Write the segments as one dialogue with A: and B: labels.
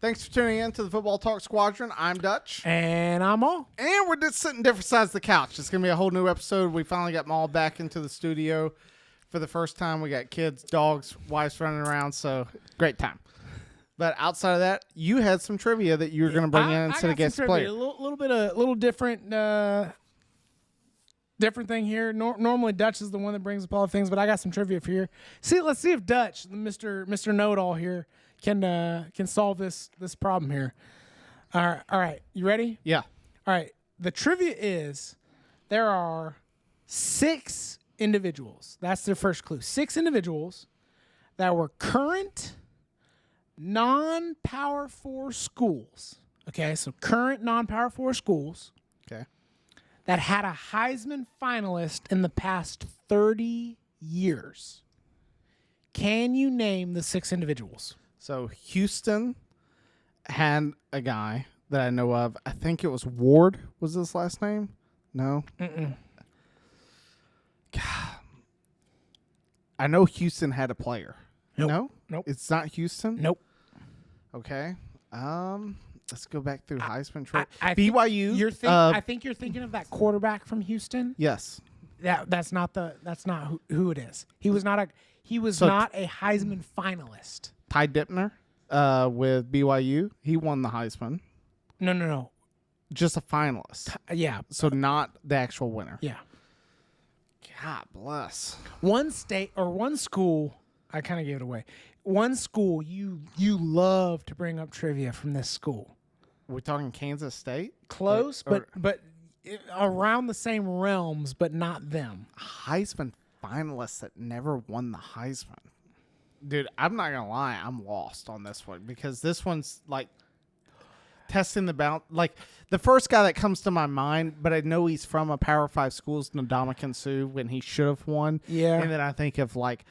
A: Thanks for tuning in to the Football Talk Squadron. I'm Dutch.
B: And I'm Maul.
A: And we're just sitting different sides of the couch. It's going to be a whole new episode. We finally got Maul back into the studio for the first time. We got kids, dogs, wives running around, so great time. But outside of that, you had some trivia that you were going to bring in instead of guest player.
B: A little different thing here. Normally Dutch is the one that brings up all the things, but I got some trivia for you. Let's see if Dutch, Mr. Know-It-All here, can solve this problem here. All right. You ready?
A: Yeah.
B: All right. The trivia is there are 6 individuals. That's their first clue. 6 individuals that were current non-Power 4 schools. Okay, so current non-Power 4 schools.
A: Okay.
B: That had a Heisman finalist in the past 30 years. Can you name the 6 individuals?
A: So Houston had a guy that I know of. I think it was Ward was his last name. No?
B: Mm-mm.
A: God. I know Houston had a player.
B: Nope.
A: No?
B: Nope.
A: It's not Houston?
B: Nope.
A: Okay. Let's go back through Heisman trophy.
B: BYU.
A: BYU.
B: I think you're thinking of that quarterback from Houston.
A: Yes.
B: That's not who it is. He was not a Heisman finalist.
A: Ty Dipner with BYU. He won the Heisman.
B: No.
A: Just a finalist.
B: Yeah.
A: So not the actual winner.
B: Yeah.
A: God bless.
B: One state or one school, I kind of gave it away. One school you love to bring up trivia from this school.
A: We're talking Kansas State?
B: Close, but around the same realms, but not them.
A: Heisman finalists that never won the Heisman. Dude, I'm not going to lie. I'm lost on this one because this one's like testing the bound. Like the first guy that comes to my mind, but I know he's from a Power 5 school is Ndamukong Suh when he should have won.
B: Yeah.
A: And then I think of like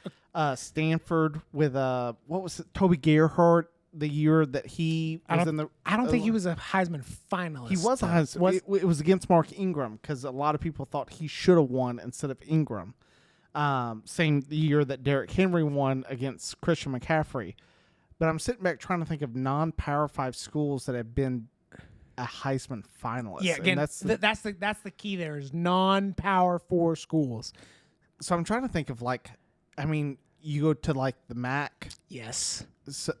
A: Stanford with what was it? Toby Gerhardt the year that he was in the.
B: I don't think he was a Heisman finalist.
A: He was a Heisman. It was against Mark Ingram because a lot of people thought he should have won instead of Ingram. Same year that Derrick Henry won against Christian McCaffrey. But I'm sitting back trying to think of non-Power 5 schools that have been a Heisman finalist.
B: Yeah, again, that's the key there is non-Power 4 schools.
A: So I'm trying to think of you go to like the MAC.
B: Yes.
A: So,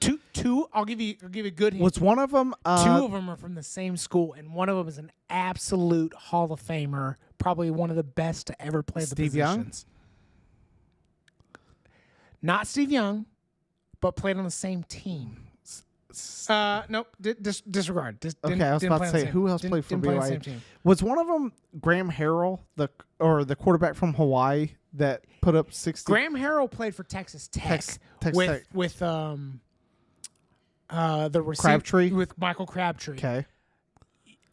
B: Two. I'll give you a good hint.
A: was one of them?
B: 2 of them are from the same school, and one of them is an absolute Hall of Famer, probably one of the best to ever play the positions. Not Steve Young, but played on the same team. Nope. Disregard.
A: Okay, I was about to say who else played for BYU? Was one of them Graham Harrell, the quarterback from Hawaii that put up 60?
B: Graham Harrell played for Texas Tech. With the
A: Crabtree
B: with Michael Crabtree.
A: Okay.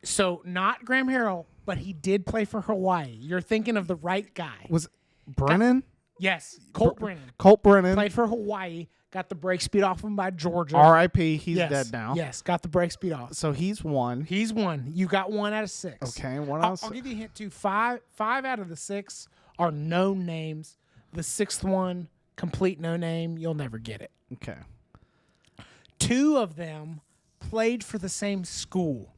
B: So not Graham Harrell, but he did play for Hawaii. You're thinking of the right guy.
A: Was Brennan?
B: Yes, Colt Brennan.
A: Colt Brennan
B: Played for Hawaii. Got the break speed off him by Georgia.
A: R.I.P. He's dead now.
B: Yes, got the break speed off.
A: So he's one.
B: He's one. You got 1 out of 6.
A: Okay,
B: I'll give you a hint too. 5 out of the 6 are known names. The 6th one, complete no name. You'll never get it.
A: Okay.
B: 2 of them played for the same school.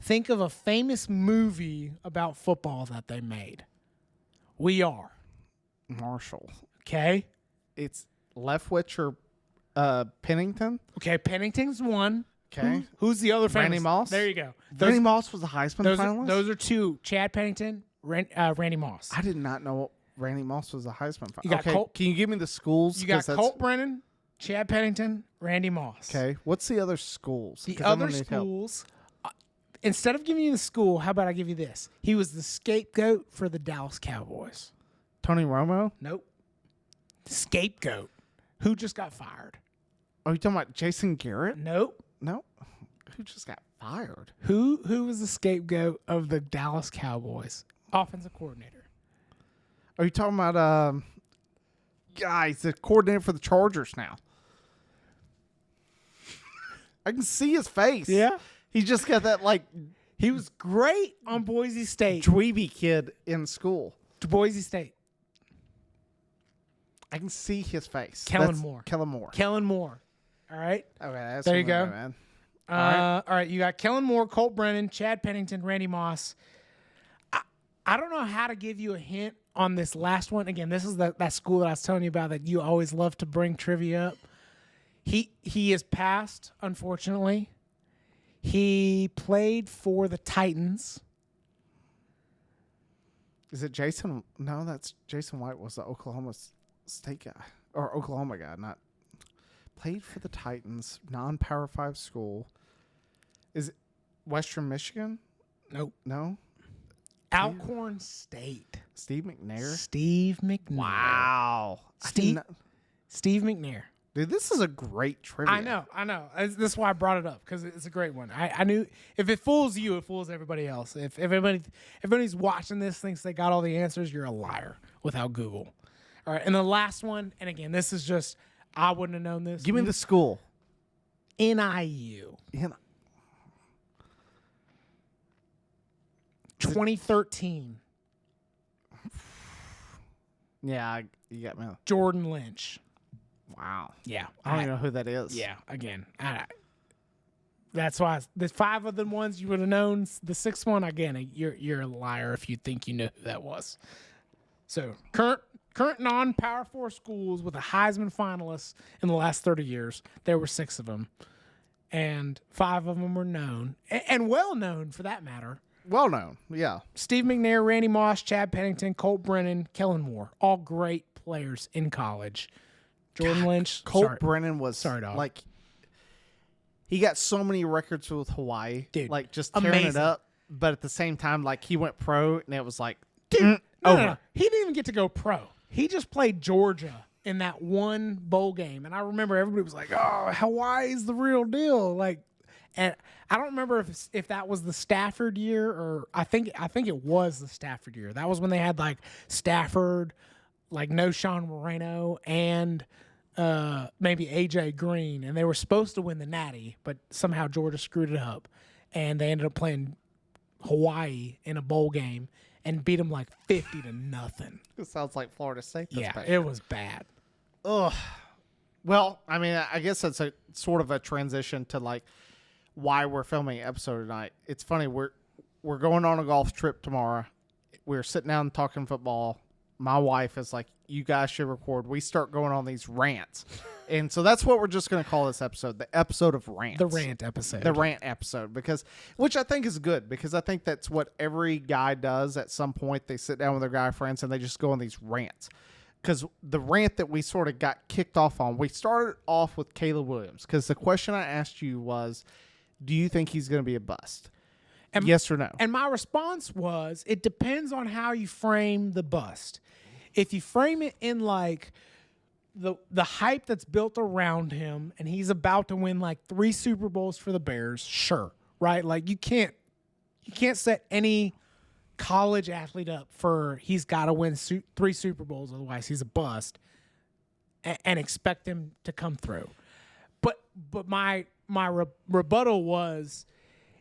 B: Think of a famous movie about football that they made. We Are.
A: Marshall.
B: Okay.
A: It's Leftwich or Pennington.
B: Okay, Pennington's one.
A: Okay.
B: Who's the other famous?
A: Randy Moss.
B: There you go.
A: Randy Moss was a Heisman finalist?
B: Those are 2. Chad Pennington, Randy Moss.
A: I did not know Randy Moss was a Heisman finalist.
B: You got Colt,
A: can you give me the schools?
B: You got Colt Brennan, Chad Pennington, Randy Moss.
A: Okay. What's the other schools?
B: The other schools, instead of giving you the school, how about I give you this? He was the scapegoat for the Dallas Cowboys.
A: Tony Romo?
B: Nope. Scapegoat. Who just got fired?
A: Are you talking about Jason Garrett?
B: Nope.
A: No. Who just got fired?
B: Who was the scapegoat of the Dallas Cowboys? Offensive coordinator.
A: Are you talking about guy. He's the coordinator for the Chargers now. I can see his face.
B: Yeah.
A: He just got that, like,
B: He was great on Boise State.
A: dweeby kid in school.
B: Boise State.
A: I can see his face.
B: Kellen Moore.
A: Kellen Moore.
B: Kellen Moore. All right.
A: Okay, that's
B: There you go.
A: Man.
B: All right. You got Kellen Moore, Colt Brennan, Chad Pennington, Randy Moss. I don't know how to give you a hint on this last one. Again, this is that school that I was telling you about that you always love to bring trivia up. He is passed, unfortunately. He played for the Titans.
A: Is it Jason? No, that's Jason White was the Oklahoma State guy. Or Oklahoma guy, not. Played for the Titans, non-Power 5 school. Is it Western Michigan?
B: Nope.
A: No?
B: Alcorn State.
A: Steve McNair?
B: Steve McNair.
A: Wow.
B: Steve McNair.
A: Dude, this is a great trivia.
B: I know. This is why I brought it up, because it's a great one. I knew if it fools you, it fools everybody else. If everybody's watching this thinks they got all the answers, you're a liar without Google. All right, and the last one, and again, this is just, I wouldn't have known this.
A: Give me the school.
B: NIU. 2013.
A: Yeah, you got me.
B: Jordan Lynch.
A: Wow.
B: Yeah.
A: I don't even know who that is.
B: Yeah, again. That's why the 5 of the ones you would have known. The 6th one, again, you're a liar if you think you know who that was. So current non-Power 4 schools with a Heisman finalist in the last 30 years. There were 6 of them, and 5 of them were known and well known for that matter.
A: Well known, yeah.
B: Steve McNair, Randy Moss, Chad Pennington, Colt Brennan, Kellen Moore, all great players in college. Jordan Lynch,
A: Colt Brennan was
B: dog.
A: Like, he got so many records with Hawaii,
B: dude,
A: like just tearing it
B: amazing.
A: up. But at the same time, like he went pro, and it was like,
B: dude,
A: over.
B: No. He didn't even get to go pro. He just played Georgia in that one bowl game, and I remember everybody was like, "Oh, Hawaii's the real deal." Like, and I don't remember if that was the Stafford year or I think it was the Stafford year. That was when they had like Stafford, like no Sean Moreno, and maybe AJ Green, and they were supposed to win the Natty, but somehow Georgia screwed it up, and they ended up playing Hawaii in a bowl game and beat them like 50-0.
A: It sounds like Florida State.
B: Yeah, it was bad.
A: Ugh. Well, I mean, I guess that's a sort of a transition to like why we're filming an episode tonight. It's funny, we're going on a golf trip tomorrow. We're sitting down talking football. My wife is like, you guys should record. We start going on these rants. And so that's what we're just going to call this episode, the episode of rants.
B: The rant episode.
A: The rant episode, which I think is good, because I think that's what every guy does at some point. They sit down with their guy friends and they just go on these rants. Because the rant that we sort of got kicked off on, we started off with Caleb Williams, because the question I asked you was, do you think he's going to be a bust? And, yes or no?
B: And my response was, it depends on how you frame the bust. If you frame it in like the hype that's built around him, and he's about to win like 3 Super Bowls for the Bears, sure, right? Like you can't set any college athlete up for he's got to win 3 Super Bowls, otherwise he's a bust, and expect him to come through. But my rebuttal was,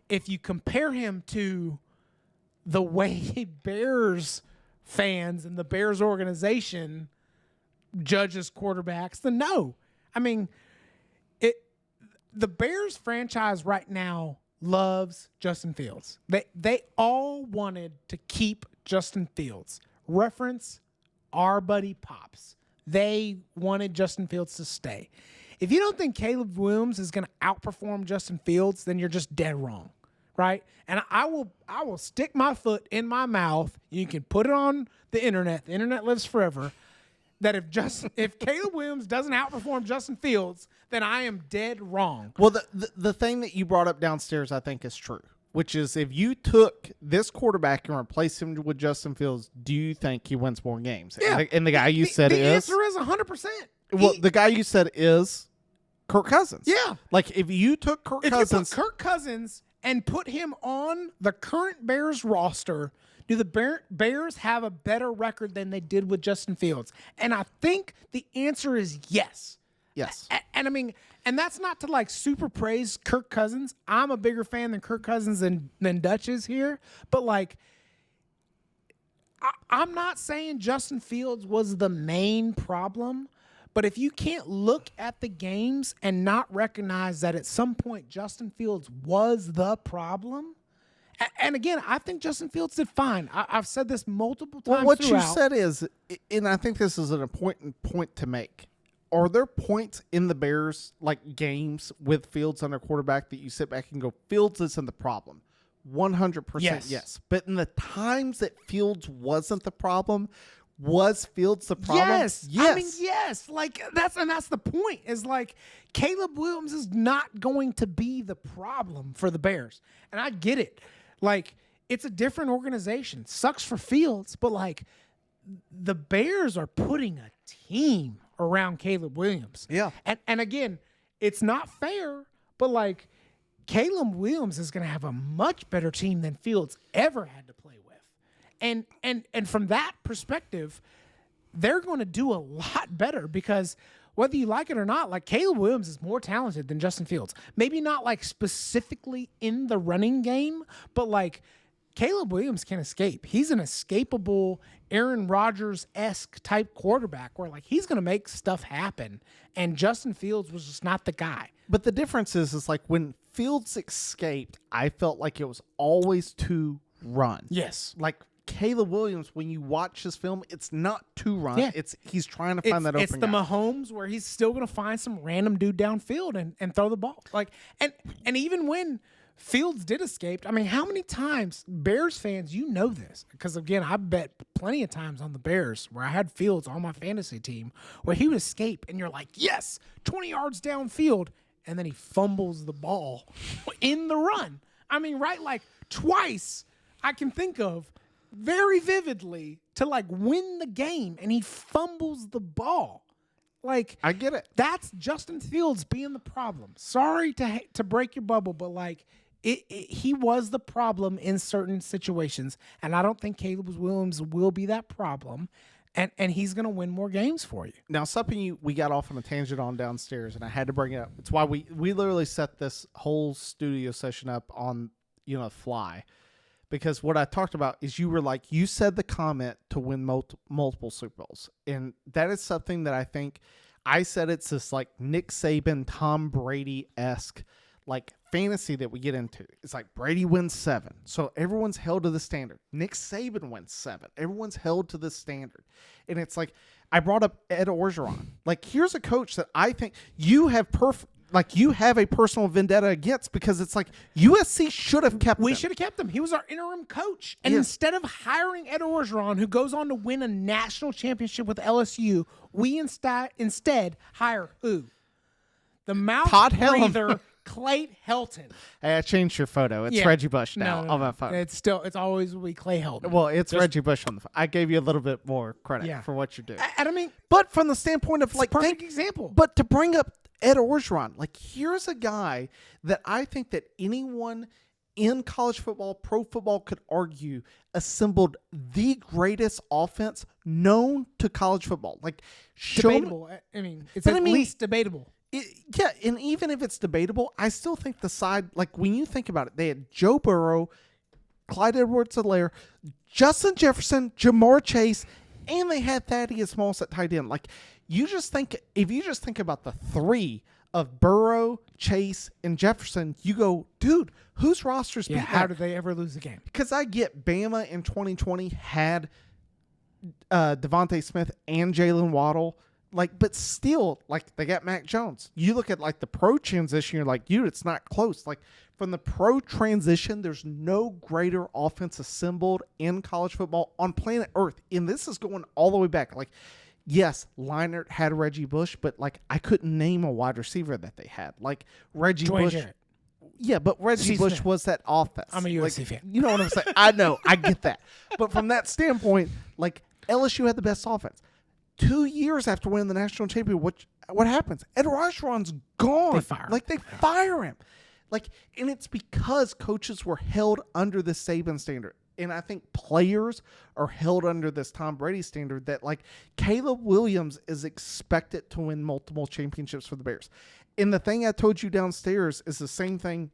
B: if you compare him to the way Bears fans and the Bears organization judges quarterbacks, then no. I mean, the Bears franchise right now loves Justin Fields. They all wanted to keep Justin Fields. Reference our buddy Pops. They wanted Justin Fields to stay. If you don't think Caleb Williams is going to outperform Justin Fields, then you're just dead wrong, right? And I will stick my foot in my mouth. You can put it on the internet. The internet lives forever. That if Caleb Williams doesn't outperform Justin Fields, then I am dead wrong.
A: Well, the thing that you brought up downstairs, I think, is true, which is if you took this quarterback and replaced him with Justin Fields, do you think he wins more games?
B: Yeah.
A: And the guy you said
B: the
A: is?
B: The answer is 100%.
A: Well, the guy you said is Kirk Cousins.
B: Yeah.
A: Like, if you took Kirk Cousins
B: and put him on the current Bears roster, do the Bears have a better record than they did with Justin Fields? And I think the answer is yes.
A: Yes.
B: And I mean, and that's not to like super praise Kirk Cousins. I'm a bigger fan than Kirk Cousins than Dutch is here. But like, I'm not saying Justin Fields was the main problem. But if you can't look at the games and not recognize that at some point Justin Fields was the problem. And again, I think Justin Fields did fine. I've said this multiple times.
A: Well, what
B: throughout.
A: you said is, and I think this is an important point to make. Are there points in the Bears, like games with Fields under quarterback, that you sit back and go, Fields isn't the problem? 100% yes. But in the times that Fields wasn't the problem, was Fields the problem?
B: Yes. I mean, yes. Like that's the point. Is like Caleb Williams is not going to be the problem for the Bears. And I get it. Like it's a different organization. Sucks for Fields, but like the Bears are putting a team around Caleb Williams.
A: Yeah.
B: And again, it's not fair, but like Caleb Williams is going to have a much better team than Fields ever had to play with. And from that perspective, they're going to do a lot better because whether you like it or not, like Caleb Williams is more talented than Justin Fields. Maybe not like specifically in the running game, but like Caleb Williams can escape. He's an escapable Aaron Rodgers-esque type quarterback where like he's going to make stuff happen. And Justin Fields was just not the guy.
A: But the difference is like when Fields escaped, I felt like it was always to run.
B: Yes.
A: Like Caleb Williams, when you watch his film, it's not to run.
B: Yeah.
A: He's trying to find that open
B: It's the
A: guy.
B: Mahomes where he's still going to find some random dude downfield and throw the ball. Like and even when Fields did escape, I mean, how many times, Bears fans, you know this, because again, I bet plenty of times on the Bears where I had Fields on my fantasy team where he would escape and you're like, yes, 20 yards downfield, and then he fumbles the ball in the run. I mean, right, like twice I can think of very vividly to like win the game, and he fumbles the ball. Like
A: I get it.
B: That's Justin Fields being the problem. Sorry to break your bubble, but like he was the problem in certain situations, and I don't think Caleb Williams will be that problem, and he's going to win more games for you.
A: Now, something we got off on a tangent on downstairs, and I had to bring it up. It's why we literally set this whole studio session up on fly, because what I talked about is you said the comment to win multiple Super Bowls, and that is something that I think I said it's this like Nick Saban, Tom Brady-esque like fantasy that we get into. It's like Brady wins 7. So everyone's held to the standard. Nick Saban wins 7. Everyone's held to the standard. And it's like, I brought up Ed Orgeron. Like, here's a coach that I think you have you have a personal vendetta against, because it's like USC should have kept him.
B: We should have kept him. He was our interim coach. And
A: Yes.
B: instead of hiring Ed Orgeron, who goes on to win a national championship with LSU, we instead hire who? The mouth
A: Todd Helm.
B: breather, Clay Helton.
A: Hey, I changed your photo. It's
B: Yeah.
A: Reggie Bush now
B: No.
A: on my phone.
B: It's always will be Clay Helton.
A: Well, it's Reggie Bush on the phone. I gave you a little bit more credit
B: Yeah.
A: for what you're doing.
B: And I mean,
A: But from the standpoint of like,
B: perfect example.
A: But to bring up Ed Orgeron, like here's a guy that I think that anyone in college football, pro football could argue assembled the greatest offense known to college football. Like
B: Debatable. I mean, it's at least debatable.
A: Yeah, and even if it's debatable, I still think the side, like when you think about it, they had Joe Burrow, Clyde Edwards-Helaire, Justin Jefferson, Jamar Chase, and they had Thaddeus Moss at tight end. Like if you just think about the 3 of Burrow, Chase, and Jefferson, you go, dude, whose roster's beat
B: How
A: that?
B: did they ever lose a game?
A: Because I get Bama in 2020 had Devontae Smith and Jalen Waddle. Like, but still, like, they got Mac Jones. You look at, like, the pro transition, you're like, dude, it's not close. Like, from the pro transition, there's no greater offense assembled in college football on planet Earth. And this is going all the way back. Like, yes, Leinart had Reggie Bush, but, like, I couldn't name a wide receiver that they had. Like, Reggie
B: Dwayne
A: Bush.
B: Jarrett.
A: Yeah, but Reggie
B: Steve
A: Bush
B: Smith.
A: was that offense.
B: I'm a USC fan.
A: You know what I'm saying? I know. I get that. But from that standpoint, like, LSU had the best offense. 2 years after winning the national championship, what happens? Ed Orgeron's gone.
B: They fire him.
A: Like, they fire him. Like, and it's because coaches were held under the Saban standard. and I think players are held under this Tom Brady standard that like Caleb Williams is expected to win multiple championships for the Bears. And the thing I told you downstairs is the same thing.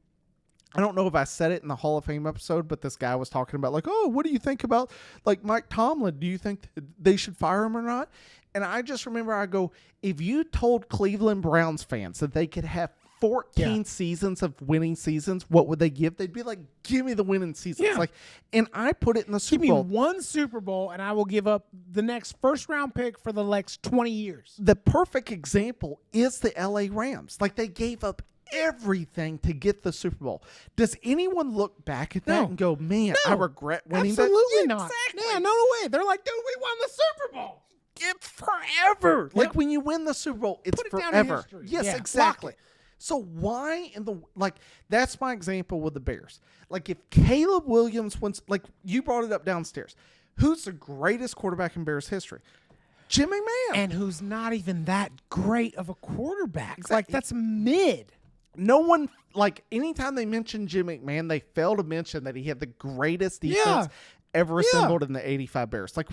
A: I don't know if I said it in the Hall of Fame episode, but this guy was talking about like, oh, what do you think about like Mike Tomlin? Do you think they should fire him or not? And I just remember I go, if you told Cleveland Browns fans that they could have 14 seasons of winning seasons, what would they give? They'd be like, give me the winning seasons.
B: Yeah.
A: Like, and I put it in the Super
B: Give
A: Bowl.
B: me one Super Bowl, and I will give up the next first-round pick for the next 20 years.
A: The perfect example is the LA Rams. Like, they gave up everything to get the Super Bowl. Does anyone look back at that and go, man, I regret winning that?
B: Absolutely not.
A: Exactly.
B: Yeah, no way. They're like, dude, we won the Super Bowl.
A: It's forever. Like,
B: Yep.
A: when you win the Super Bowl, it's
B: Put it down in
A: forever.
B: history.
A: Yes,
B: Yeah,
A: exactly.
B: lock it.
A: So why in the like? That's my example with the Bears. Like if Caleb Williams wins, like you brought it up downstairs, who's the greatest quarterback in Bears history? Jim McMahon.
B: And who's not even that great of a quarterback.
A: Exactly.
B: Like, that's mid.
A: No one like anytime they mention Jim McMahon, they fail to mention that he had the greatest defense ever assembled in the '85 Bears. Like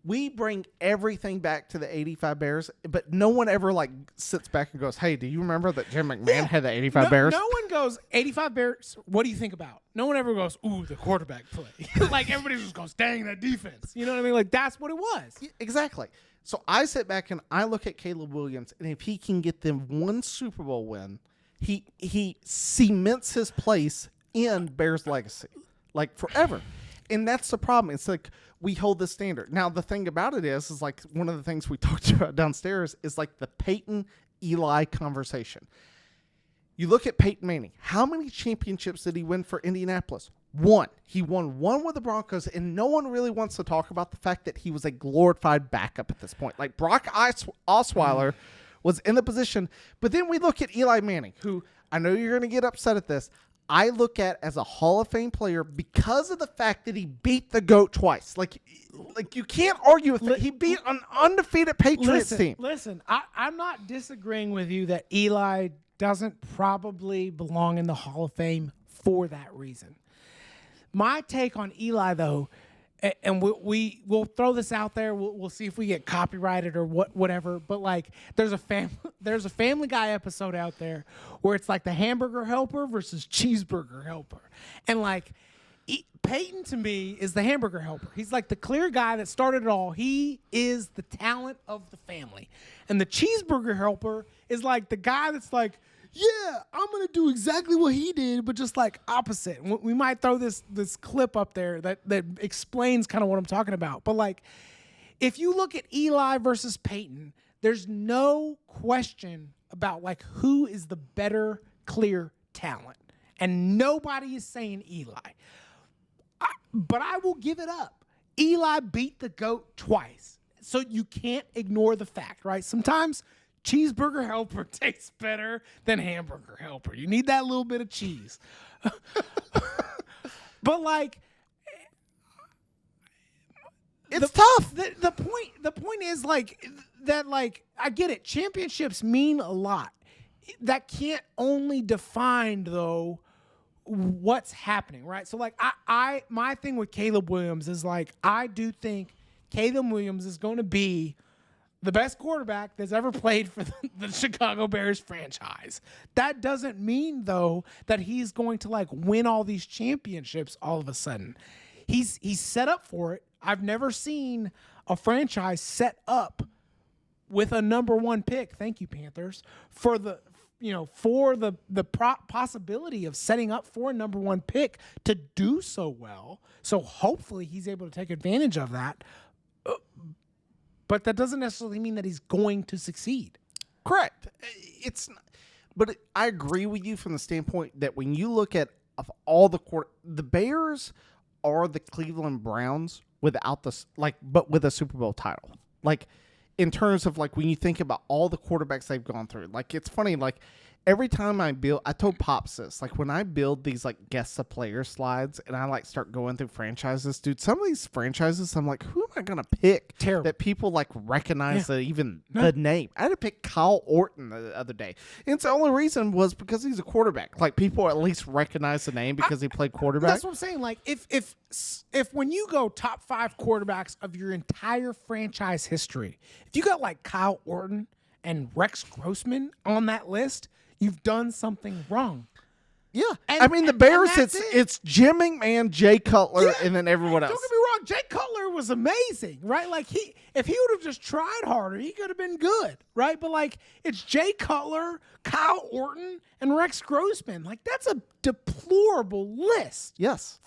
A: we bring everything back to the '85 Bears, but no one ever like sits back and goes, "Hey, do you remember that Jim McMahon had the '85 Bears?"
B: No one goes, 85 Bears, what do you think about? No one ever goes, ooh, the quarterback play. Like, everybody just goes, dang, that defense. You know what I mean? Like, that's what it was.
A: Yeah, exactly. So I sit back and I look at Caleb Williams, and if he can get them one Super Bowl win, he cements his place in Bears legacy, like forever. And that's the problem. It's like we hold the standard. Now, the thing about it is like one of the things we talked about downstairs is like the Peyton-Eli conversation. You look at Peyton Manning. How many championships did he win for Indianapolis? One. He won one with the Broncos, and no one really wants to talk about the fact that he was a glorified backup at this point. Like Brock Osweiler was in the position. But then we look at Eli Manning, who I know you're going to get upset at this. I look at as a Hall of Fame player because of the fact that he beat the GOAT twice. Like you can't argue with it. He beat an undefeated Patriots team.
B: Listen, I'm not disagreeing with you that Eli doesn't probably belong in the Hall of Fame for that reason. My take on Eli, though, and we'll throw this out there. We'll see if we get copyrighted or whatever. But like, there's a Family Guy episode out there where it's like the hamburger helper versus cheeseburger helper, and like Peyton to me is the hamburger helper. He's like the clear guy that started it all. He is the talent of the family, and the cheeseburger helper is like the guy that's like, yeah, I'm going to do exactly what he did, but just like opposite. We might throw this clip up there that explains kind of what I'm talking about. But like, if you look at Eli versus Peyton, there's no question about like who is the better clear talent. And nobody is saying Eli. But I will give it up. Eli beat the GOAT twice. So you can't ignore the fact, right? Sometimes cheeseburger helper tastes better than hamburger helper. You need that little bit of cheese. But like,
A: It's tough.
B: The point is like that. Like, I get it. Championships mean a lot. That can't only define though what's happening, right? So like, my thing with Caleb Williams is like, I do think Caleb Williams is going to be the best quarterback that's ever played for the Chicago Bears franchise. That doesn't mean, though, that he's going to, like, win all these championships all of a sudden. He's set up for it. I've never seen a franchise set up with a number one pick, thank you, Panthers, for the possibility of setting up for a number one pick to do so well. So hopefully he's able to take advantage of that. But that doesn't necessarily mean that he's going to succeed.
A: Correct. But I agree with you from the standpoint that when you look at of all the Bears are the Cleveland Browns without but with a Super Bowl title. Like in terms of like when you think about all the quarterbacks they've gone through. Like it's funny. Like every time I told Pops this, like when I build these like guess the player slides and I like start going through franchises, dude, some of these franchises, I'm like, who am I going to pick
B: Terrible.
A: that people like recognize the name? I had to pick Kyle Orton the other day. And it's the only reason was because he's a quarterback. Like people at least recognize the name because he played quarterback.
B: That's what I'm saying. Like if when you go top 5 quarterbacks of your entire franchise history, if you got like Kyle Orton and Rex Grossman on that list, you've done something wrong.
A: Yeah. I mean, the Bears, it's Jim McMahon, Jay Cutler, and then everyone else.
B: Don't get me wrong. Jay Cutler was amazing, right? Like, if he would have just tried harder, he could have been good, right? But, like, it's Jay Cutler, Kyle Orton, and Rex Grossman. Like, that's a deplorable list.
A: Yes.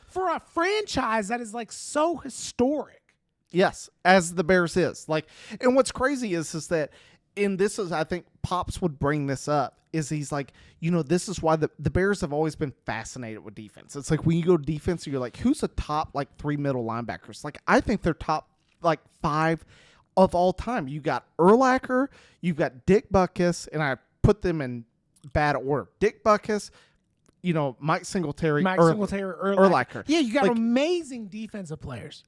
B: For a franchise that is, like, so historic.
A: Yes, as the Bears is. Like, and what's crazy is that, and this is, I think Pops would bring this up, is he's like, this is why the Bears have always been fascinated with defense. It's like when you go to defense, you're like, who's the top like 3 middle linebackers? Like, I think they're top like 5 of all time. You got Urlacher, you've got Dick Butkus, and I put them in bad order. Dick Butkus, Mike Singletary, Urlacher.
B: Yeah, you got amazing defensive players.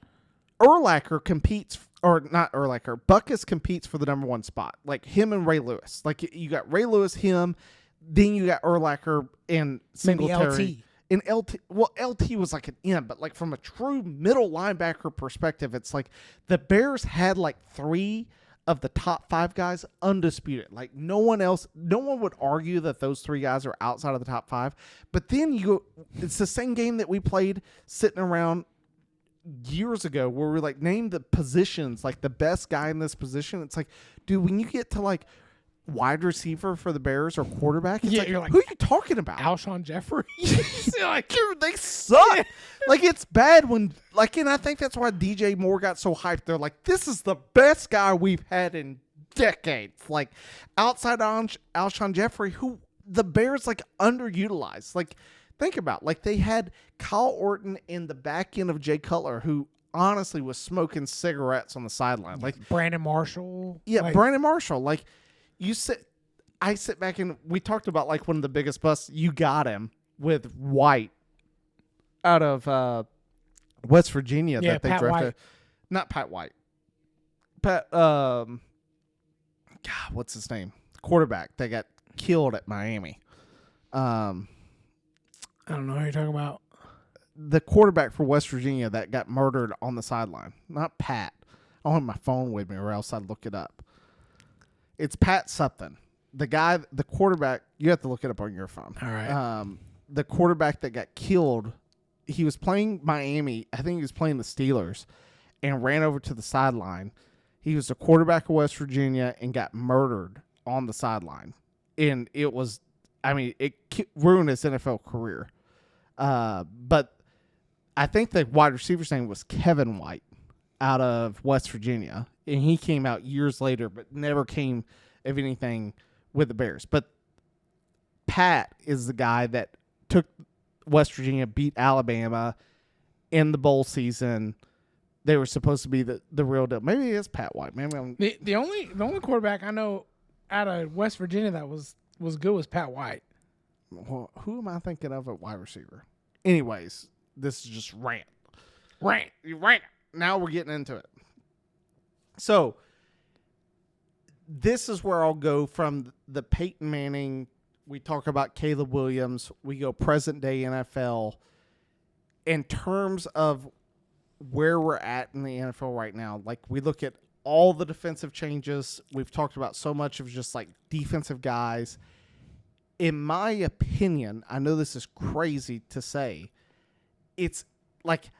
A: Urlacher competes, or not Urlacher, Butkus competes for the number 1 spot. Like him and Ray Lewis. Like you got Ray Lewis, him, then you got Urlacher and Singletary.
B: Maybe LT.
A: And LT, well, LT was like an end, but like from a true middle linebacker perspective, it's like the Bears had like 3 of the top 5 guys undisputed. Like no one would argue that those 3 guys are outside of the top 5. But then it's the same game that we played sitting around years ago where we're like, name the positions, like the best guy in this position. It's like, dude, when you get to like wide receiver for the Bears or quarterback, it's like,
B: you're like,
A: who are you talking about?
B: Alshon Jeffrey.
A: Like, dude, they suck. Like, it's bad when, like, and I think that's why DJ Moore got so hyped. They're like, this is the best guy we've had in decades. Like, outside Alshon Jeffrey, who the Bears like underutilized. Like, think about, like, they had Kyle Orton in the back end of Jay Cutler, who honestly was smoking cigarettes on the sideline. Like
B: Brandon Marshall.
A: Yeah, Brandon Marshall. Like, I sit back and we talked about like one of the biggest busts. You got him with White out of West Virginia that they
B: Pat
A: drafted.
B: White.
A: Not Pat White. God, what's his name? Quarterback that got killed at Miami.
B: I don't know who you're talking about.
A: The quarterback for West Virginia that got murdered on the sideline. Not Pat. I don't have my phone with me or else I'd look it up. It's Pat something. The guy, the quarterback, you have to look it up on your phone.
B: All right.
A: The quarterback that got killed, he was playing Miami. I think he was playing the Steelers and ran over to the sideline. He was the quarterback of West Virginia and got murdered on the sideline. And it was, it ruined his NFL career. But I think the wide receiver's name was Kevin White out of West Virginia. And he came out years later, but never came of anything with the Bears. But Pat is the guy that took West Virginia, beat Alabama in the bowl season. They were supposed to be the real deal. Maybe it is Pat White. Maybe
B: the only quarterback I know out of West Virginia that was good was Pat White.
A: Well, who am I thinking of at wide receiver? Anyways, this is just rant. Now we're getting into it. So this is where I'll go from the Peyton Manning. We talk about Caleb Williams. We go present day NFL. In terms of where we're at in the NFL right now, like we look at all the defensive changes. We've talked about so much of just like defensive guys. In my opinion, I know this is crazy to say, it's like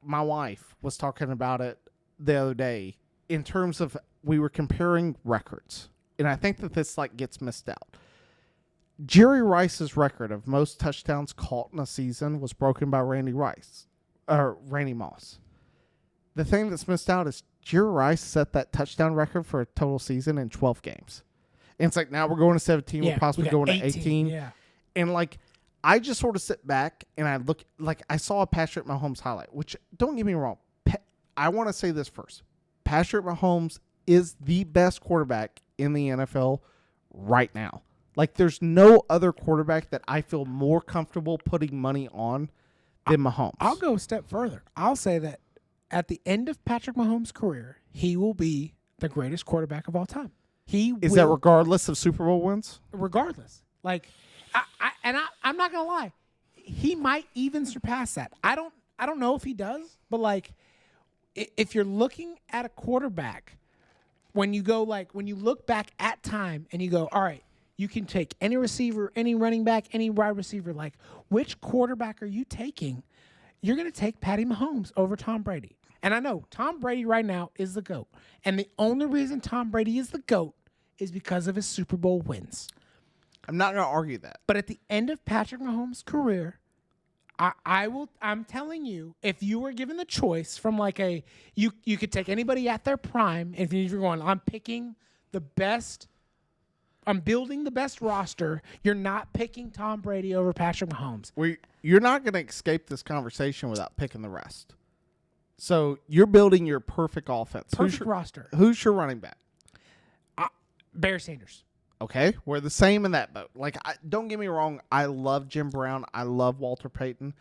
A: my wife was talking about it the other day in terms of we were comparing records. And I think that this like gets missed out. Jerry Rice's record of most touchdowns caught in a season was broken by Randy Moss. The thing that's missed out is Jerry Rice set that touchdown record for a total season in 12 games. And it's like now we're going to 17, we're possibly going to 18.
B: Yeah.
A: And like I just sort of sit back and I look, like I saw a Patrick Mahomes highlight, which don't get me wrong. I want to say this first. Patrick Mahomes is the best quarterback in the NFL right now. Like, there's no other quarterback that I feel more comfortable putting money on than Mahomes.
B: I'll go a step further. I'll say that at the end of Patrick Mahomes' career, he will be the greatest quarterback of all time.
A: Is that regardless of Super Bowl wins?
B: Regardless. Like, I'm not going to lie. He might even surpass that. I don't know if he does, but like, if you're looking at a quarterback, when you look back at time and you go, all right, you can take any receiver, any running back, any wide receiver, like, which quarterback are you taking? You're going to take Patty Mahomes over Tom Brady. And I know Tom Brady right now is the GOAT. And the only reason Tom Brady is the GOAT is because of his Super Bowl wins.
A: I'm not going to argue that.
B: But at the end of Patrick Mahomes' career, I'm telling you, if you were given the choice from like you could take anybody at their prime, and if you're going, I'm picking the best, I'm building the best roster, you're not picking Tom Brady over Patrick Mahomes.
A: You're not going to escape this conversation without picking the rest. So you're building your perfect offense.
B: Perfect roster.
A: Who's your running back?
B: Barry Sanders.
A: Okay, we're the same in that boat. Like, don't get me wrong, I love Jim Brown. I love Walter Payton.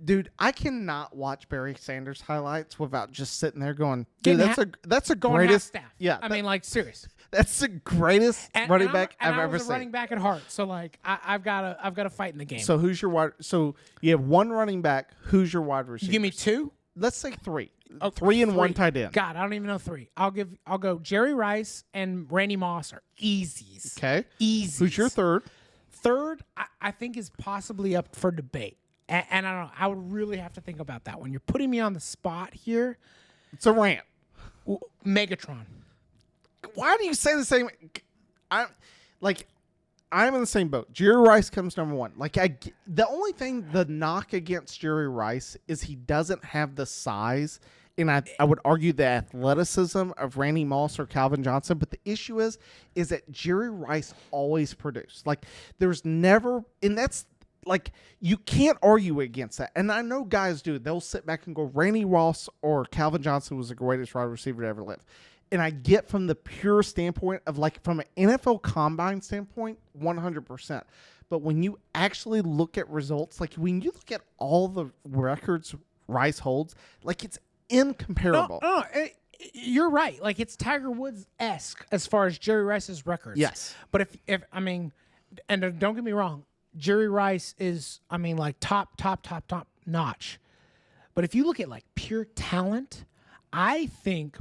A: Dude, I cannot watch Barry Sanders highlights without just sitting there going, dude, that's a greatest.
B: Staff.
A: Yeah,
B: I mean, like, serious.
A: That's the greatest running back I've ever seen.
B: Running back at heart, so like, I've got to fight in the game.
A: So who's your wide? So you have one running back. Who's your wide receiver?
B: You give me two.
A: Let's say three.
B: Oh,
A: three and one tight end.
B: God, I don't even know three. I'll go Jerry Rice and Randy Moss are easies.
A: Okay.
B: Easies.
A: Who's your third?
B: Third, I think is possibly up for debate. And I don't know. I would really have to think about that one. You're putting me on the spot here.
A: It's a rant.
B: Megatron.
A: Why do you say the same? I'm in the same boat. Jerry Rice comes number one. Like, the only thing, the knock against Jerry Rice is he doesn't have the size, and I would argue the athleticism of Randy Moss or Calvin Johnson. But the issue is that Jerry Rice always produced. Like, there's never, and that's like, you can't argue against that. And I know guys do. They'll sit back and go, Randy Moss or Calvin Johnson was the greatest wide receiver to ever live. And I get from the pure standpoint of, like, from an NFL combine standpoint, 100%. But when you actually look at results, like when you look at all the records Rice holds, like, it's incomparable.
B: No, you're right. Like, it's Tiger Woods-esque as far as Jerry Rice's records.
A: Yes.
B: But if I mean, and don't get me wrong, Jerry Rice is, I mean, like, top notch. But if you look at, like, pure talent, I think.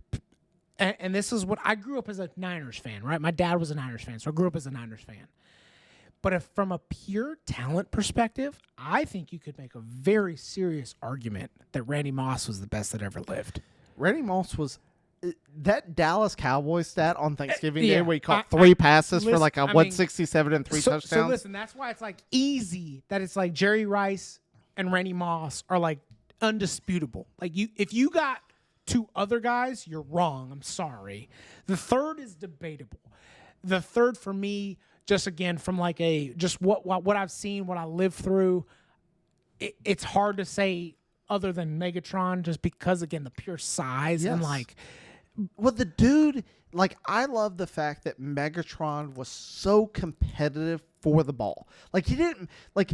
B: And this is what I grew up as a Niners fan, right? My dad was a Niners fan, so I grew up as a Niners fan. But if from a pure talent perspective, I think you could make a very serious argument that Randy Moss was the best that ever lived.
A: Randy Moss was that Dallas Cowboys stat on Thanksgiving Day where he caught 3 passes for like a 167 and 3 touchdowns.
B: So listen, that's why it's like easy that it's like Jerry Rice and Randy Moss are like undisputable. Like, if you got 2 other guys, you're wrong. I'm sorry. The third is debatable. The third for me, just again from like what I've seen, what I lived through, it's hard to say other than Megatron, just because again the pure size and like.
A: Well, the dude, like, I love the fact that Megatron was so competitive for the ball. Like, he didn't like.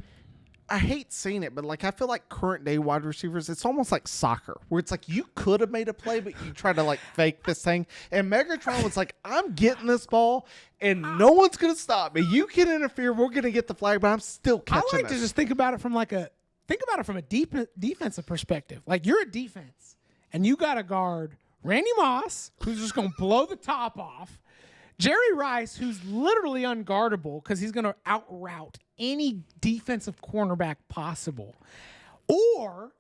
A: I hate seeing it, but like, I feel like current day wide receivers, it's almost like soccer, where it's like you could have made a play, but you try to like fake this thing. And Megatron was like, I'm getting this ball, and no one's gonna stop me. You can interfere, we're gonna get the flag, but I'm still catching it.
B: I like to just think about it from a defensive perspective. Like, you're a defense, and you got to guard Randy Moss, who's just gonna blow the top off. Jerry Rice, who's literally unguardable because he's going to out-route any defensive cornerback possible. Or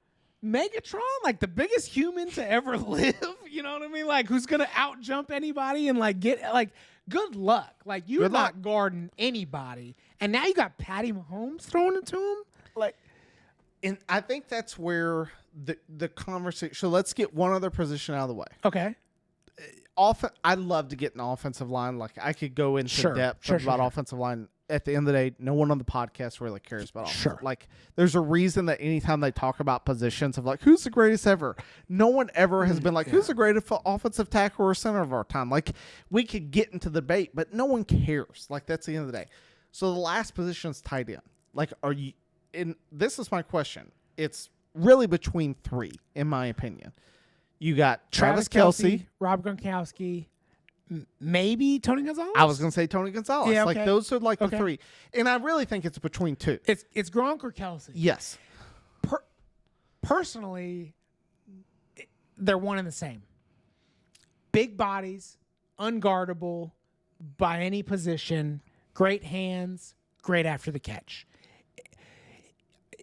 B: Megatron, like the biggest human to ever live, you know what I mean? Like, who's going to out-jump anybody and, like, get, like, good luck. Like, you're not guarding anybody. And now you got Patty Mahomes thrown into him? Like,
A: and I think that's where the conversation. So let's get one other position out of the way.
B: Okay.
A: I'd love to get an offensive line. Like, I could go into depth about offensive line at the end of the day, no one on the podcast really cares about offense.
B: Sure.
A: Like, there's a reason that anytime they talk about positions of like, who's the greatest ever? No one ever has been like, who's the greatest offensive tackle or center of our time? Like, we could get into the debate, but no one cares. Like, that's the end of the day. So the last position is tight end. Like, are you? And this is my question. It's really between three, in my opinion. You got Travis Kelce,
B: Rob Gronkowski, maybe Tony Gonzalez.
A: I was going to say Tony Gonzalez.
B: Yeah,
A: Like, those are like the three. And I really think it's between two.
B: It's Gronk or Kelce.
A: Yes.
B: Personally, they're one and the same. Big bodies, unguardable by any position, great hands, great after the catch.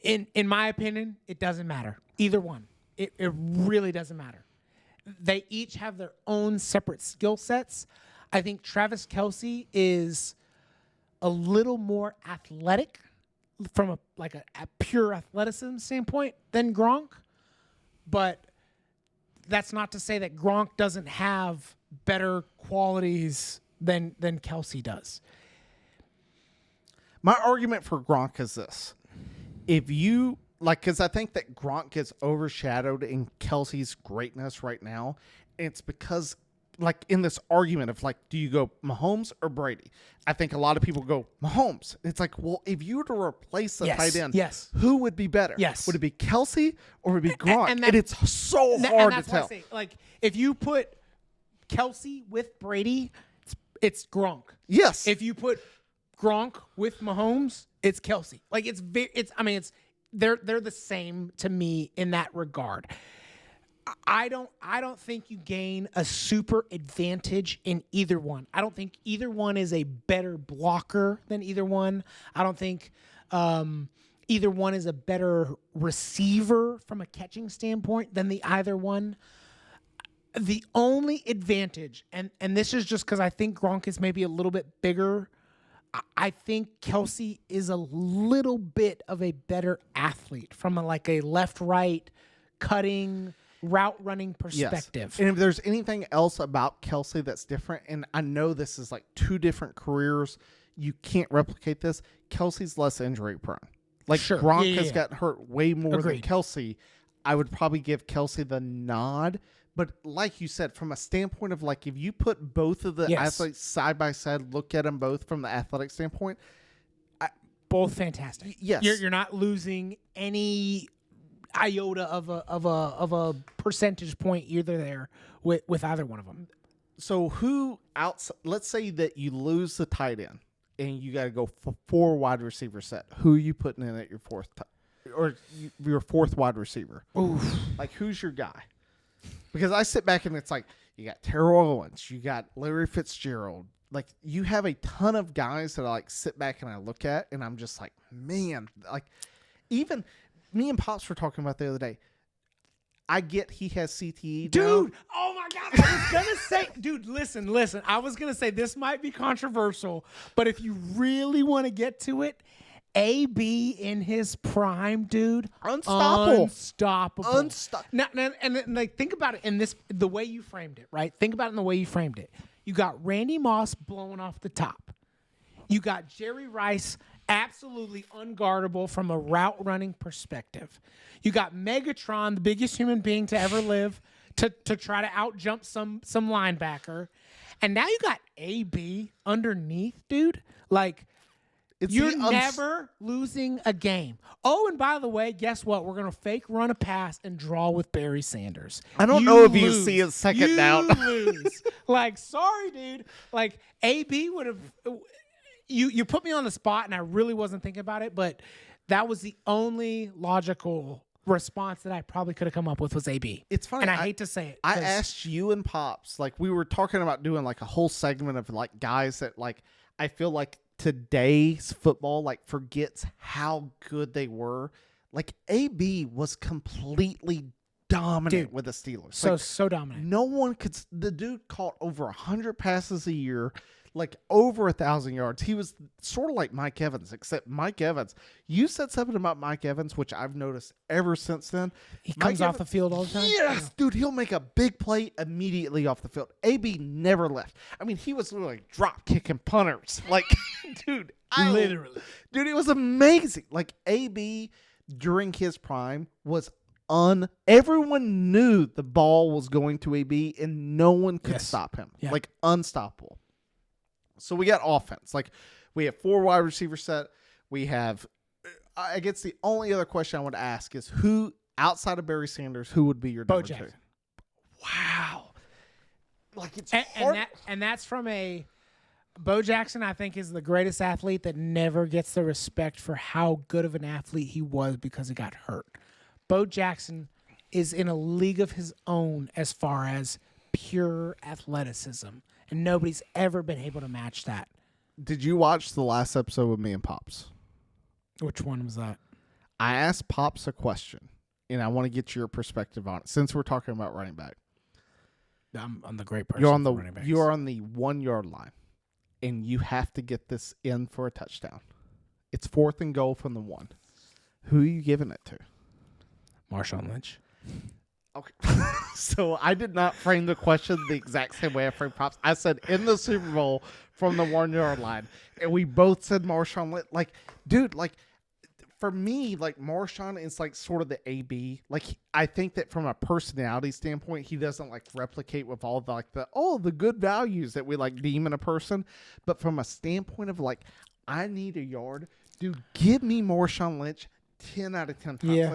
B: In my opinion, it doesn't matter. Either one. It really doesn't matter. They each have their own separate skill sets. I think Travis Kelce is a little more athletic from a pure athleticism standpoint than Gronk. But that's not to say that Gronk doesn't have better qualities than Kelce does.
A: My argument for Gronk is this. If you, because I think that Gronk gets overshadowed in Kelce's greatness right now. And it's because, in this argument of, do you go Mahomes or Brady? I think a lot of people go Mahomes. It's like, well, if you were to replace the tight end, who would be better?
B: Yes.
A: Would it be Kelce or would it be Gronk? And it's so hard to tell.
B: Why I say, if you put Kelce with Brady, it's Gronk.
A: Yes.
B: If you put Gronk with Mahomes, it's Kelce. They're the same to me in that regard. I don't think you gain a super advantage in either one. I don't think either one is a better blocker than either one. I don't think either one is a better receiver from a catching standpoint than the either one. The only advantage, and this is just because I think Gronk is maybe a little bit bigger, I think Kelce is a little bit of a better athlete from a left-right cutting, route-running perspective.
A: Yes. And if there's anything else about Kelce that's different, and I know this is two different careers, you can't replicate this, Kelce's less injury-prone.
B: Sure.
A: Gronk has got hurt way more
B: Agreed.
A: than Kelce. I would probably give Kelce the nod. But like you said, from a standpoint of if you put both of the athletes side by side, look at them both from the athletic standpoint,
B: both fantastic.
A: Yes,
B: you're not losing any iota of a percentage point either there with either one of them.
A: So who outside? Let's say that you lose the tight end and you got to go for 4 wide receiver set. Who are you putting in at your fourth your fourth wide receiver?
B: Oof.
A: Who's your guy? Because I sit back and it's you got Terrell Owens, you got Larry Fitzgerald. You have a ton of guys that I sit back and I look at and I'm just man, even me and Pops were talking about the other day. I get he has CTE.
B: Dude, oh my God. I was going to say, dude, listen. I was going to say this might be controversial, but if you really want to get to it, AB in his prime, dude.
A: Unstoppable.
B: Now, and think about it in the way you framed it, right? Think about it in the way you framed it. You got Randy Moss blowing off the top. You got Jerry Rice absolutely unguardable from a route running perspective. You got Megatron, the biggest human being to ever live, to try to out jump some linebacker. And now you got AB underneath, dude. You're never losing a game. Oh, and by the way, guess what? We're going to fake run a pass and draw with Barry Sanders.
A: I don't know if you see a second down.
B: You lose. Sorry, dude. AB would have... You put me on the spot, and I really wasn't thinking about it, but that was the only logical response that I probably could have come up with was AB.
A: It's funny.
B: And I hate to say it.
A: I asked you and Pops, we were talking about doing a whole segment of guys that I feel today's football forgets how good they were. AB was completely dominant with the Steelers.
B: So dominant.
A: No one could. The dude caught over 100 passes a year, like over 1,000 yards. He was sort of like Mike Evans, except Mike Evans. You said something about Mike Evans, which I've noticed ever since then.
B: He comes off the field all the time.
A: Yes, dude, he'll make a big play immediately off the field. AB never left. I mean, he was literally drop kicking punters. Like, dude,
B: Literally.
A: Dude, it was amazing. Like, AB during his prime was everyone knew the ball was going to AB and no one could stop him.
B: Yeah.
A: Like, unstoppable. So we got offense. Like, we have 4 wide receiver set. We have, I guess the only other question I want to ask is who, outside of Barry Sanders, who would be your
B: Bo
A: number
B: Jackson.
A: 2? Wow. Like, it's
B: hard. And that's from a, Bo Jackson, I think, is the greatest athlete that never gets the respect for how good of an athlete he was because he got hurt. Bo Jackson is in a league of his own as far as pure athleticism. And nobody's ever been able to match that.
A: Did you watch the last episode with me and Pops?
B: Which one was that?
A: I asked Pops a question, and I want to get your perspective on it. Since we're talking about running back,
B: I'm the great person.
A: You are on the 1 yard line, and you have to get this in for a touchdown. It's 4th and goal from the 1. Who are you giving it to?
B: Marshawn Lynch.
A: Okay. So I did not frame the question the exact same way I framed Pops. I said in the Super Bowl from the 1 yard line, and we both said Marshawn Lynch. Like, dude, like, for me, like, Marshawn is like sort of the AB. Like, I think that from a personality standpoint, he doesn't like replicate with all the like the good values that we like deem in a person. But from a standpoint of like, I need a yard, dude, give me Marshawn Lynch 10 out of 10 times.
B: Yeah.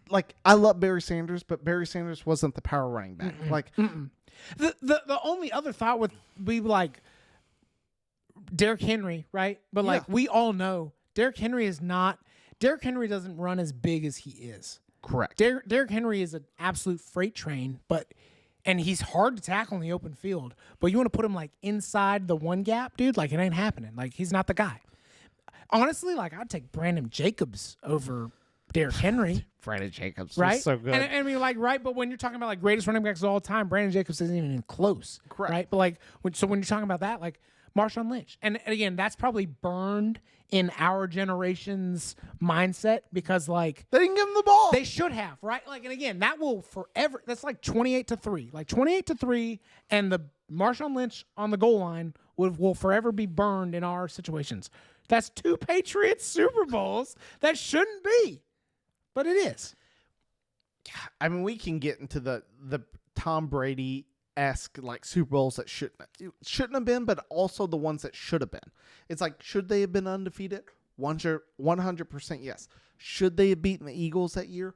A: Like I love Barry Sanders, but Barry Sanders wasn't the power running back. Like
B: the only other thought would be like Derrick Henry, right? But like we all know, Derrick Henry doesn't run as big as he is.
A: Correct.
B: Derrick Henry is an absolute freight train, and he's hard to tackle in the open field. But you want to put him like inside the one gap, dude? Like it ain't happening. Like he's not the guy. Honestly, like I'd take Brandon Jacobs over Derrick Henry.
A: Brandon Jacobs
B: right?
A: was so good.
B: And I mean, like, right, but when you're talking about like greatest running backs of all time, Brandon Jacobs isn't even close.
A: Correct.
B: Right? But like when you're talking about that, like Marshawn Lynch. And again, that's probably burned in our generation's mindset because like
A: they didn't give him the ball.
B: They should have, right? Like, and again, that will forever, that's like 28-3. Like 28-3, and the Marshawn Lynch on the goal line will forever be burned in our situations. That's 2 Patriots Super Bowls. That shouldn't be. But it is.
A: I mean, we can get into the Tom Brady-esque like Super Bowls that shouldn't have been, but also the ones that should have been. It's like, should they have been undefeated? 100% yes. Should they have beaten the Eagles that year?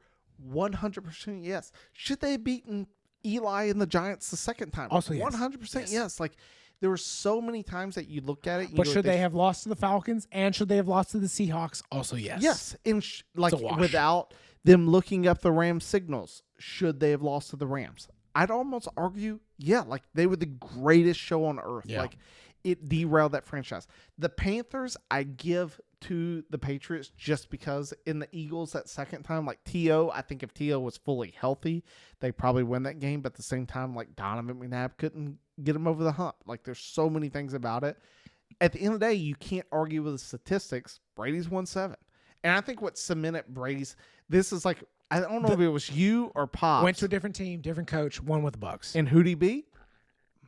A: 100% yes. Should they have beaten Eli and the Giants the second time?
B: Also yes.
A: 100% yes. Like, there were so many times that you looked at it.
B: But should they have lost to the Falcons and should they have lost to the Seahawks? Also yes.
A: Yes. And without them looking up the Rams signals, should they have lost to the Rams? I'd almost argue, yeah, like they were the greatest show on earth.
B: Yeah.
A: Like it derailed that franchise. The Panthers, I give to the Patriots just because in the Eagles that second time, like T.O., I think if T.O. was fully healthy, they probably win that game. But at the same time, like Donovan McNabb couldn't get him over the hump. Like there's so many things about it. At the end of the day, you can't argue with the statistics. Brady's won 7. And I think what cemented Brady's, this is like, I don't know if it was you or Pops.
B: Went to a different team, different coach, won with the Bucks.
A: And who'd he beat?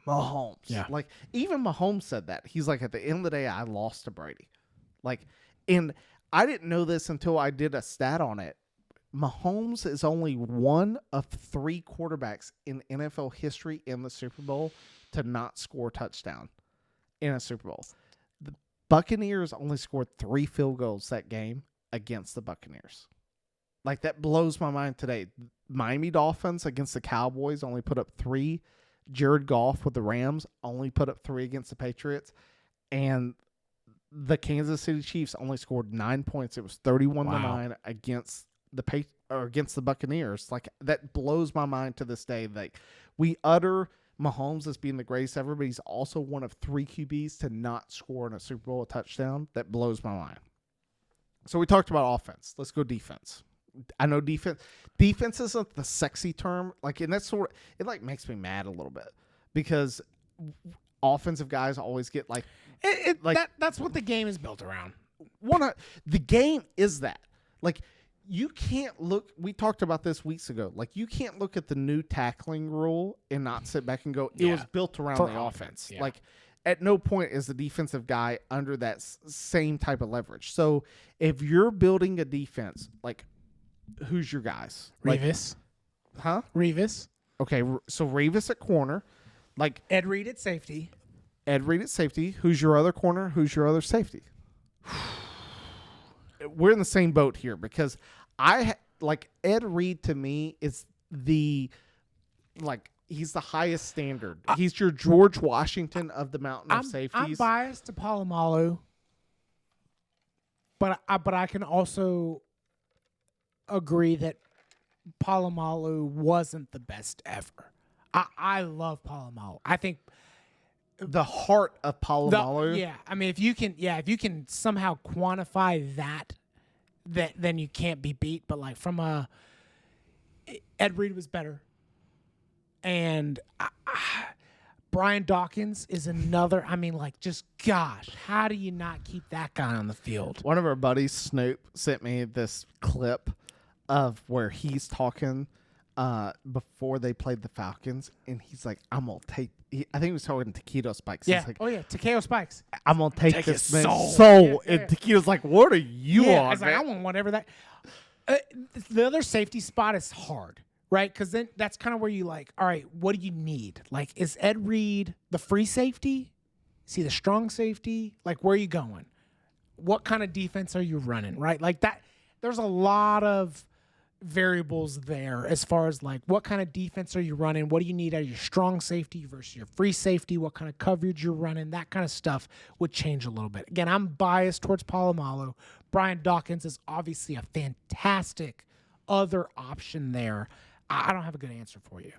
A: Mahomes.
B: Yeah.
A: Like, even Mahomes said that. He's like, at the end of the day, I lost to Brady. Like, and I didn't know this until I did a stat on it. Mahomes is only one of 3 quarterbacks in NFL history in the Super Bowl to not score a touchdown in a Super Bowl. The Buccaneers only scored 3 field goals that game against the Buccaneers. Like, that blows my mind today. Miami Dolphins against the Cowboys only put up 3. Jared Goff with the Rams only put up 3 against the Patriots. And the Kansas City Chiefs only scored 9 points. It was 31-9 against the Buccaneers. Like, that blows my mind to this day. Like, we utter Mahomes as being the greatest ever, but he's also one of 3 QBs to not score in a Super Bowl a touchdown. That blows my mind. So we talked about offense. Let's go defense. I know defense isn't the sexy term. Like, and that's sort of, it like makes me mad a little bit because offensive guys always get like
B: that's what the game is built around.
A: The game is that. Like, you can't look. We talked about this weeks ago. Like, you can't look at the new tackling rule and not sit back and go, it was built around the offense.
B: Yeah.
A: Like, at no point is the defensive guy under that same type of leverage. So if you're building a defense, like, who's your guys?
B: Revis.
A: Huh?
B: Revis.
A: Okay, so Revis at corner. Like,
B: Ed Reed at safety.
A: Ed Reed at safety. Who's your other corner? Who's your other safety? We're in the same boat here because Ed Reed to me is he's the highest standard. He's your George Washington of the mountain of safeties.
B: I'm biased to Palomalu, but I can also agree that Palomalu wasn't the best ever. I love Palomalu. I think
A: the heart of Palomalu.
B: I mean, if you can somehow quantify that, then you can't be beat. But like Ed Reed was better, and Brian Dawkins is another. I mean, like, just gosh, how do you not keep that guy on the field?
A: One of our buddies, Snoop, sent me this clip of where he's talking before they played the Falcons, and he's like, "I'm gonna take." I think he was talking to Taquito Spikes.
B: Yeah.
A: He's like,
B: Takeo Spikes.
A: I'm gonna take this
B: his
A: man's
B: soul.
A: And Taquito's like, "What are you on?"
B: I was like, I want whatever that. The other safety spot is hard, right? Because then that's kind of where you like, all right, what do you need? Like, is Ed Reed the free safety? Is he the strong safety? Like, where are you going? What kind of defense are you running, right? Like that. There's a lot of variables there as far as like what kind of defense are you running, what do you need out of your strong safety versus your free safety, what kind of coverage you're running, that kind of stuff would change a little bit. Again, I'm biased towards Palomalu. Brian Dawkins is obviously a fantastic other option there. I don't have a good answer for you.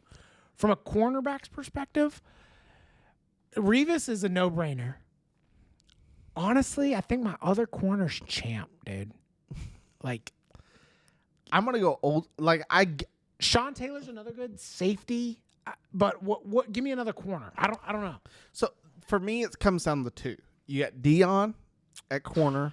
B: From a cornerback's perspective, Revis is a no-brainer. Honestly, I think my other corner's Champ, dude. Like,
A: I'm gonna go old. Like,
B: Sean Taylor's another good safety, but what? Give me another corner. I don't know.
A: So for me, it comes down to two. You got Dion at corner,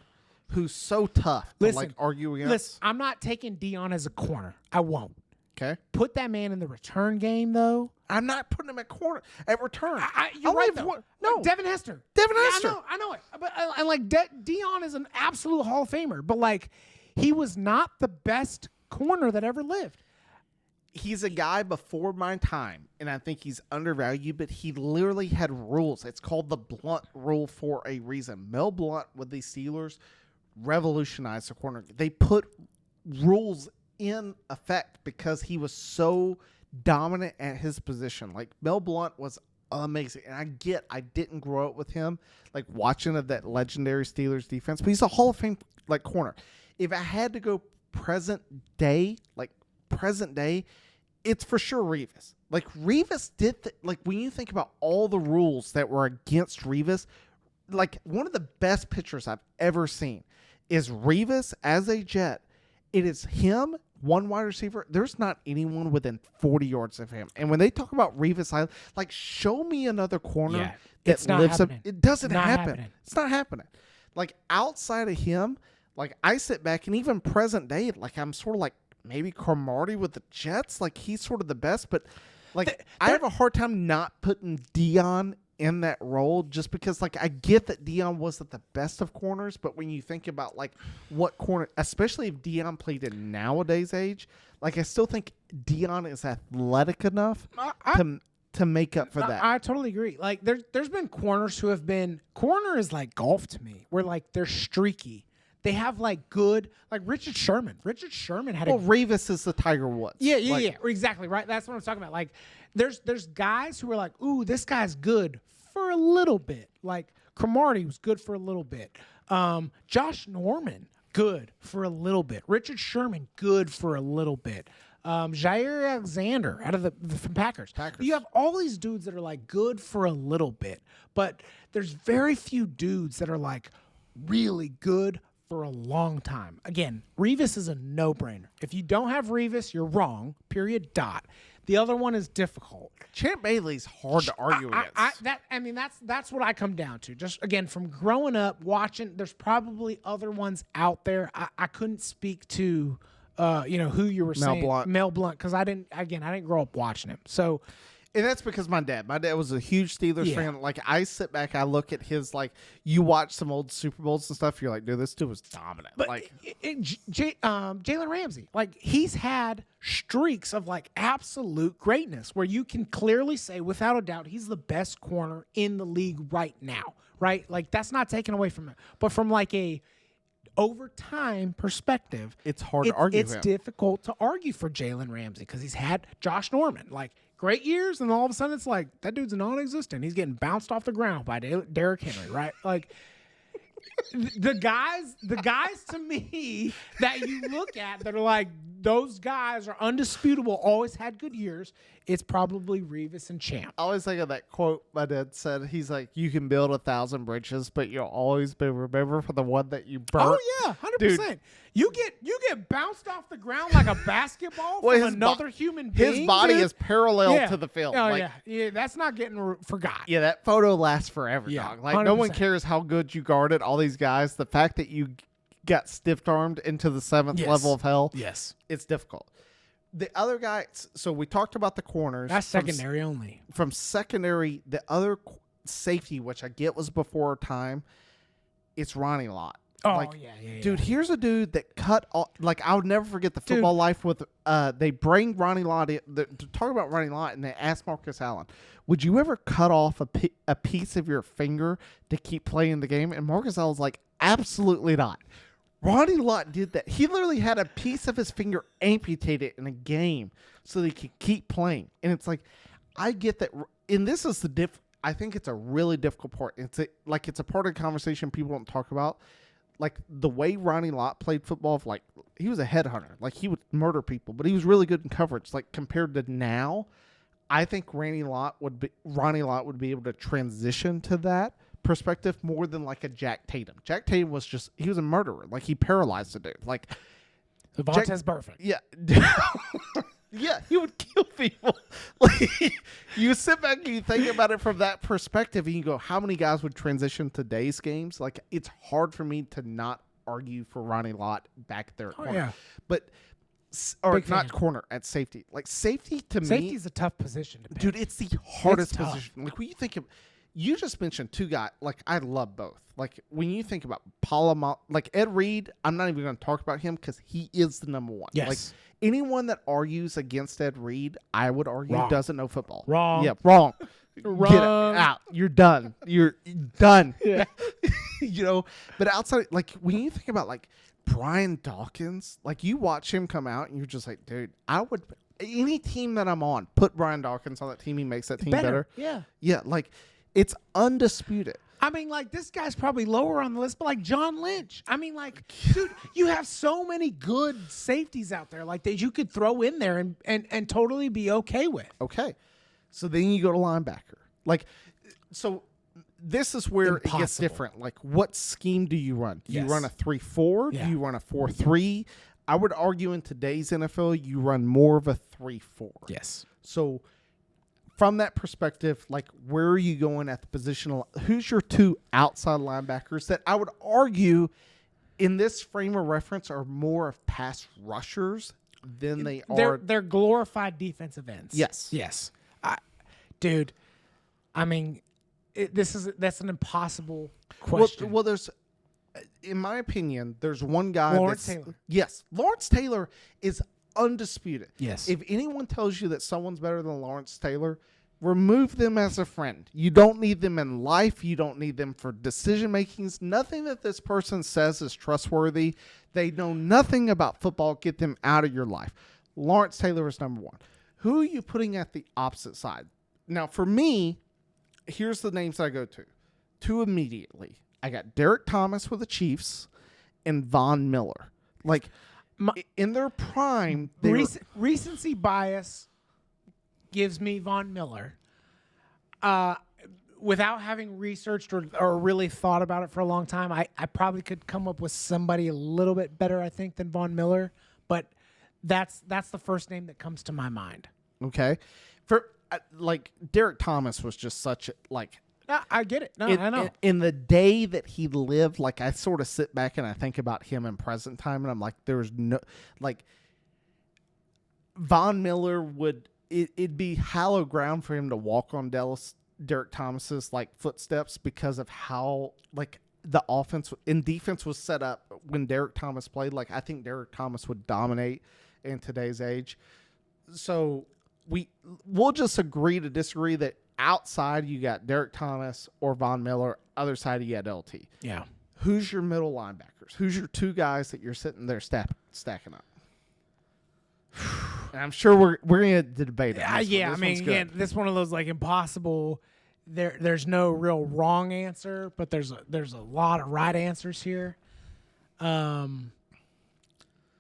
A: who's so tough to like argue against.
B: Listen, I'm not taking Dion as a corner. I won't.
A: Okay.
B: Put that man in the return game, though.
A: I'm not putting him at corner at return.
B: You're right, though. No, Devin Hester. I know it. But I like Dion is an absolute Hall of Famer, but like, he was not the best corner that ever lived.
A: He's a guy before my time, and I think he's undervalued, but he literally had rules. It's called the Blunt rule for a reason. Mel Blunt with the Steelers revolutionized the corner. They put rules in effect because he was so dominant at his position. Like, Mel Blunt was amazing, and I didn't grow up with him, like watching of that legendary Steelers defense, but he's a Hall of Fame like corner. If I had to go present day, it's for sure Revis. Like, Revis did like, when you think about all the rules that were against Revis, like, one of the best pictures I've ever seen is Revis as a Jet. It is him, one wide receiver. There's not anyone within 40 yards of him. And when they talk about Revis, like, show me another corner that lives up. It doesn't happen. It's not happening. Like, outside of him, like, I sit back, and even present day, like, I'm sort of like maybe Cromartie with the Jets. Like, he's sort of the best, but like, I have a hard time not putting Dion in that role just because, like, I get that Dion wasn't the best of corners, but when you think about like what corner, especially if Dion played in nowadays age, like, I still think Dion is athletic enough to make up for that.
B: I totally agree. Like, there's been corners who have been, corner is like golf to me, where like they're streaky. They have like good, like Richard Sherman. Richard Sherman had
A: Revis is the Tiger Woods.
B: Yeah, exactly, right. That's what I'm talking about. Like, there's guys who are like, ooh, this guy's good for a little bit. Like, Cromartie was good for a little bit. Josh Norman, good for a little bit. Richard Sherman, good for a little bit. Jair Alexander out of from Packers. You have all these dudes that are like good for a little bit, but there's very few dudes that are like really good for a long time. Again, Revis is a no-brainer. If you don't have Revis, you're wrong. Period. Dot. The other one is difficult.
A: Champ Bailey's hard to argue against.
B: That's what I come down to. Just again, from growing up watching, there's probably other ones out there. I couldn't speak to, who you were saying, Mel Blount, because I didn't grow up watching him. So.
A: And that's because my dad was a huge Steelers fan. Like, I sit back, I look at his, like, you watch some old Super Bowls and stuff, you're like, dude, this dude was dominant.
B: But
A: like,
B: Jalen Ramsey, like, he's had streaks of, like, absolute greatness where you can clearly say, without a doubt, he's the best corner in the league right now, right? Like, that's not taken away from him. But from, like, a over time perspective,
A: it's hard to argue.
B: It's difficult to argue for Jalen Ramsey because he's had Josh Norman, like, great years, and all of a sudden it's like that dude's non-existent. He's getting bounced off the ground by Derrick Henry, right? Like the guys to me that you look at that are like those guys are undisputable, always had good years. It's probably Revis and Champ.
A: I always think of that quote my dad said. He's like, "You can build 1,000 bridges, but you'll always be remembered for the one that you burnt."
B: Oh yeah, 100%. You get bounced off the ground like a basketball from another human being.
A: His body is parallel to the field.
B: Oh
A: like,
B: yeah. That's not getting forgot.
A: Yeah, that photo lasts forever, dog. Like 100%. No one cares how good you guarded all these guys. The fact that you got stiff-armed into the 7th level of hell, it's difficult. The other guy, so we talked about the corners.
B: That's secondary only.
A: From secondary, the other safety, which I get was before time, it's Ronnie Lott.
B: Oh,
A: Dude, here's a dude that cut off, like, I would never forget the football life with, they bring Ronnie Lott, to talk about Ronnie Lott, and they asked Marcus Allen, would you ever cut off a piece of your finger to keep playing the game? And Marcus Allen's like, absolutely not. Ronnie Lott did that. He literally had a piece of his finger amputated in a game so that he could keep playing. And it's like, I get that. And this is I think it's a really difficult part. It's a part of the conversation people don't talk about. Like, the way Ronnie Lott played football, like, he was a headhunter. Like, he would murder people, but he was really good in coverage. Like, compared to now, I think Ronnie Lott would be able to transition to that perspective more than like a Jack Tatum. Jack Tatum was he was a murderer. Like, he paralyzed the dude. Like,
B: Vontae's perfect.
A: Yeah. Yeah, he would kill people. Like, you sit back and you think about it from that perspective and you go, how many guys would transition today's games? Like, it's hard for me to not argue for Ronnie Lott back there at corner. Yeah. But not corner, at safety. Like, safety to me,
B: safety's a tough position to pick.
A: Dude, it's the hardest position. Like, when you think of, you just mentioned two guys. Like, I love both. Like, when you think about like Ed Reed, I'm not even going to talk about him because he is the number one.
B: Yes.
A: Like, anyone that argues against Ed Reed, I would argue doesn't know football.
B: Wrong.
A: Yeah, wrong.
B: Wrong.
A: Get it out. You're done. You're done.
B: Yeah.
A: But outside, like, when you think about, like, Brian Dawkins, like, you watch him come out and you're just like, dude, I would, any team that I'm on, put Brian Dawkins on that team. He makes that team better.
B: Yeah.
A: Yeah, like, it's undisputed.
B: I mean, like, this guy's probably lower on the list, but like John Lynch. I mean, like, dude, you have so many good safeties out there, like, that you could throw in there and totally be okay with.
A: Okay. So then you go to linebacker. Like, so this is where it gets different. Like, what scheme do you run? Do you run a 3-4?
B: Yeah.
A: Do you run a 4-3? I would argue in today's NFL, you run more of a 3-4.
B: Yes.
A: So from that perspective, like, where are you going at the positional? Who's your two outside linebackers that I would argue in this frame of reference are more of pass rushers than they are?
B: They're glorified defensive ends.
A: Yes.
B: Yes. Dude, I mean, that's an impossible question.
A: Well, there's, in my opinion, there's one guy.
B: Lawrence Taylor.
A: Yes. Lawrence Taylor is undisputed.
B: Yes.
A: If anyone tells you that someone's better than Lawrence Taylor, remove them as a friend. You don't need them in life. You don't need them for decision makings. Nothing that this person says is trustworthy. They know nothing about football. Get them out of your life. Lawrence Taylor is number one. Who are you putting at the opposite side? Now, for me, here's the names that I go to. Two immediately. I got Derek Thomas with the Chiefs and Von Miller. Like, in their prime,
B: recency bias gives me Von Miller. without having researched or really thought about it for a long time, I probably could come up with somebody a little bit better, I think, than Von Miller. But that's the first name that comes to my mind.
A: Okay. For like Derek Thomas was just such like.
B: I get it. No, I know.
A: In the day that he lived, like I sort of sit back and I think about him in present time, and I'm like, there's no like. Von Miller it'd be hallowed ground for him to walk on Derek Thomas's like footsteps because of how like the offense and defense was set up when Derek Thomas played. Like I think Derek Thomas would dominate in today's age. So we'll just agree to disagree that outside you got Derek Thomas or Von Miller, other side you got LT.
B: Yeah.
A: Who's your middle linebackers? Who's your two guys that you're sitting there stacking up? And I'm sure we're going to debate it.
B: Yeah, I mean, again, this one of those like impossible. There's no real wrong answer, but there's a lot of right answers here.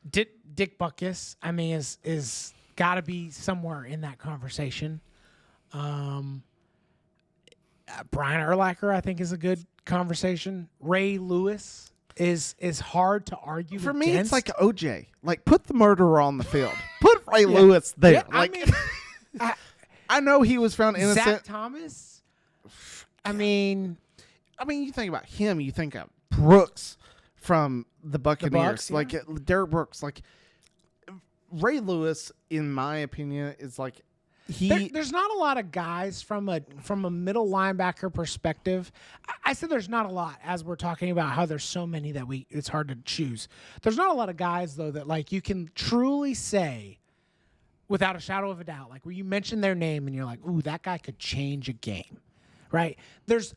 B: Dick Butkus, I mean, is got to be somewhere in that conversation. Brian Urlacher, I think, is a good conversation. Ray Lewis is hard to argue
A: for
B: against.
A: me. It's like OJ. Like put the murderer on the field. Put Ray Lewis there.
B: Yeah,
A: like I know he was found innocent.
B: Zach Thomas. I mean,
A: you think about him. You think of Brooks from the Buccaneers,
B: the Bucs,
A: like Derek Brooks. Like Ray Lewis, in my opinion, is like
B: there's not a lot of guys from a middle linebacker perspective. I said there's not a lot, as we're talking about how there's so many that it's hard to choose. There's not a lot of guys though that like you can truly say without a shadow of a doubt, like where you mention their name and you're like, ooh, that guy could change a game, right? There's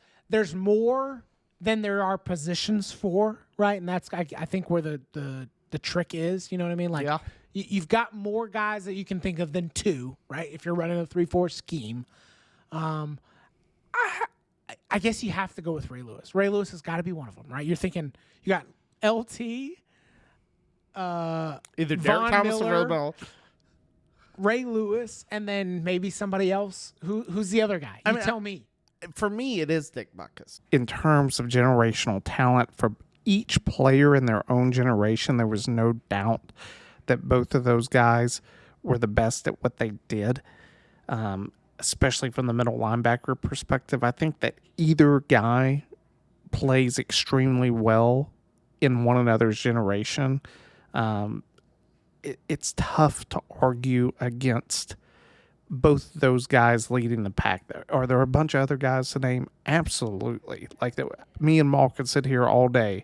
B: more than there are positions for, right? And that's I think where the trick is. You know what I mean? Like.
A: Yeah.
B: You've got more guys that you can think of than two, right? If you're running a 3-4 scheme. I guess you have to go with Ray Lewis. Ray Lewis has got to be one of them, right? You're thinking you got LT,
A: either Derek
B: Von
A: Thomas
B: Miller,
A: or Ray Bell.
B: Ray Lewis, and then maybe somebody else. Who's the other guy? You tell me.
A: For me, it is Dick Butkus. In terms of generational talent, for each player in their own generation, there was no doubt that both of those guys were the best at what they did, especially from the middle linebacker perspective. I think that either guy plays extremely well in one another's generation. It's tough to argue against both those guys leading the pack. Are there a bunch of other guys to name? Absolutely. Like me and Maul could sit here all day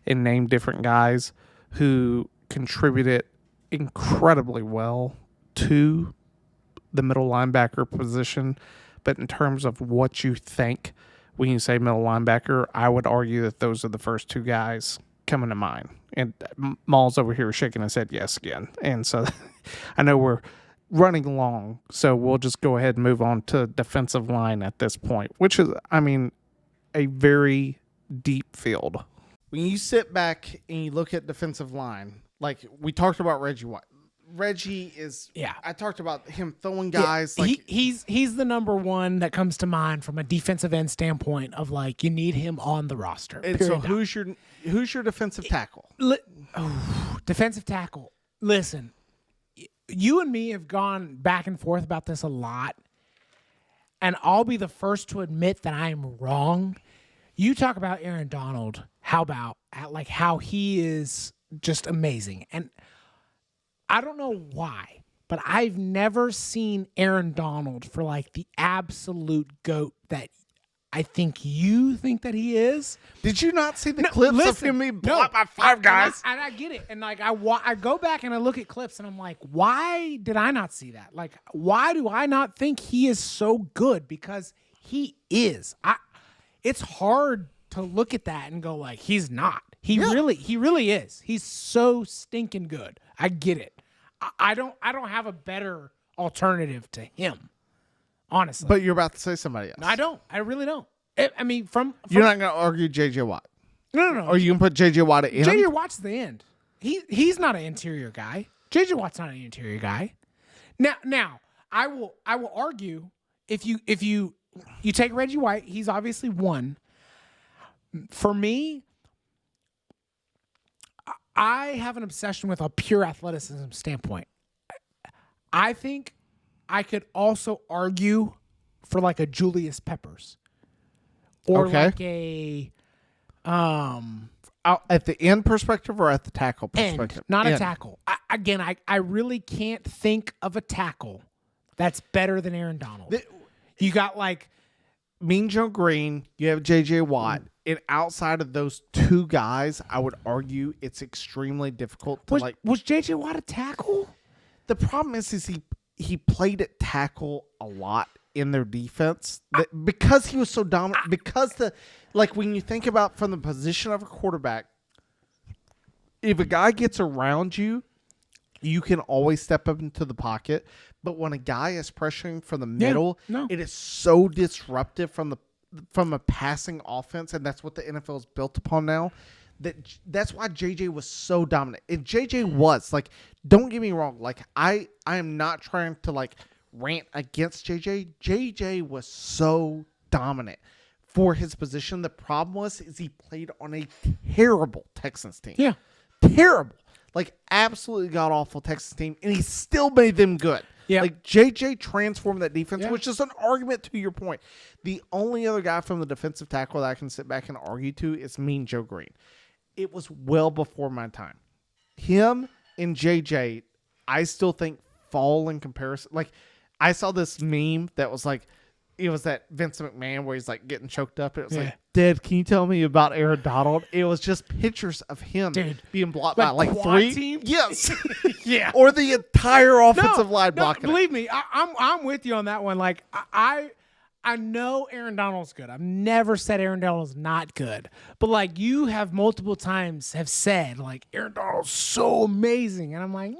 A: and name different guys who contributed incredibly well to the middle linebacker position. But in terms of what you think when you say middle linebacker, I would argue that those are the first two guys coming to mind. And Maul's over here shaking his head yes again. And so I know we're running long, so we'll just go ahead and move on to defensive line at this point, which is, I mean, a very deep field. When you sit back and you look at defensive line, like we talked about Reggie White. Reggie is, I talked about him throwing guys.
B: Yeah,
A: like
B: he's the number one that comes to mind from a defensive end standpoint of like you need him on the roster.
A: And so who's your defensive tackle?
B: Defensive tackle. Listen, you and me have gone back and forth about this a lot, and I'll be the first to admit that I am wrong. You talk about Aaron Donald. How about how he is just amazing. And I don't know why, but I've never seen Aaron Donald for like the absolute GOAT that I think you think that he is.
A: Did you not see the clips of him being blocked by five guys?
B: And I get it. And like I go back and I look at clips and I'm like, why did I not see that? Like, why do I not think he is so good? Because he is. It's hard to look at that and go like, he's not. He really is. He's so stinking good. I get it. I don't have a better alternative to him, honestly.
A: But you're about to say somebody else.
B: No, I don't. I really don't. I mean, from
A: you're not going to argue J.J. Watt.
B: No.
A: Or you can put J.J. Watt at end.
B: J.J. Watt's the end. He's not an interior guy. J.J. Watt's not an interior guy. Now I will argue if you you take Reggie White, he's obviously one. For me, I have an obsession with a pure athleticism standpoint. I think I could also argue for like a Julius Peppers or like a
A: at the end perspective or at the tackle perspective?
B: End, not a tackle. I really can't think of a tackle that's better than Aaron Donald. You got like
A: Mean Joe Green, you have J.J. Watt. And outside of those two guys, I would argue it's extremely difficult to
B: Was J.J. Watt a tackle?
A: The problem is he played at tackle a lot in their defense because he was so dominant. Because when you think about from the position of a quarterback, if a guy gets around you, you can always step up into the pocket. But when a guy is pressuring from the middle, it is so disruptive from a passing offense, and that's what the NFL is built upon now. That's why JJ was so dominant. And JJ was don't get me wrong. I am not trying to rant against JJ. JJ was so dominant for his position. The problem is he played on a terrible Texans team.
B: Yeah,
A: terrible, absolutely god awful Texans team, and he still made them good. Yeah, JJ transformed that defense, which is an argument to your point. The only other guy from the defensive tackle that I can sit back and argue to is Mean Joe Green. It was well before my time. Him and JJ, I still think fall in comparison. I saw this meme that was it was that Vincent McMahon where he's getting choked up. It was Dad, can you tell me about Aaron Donald? It was just pictures of him being blocked by three
B: team?
A: Yes.
B: Yeah.
A: Or the entire offensive line blocking.
B: Believe me, I'm with you on that one. I know Aaron Donald's good. I've never said Aaron Donald's not good. But you have multiple times have said Aaron Donald's so amazing. And I'm I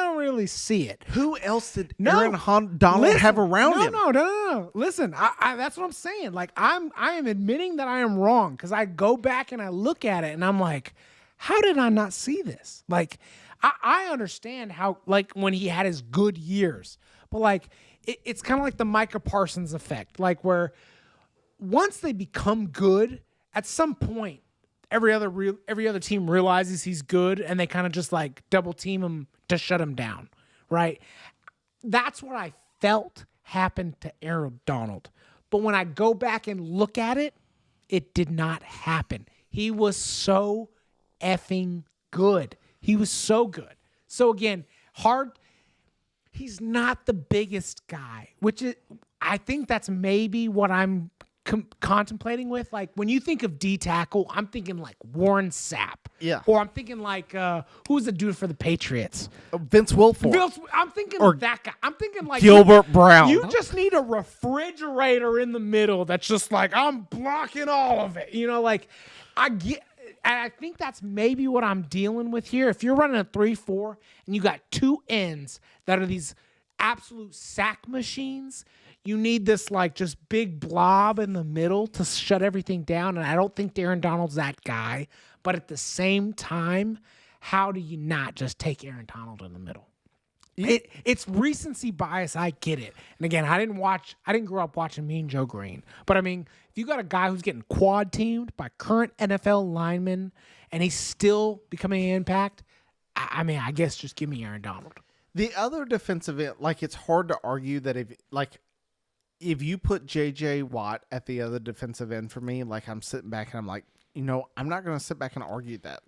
B: don't really see it.
A: Who else did Aaron Donald have around him?
B: No. Listen, I that's what I'm saying. I am admitting that I am wrong because I go back and I look at it and I'm how did I not see this? I understand how when he had his good years, but it's kind of like the Micah Parsons effect, where once they become good, at some point, every other team realizes he's good, and they kind of just double team him to shut him down, right? That's what I felt happened to Aaron Donald. But when I go back and look at it, it did not happen. He was so effing good. He was so good. So again, he's not the biggest guy, I think that's maybe what I'm contemplating with. When you think of D tackle, I'm thinking Warren Sapp.
A: Yeah.
B: Or I'm thinking who's the dude for the Patriots?
A: Vince Wilfork.
B: I'm thinking that guy. I'm thinking
A: Gilbert Brown.
B: You just need a refrigerator in the middle that's just I'm blocking all of it. I get. And I think that's maybe what I'm dealing with here. If you're running a 3-4 and you got two ends that are these absolute sack machines, you need this just big blob in the middle to shut everything down. And I don't think Aaron Donald's that guy. But at the same time, how do you not just take Aaron Donald in the middle? It's recency bias. I get it. And again, I didn't grow up watching Mean Joe Green. But if you got a guy who's getting quad teamed by current NFL linemen and he's still becoming an impact, I guess just give me Aaron Donald.
A: The other defensive end, it's hard to argue that if you put J.J. Watt at the other defensive end for me, I'm sitting back and I'm I'm not going to sit back and argue that.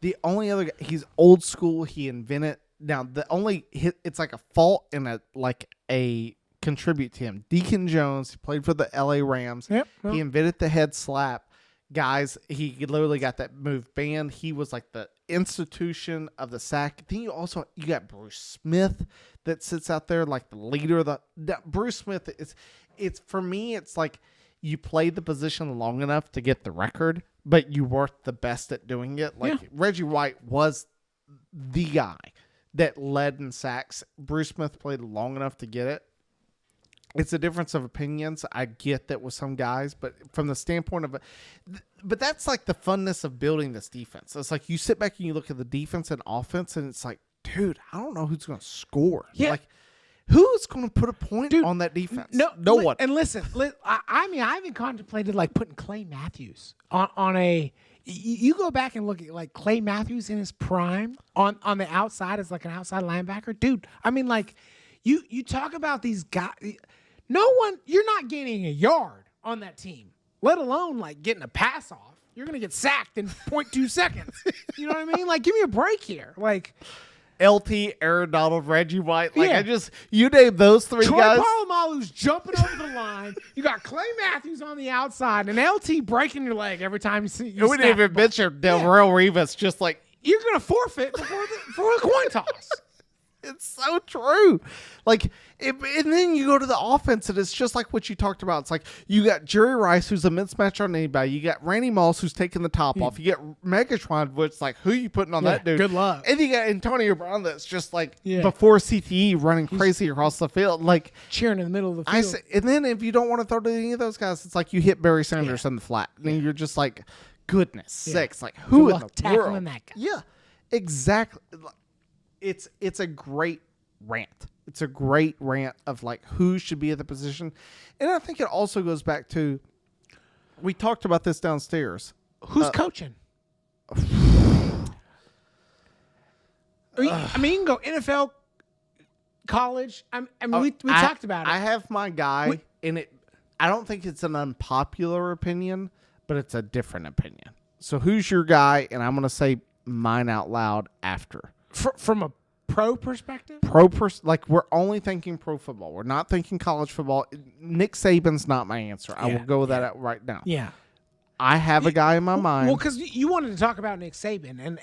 A: The only other guy, he's old school. He invented. Now, it's a fault and a contribute to him. Deacon Jones, he played for the LA Rams.
B: Yep.
A: He invented the head slap. Guys, he literally got that move banned. He was the institution of the sack. Then you got Bruce Smith that sits out there the leader of the Bruce Smith. It's for me, it's you played the position long enough to get the record, but you weren't the best at doing it. Reggie White was the guy that led in sacks. Bruce Smith played long enough to get it. It's a difference of opinions. I get that with some guys, but from the standpoint of but that's the funness of building this defense. It's you sit back and you look at the defense and offense, and it's dude, I don't know who's going to score.
B: Yeah.
A: Who's going to put a point on that defense? No one.
B: And listen, I mean, I even contemplated like putting Clay Matthews on a. You go back and look at like Clay Matthews in his prime on the outside as like an outside linebacker, dude. I mean, like you talk about these guys. No one, you're not gaining a yard on that team, let alone like getting a pass off. You're gonna get sacked in 0.2 seconds. You know what I mean? Like, give me a break here. Like.
A: LT, Aaron Donald, Reggie White. Like, you name those three guys.
B: Troy Polamalu's jumping over the line. You got Clay Matthews on the outside and LT breaking your leg every time you see you.
A: We didn't even mention Delrell Rivas. Just like,
B: you're going to forfeit before the coin toss.
A: It's so true. Like, and then you go to the offense, and it's just like what you talked about. It's like you got Jerry Rice, who's a mismatch on anybody. You got Randy Moss, who's taking the top off. You get Megatron, which is like, who you putting on that dude?
B: Good luck.
A: And you got Antonio Brown, that's just like before CTE running crazy across the field, like
B: cheering in the middle of the field.
A: And then if you don't want to throw to any of those guys, it's like you hit Barry Sanders in the flat, and you're just like, goodness sakes, like who in the world?
B: That guy.
A: Yeah, exactly. It's a great rant. It's a great rant of like who should be at the position. And I think it also goes back to, we talked about this downstairs.
B: Who's coaching? I mean, you can go NFL, college. I mean, we talked about it.
A: I have my guy, and I don't think it's an unpopular opinion, but it's a different opinion. So who's your guy? And I'm going to say mine out loud after.
B: From a pro perspective?
A: Like, we're only thinking pro football. We're not thinking college football. Nick Saban's not my answer. I will go with that out right now.
B: Yeah.
A: I have a guy in my mind.
B: Well, because you wanted to talk about Nick Saban,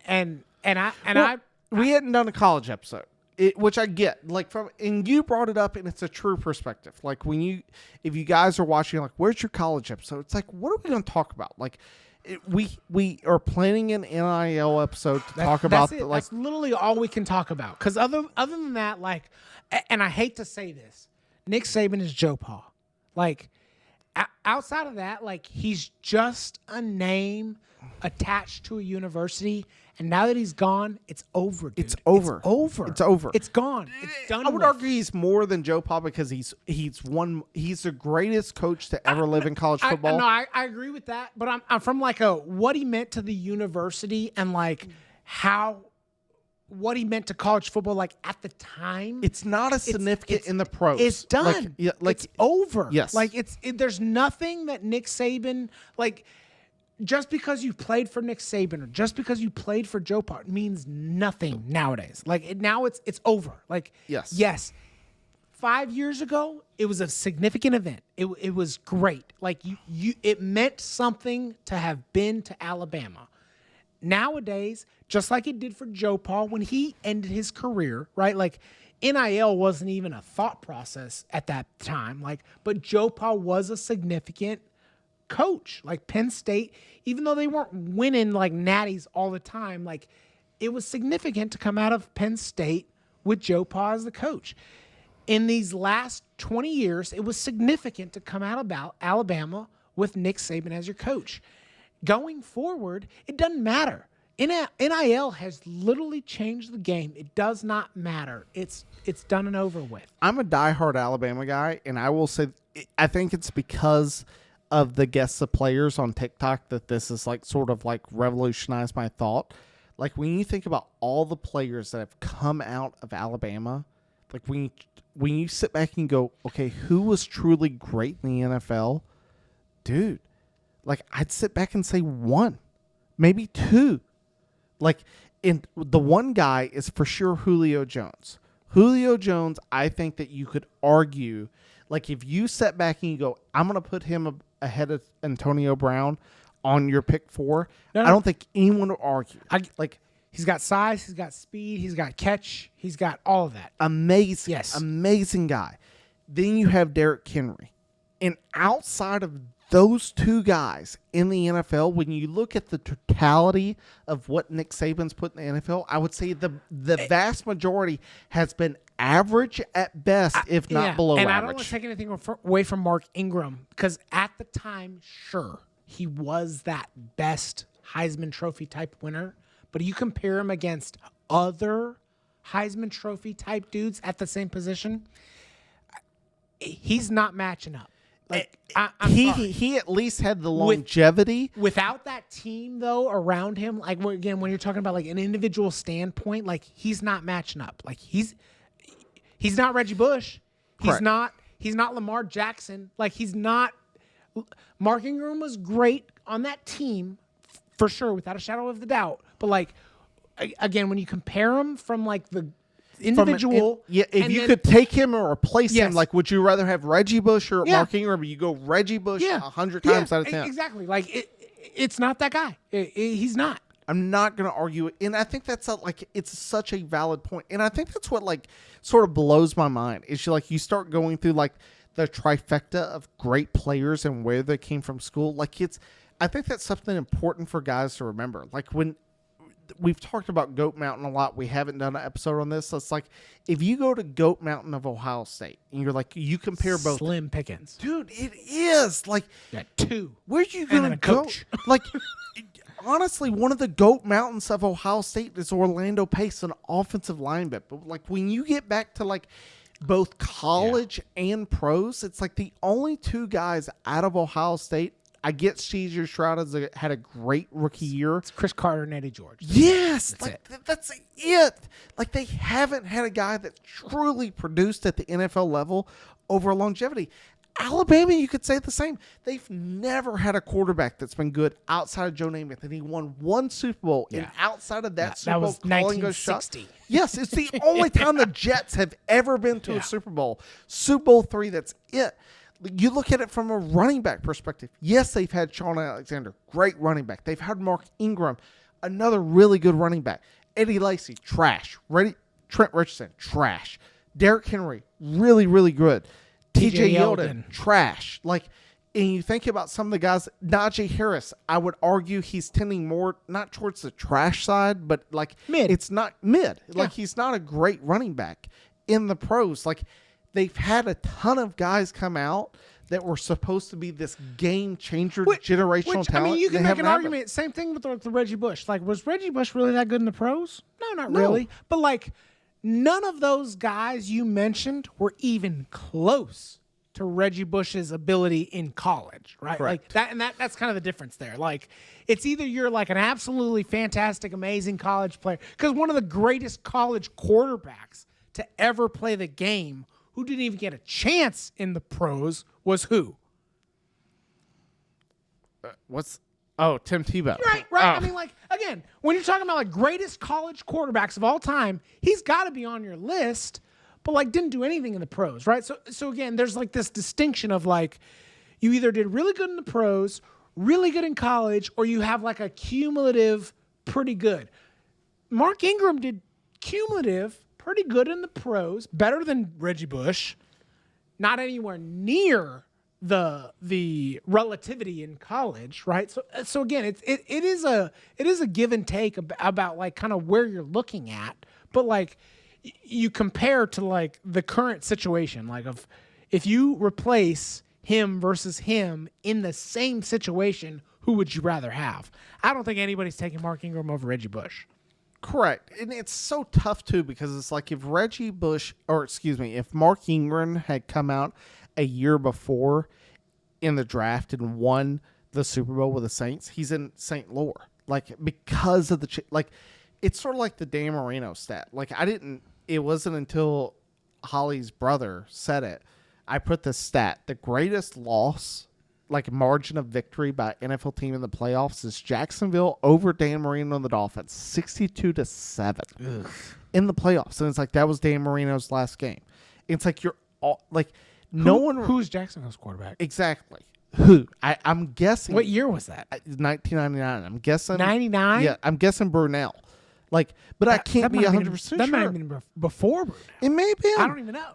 A: we hadn't done a college episode, which I get. Like, and you brought it up, and it's a true perspective. Like, if you guys are watching, like, where's your college episode? It's like, what are we going to talk about? Like, we are planning an NIL episode to talk about.
B: That's literally all we can talk about. Because other than that, like, and I hate to say this, Nick Saban is Joe Pa. Like, outside of that, like, he's just a name attached to a university. And now that he's gone, it's over, dude.
A: It's over.
B: It's over. It's gone. It's done.
A: I would argue he's more than Joe Pa because he's the greatest coach to ever live in college football.
B: I agree with that. But I'm from like what he meant to the university and like what he meant to college football, like at the time.
A: It's not as significant in the pros.
B: It's done. It's over.
A: Yes.
B: Like there's nothing that Nick Saban, like, just because you played for Nick Saban or just because you played for Joe Pa means nothing nowadays. Like, now it's over. Like, yes. 5 years ago, it was a significant event. It was great. Like, it meant something to have been to Alabama. Nowadays, just like it did for Joe Pa when he ended his career, right? Like, NIL wasn't even a thought process at that time. Like, but Joe Pa was a significant coach. Like, Penn State, even though they weren't winning like natties all the time, like, it was significant to come out of Penn State with Joe Pa as the coach. In these last 20 years, it was significant to come out of Alabama with Nick Saban as your coach. Going forward, it doesn't matter. NIL has literally changed the game. It does not matter. It's done and over with.
A: I'm a diehard Alabama guy, and I will say I think it's because of the guests of players on TikTok that this is like sort of like revolutionized my thought. Like, when you think about all the players that have come out of Alabama, like when you sit back and go, okay, who was truly great in the NFL? Dude, like, I'd sit back and say one, maybe two. Like, and the one guy is for sure Julio Jones. Julio Jones, I think that you could argue, like, if you sit back and you go, I'm going to put him ahead of Antonio Brown on your pick 4, I don't think anyone would argue. Like,
B: he's got size, he's got speed, he's got catch, he's got all of that.
A: Amazing.
B: Yes.
A: Amazing guy. Then you have Derrick Henry. And outside of those two guys in the NFL, when you look at the totality of what Nick Saban's put in the NFL, I would say the vast majority has been average at best, if not below average.
B: And I don't want to take anything away from Mark Ingram, because at the time, sure, he was that best Heisman Trophy type winner. But you compare him against other Heisman Trophy type dudes at the same position, he's not matching up. Like I'm sorry.
A: He at least had the longevity.
B: Without that team though around him, like again, when you're talking about like an individual standpoint, like he's not matching up. Like he's not Reggie Bush. He's
A: Correct.
B: He's not Lamar Jackson. Like he's not. Mark Ingram was great on that team for sure, without a shadow of the doubt. But like again, when you compare him from like the individual,
A: if you could take him or replace him,
B: Yes.
A: like would you rather have Reggie Bush or Mark Ingram? You go Reggie Bush 100 times out of 10.
B: Exactly. Like it's not that guy. He's not.
A: I'm not going to argue it. And I think that's it's such a valid point. And I think that's what like sort of blows my mind is you start going through like the trifecta of great players and where they came from school. Like I think that's something important for guys to remember. Like when we've talked about Goat Mountain a lot, we haven't done an episode on this. So it's like if you go to Goat Mountain of Ohio State and you're like, you compare both.
B: Slim pickings.
A: Dude, it is like
B: Got 2.
A: where you going to go?
B: coach.
A: Like, honestly, one of the GOAT mountains of Ohio State is Orlando Pace, an offensive lineman. But like when you get back to like both college and pros, it's like the only 2 guys out of Ohio State. I get C.J. Stroud had a great rookie year.
B: It's Chris Carter and Eddie George.
A: Yes,
B: That's
A: that's it. Like they haven't had a guy that truly produced at the NFL level over longevity. Alabama, you could say the same. They've never had a quarterback that's been good outside of Joe Namath, and he won 1 Super Bowl. And outside of that Super Bowl,
B: was
A: calling a shot.
B: 1960.
A: Yes, it's the only time the Jets have ever been to a Super Bowl. Super Bowl 3, that's it. You look at it from a running back perspective. Yes, they've had Shaun Alexander, great running back. They've had Mark Ingram, another really good running back. Eddie Lacy, trash. Trent Richardson, trash. Derrick Henry, really, really good. TJ Yeldon, trash. Like, and you think about some of the guys, Najee Harris, I would argue he's tending more, not towards the trash side, but like
B: mid.
A: It's not mid. Like he's not a great running back in the pros. Like they've had a ton of guys come out that were supposed to be this game changer, generational talent.
B: I mean, you can
A: They
B: make
A: haven't
B: an
A: happened.
B: argument. Same thing with the Reggie Bush. Like, was Reggie Bush really that good in the pros? No, not really. But like, none of those guys you mentioned were even close to Reggie Bush's ability in college, right?
A: Correct.
B: Like that, and that's kind of the difference there. Like, it's either you're like an absolutely fantastic, amazing college player, because one of the greatest college quarterbacks to ever play the game, who didn't even get a chance in the pros, was who?
A: Tim Tebow.
B: Right.
A: Oh.
B: I mean, like, again, when you're talking about like greatest college quarterbacks of all time, he's got to be on your list, but like didn't do anything in the pros, right? So again, there's like this distinction of like, you either did really good in the pros, really good in college, or you have like a cumulative pretty good. Mark Ingram did cumulative pretty good in the pros, better than Reggie Bush, not anywhere near the relativity in college, right? So again, it is a give and take about like kind of where you're looking at, but like you compare to like the current situation, like if you replace him versus him in the same situation, who would you rather have? I don't think anybody's taking Mark Ingram over Reggie Bush.
A: Correct. And it's so tough too, because it's like if Mark Ingram had come out a year before in the draft and won the Super Bowl with the Saints, he's in St. Lore. Like, because of it's sort of like the Dan Marino stat. Like, it wasn't until Holly's brother said it, I put this stat, the greatest loss, like margin of victory by NFL team in the playoffs is Jacksonville over Dan Marino and the Dolphins, 62-7 in the playoffs. And it's like, that was Dan Marino's last game. It's like, you're all like,
B: Who's Jacksonville's quarterback?
A: Exactly. Who? I'm guessing.
B: What year was that?
A: 1999. I'm guessing.
B: 99?
A: Yeah, I'm guessing Brunell. Like, but I can't be 100% sure.
B: That might have been before Brunell.
A: It may be.
B: I don't even know.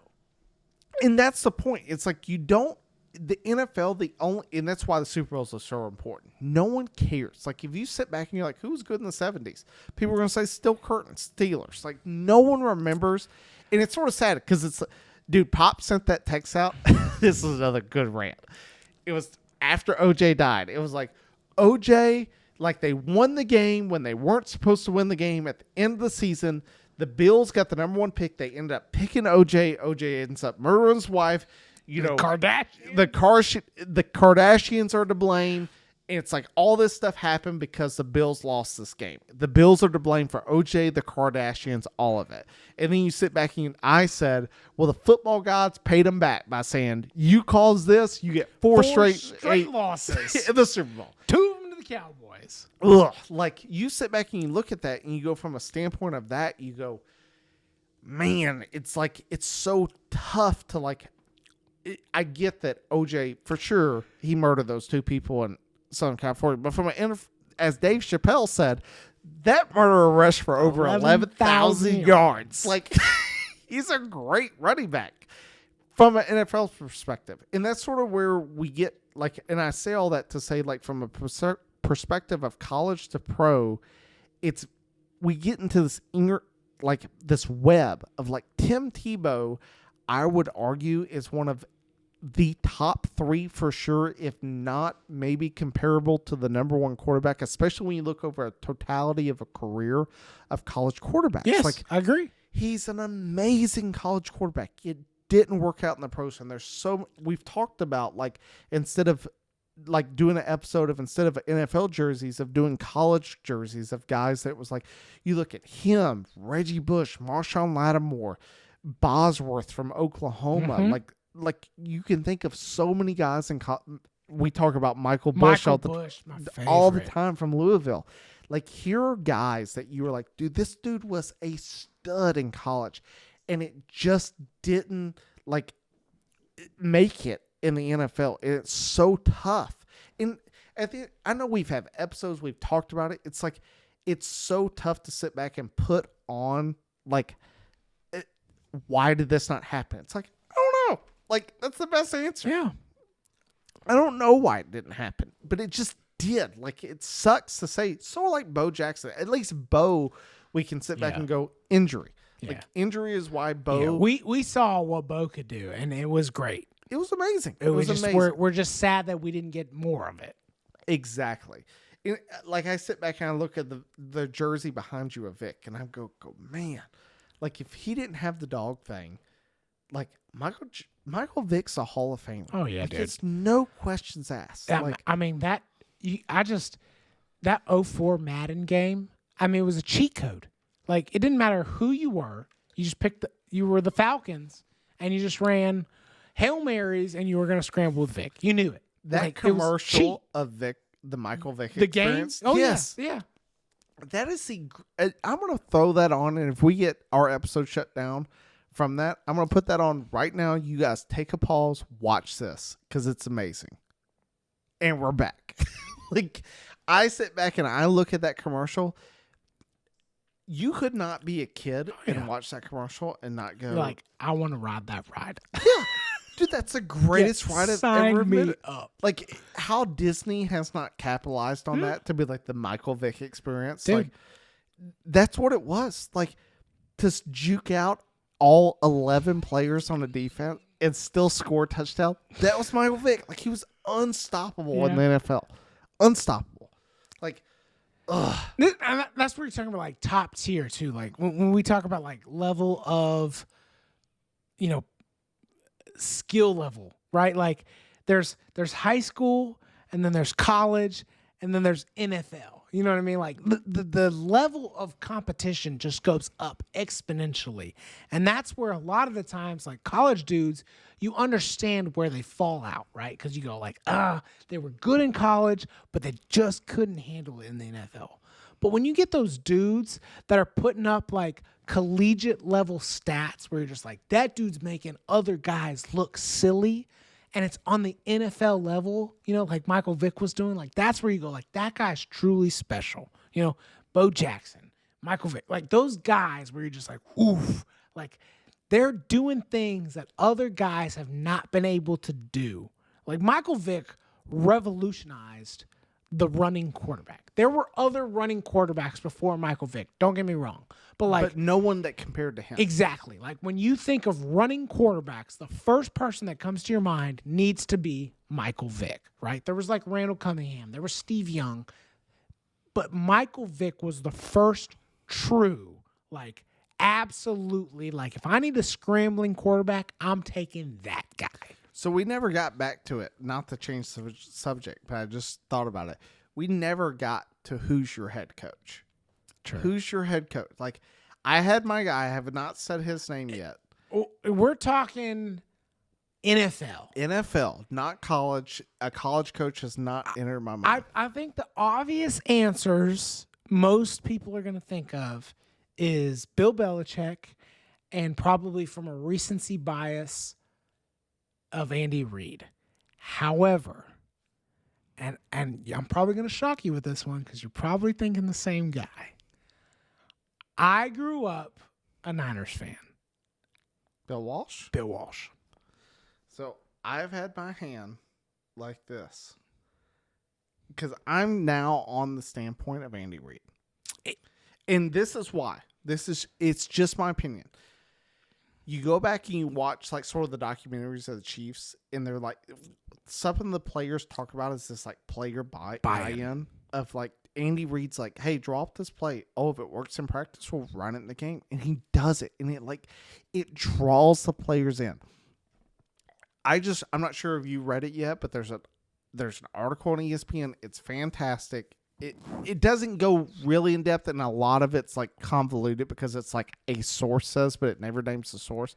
A: And that's the point. It's like the NFL, and that's why the Super Bowls are so important. No one cares. Like, if you sit back and you're like, who's good in the 70s? People are going to say Steel Curtain, Steelers. Like, no one remembers. And it's sort of sad because it's, dude, Pop sent that text out. This is another good rant. It was after OJ died. It was like, OJ, like they won the game when they weren't supposed to win the game at the end of the season. The Bills got the number 1 pick. They ended up picking OJ. OJ ends up murdering his wife, you know,
B: Kardashians.
A: the Kardashians are to blame. And it's like all this stuff happened because the Bills lost this game. The Bills are to blame for OJ, the Kardashians, all of it. And then you sit back and I said, well, the football gods paid them back by saying, you cause this, you get four straight
B: losses
A: in the Super Bowl.
B: 2 of them to the Cowboys.
A: Ugh. Like, you sit back and you look at that and you go from a standpoint of that, you go, man, it's like, it's so tough to like, I get that OJ, for sure, he murdered those 2 people in Southern California. But as Dave Chappelle said, that murderer rushed for over 11,000 yards. Like, he's a great running back from an NFL perspective. And that's sort of where we get, like, and I say all that to say, like, from a perspective of college to pro, we get into this this web of, like, Tim Tebow, I would argue, is one of the top 3 for sure, if not maybe comparable to the number 1 quarterback, especially when you look over a totality of a career of college quarterbacks.
B: Yes,
A: like,
B: I agree.
A: He's an amazing college quarterback. It didn't work out in the pros, and we've talked about, like, instead of like doing an episode of, instead of NFL jerseys, of doing college jerseys of guys that was like, you look at him, Reggie Bush, Marshawn Lattimore, Bosworth from Oklahoma, like you can think of so many guys we talk about Michael Bush
B: my
A: all the time from Louisville. Like, here are guys that you were like, dude, this dude was a stud in college, and it just didn't like make it in the NFL. It's so tough. And I know we've had episodes, we've talked about it. It's like, it's so tough to sit back and put on, like, why did this not happen? It's like, I don't know. Like, that's the best answer.
B: Yeah.
A: I don't know why it didn't happen, but it just did. Like, it sucks to say. So like Bo Jackson, at least Bo, we can sit back and go, injury. Yeah. Like, injury is why Bo.
B: Yeah, we saw what Bo could do, and it was great.
A: It was amazing.
B: It was just, amazing. We're just sad that we didn't get more of it.
A: Exactly. Like, I sit back and I look at the jersey behind you of Vic, and I go, man, like, if he didn't have the dog thing, like, Michael Vick's a Hall of Famer.
B: Oh yeah,
A: like,
B: dude.
A: It's no questions asked.
B: Like, I mean that 04 Madden game. I mean, it was a cheat code. Like, it didn't matter who you were. You just you were the Falcons, and you just ran Hail Marys, and you were going to scramble with Vic. You knew it.
A: That
B: like,
A: commercial of Vic, the Michael Vick experience.
B: The game? Oh,
A: yes.
B: Yeah.
A: That is I'm going to throw that on, and if we get our episode shut down from that, I'm going to put that on right now. You guys take a pause, watch this, because it's amazing. And we're back. Like, I sit back and I look at that commercial. You could not be a kid and watch that commercial and not go,
B: like, I want to ride that ride.
A: Yeah. Dude, that's the greatest ride I've ever
B: been. Up.
A: Like, how Disney has not capitalized on that to be like the Michael Vick experience.
B: Dude.
A: Like, that's what it was. Like, to juke out all 11 players on the defense and still score a touchdown. That was Michael Vick. Like, he was unstoppable in the NFL. Unstoppable. Like, ugh.
B: That's where you're talking about, like, top tier too. Like, when we talk about, like, level of, skill level, right? Like, there's high school, and then there's college, and then there's NFL. You know what I mean? Like, the level of competition just goes up exponentially. And that's where a lot of the times, like, college dudes, you understand where they fall out, right? Because you go like, they were good in college, but they just couldn't handle it in the NFL. But when you get those dudes that are putting up, like, collegiate level stats where you're just like, that dude's making other guys look silly, and it's on the NFL level, like Michael Vick was doing, like, that's where you go, like, that guy's truly special. Bo Jackson, Michael Vick, like, those guys where you're just like, oof, like, they're doing things that other guys have not been able to do. Like, Michael Vick revolutionized the running quarterback. There were other running quarterbacks before Michael Vick. Don't get me wrong. But
A: no one that compared to him.
B: Exactly. Like, when you think of running quarterbacks, the first person that comes to your mind needs to be Michael Vick, right? There was, like, Randall Cunningham. There was Steve Young. But Michael Vick was the first true, like, absolutely, like, if I need a scrambling quarterback, I'm taking that guy.
A: So we never got back to it. Not to change the subject, but I just thought about it. We never got to who's your head coach.
B: True.
A: Who's your head coach? Like, I had my guy. I have not said his name yet.
B: We're talking NFL.
A: NFL, not college. A college coach has not entered my mind.
B: I think the obvious answers most people are going to think of is Bill Belichick, and probably from a recency bias of Andy Reid. However, and I'm probably going to shock you with this one because you're probably thinking the same guy. I grew up a Niners fan.
A: Bill Walsh?
B: Bill Walsh.
A: So I've had my hand like this because I'm now on the standpoint of Andy Reid. And this is why. It's just my opinion. You go back and you watch like sort of the documentaries of the Chiefs, and they're like, something the players talk about is this like player buy-in of like Andy Reid's like, hey, drop this play. Oh, if it works in practice, we'll run it in the game. And he does it. And it draws the players in. I'm not sure if you read it yet, but there's an article on ESPN. It's fantastic. It doesn't go really in depth, and a lot of it's like convoluted because it's like a source says, but it never names the source.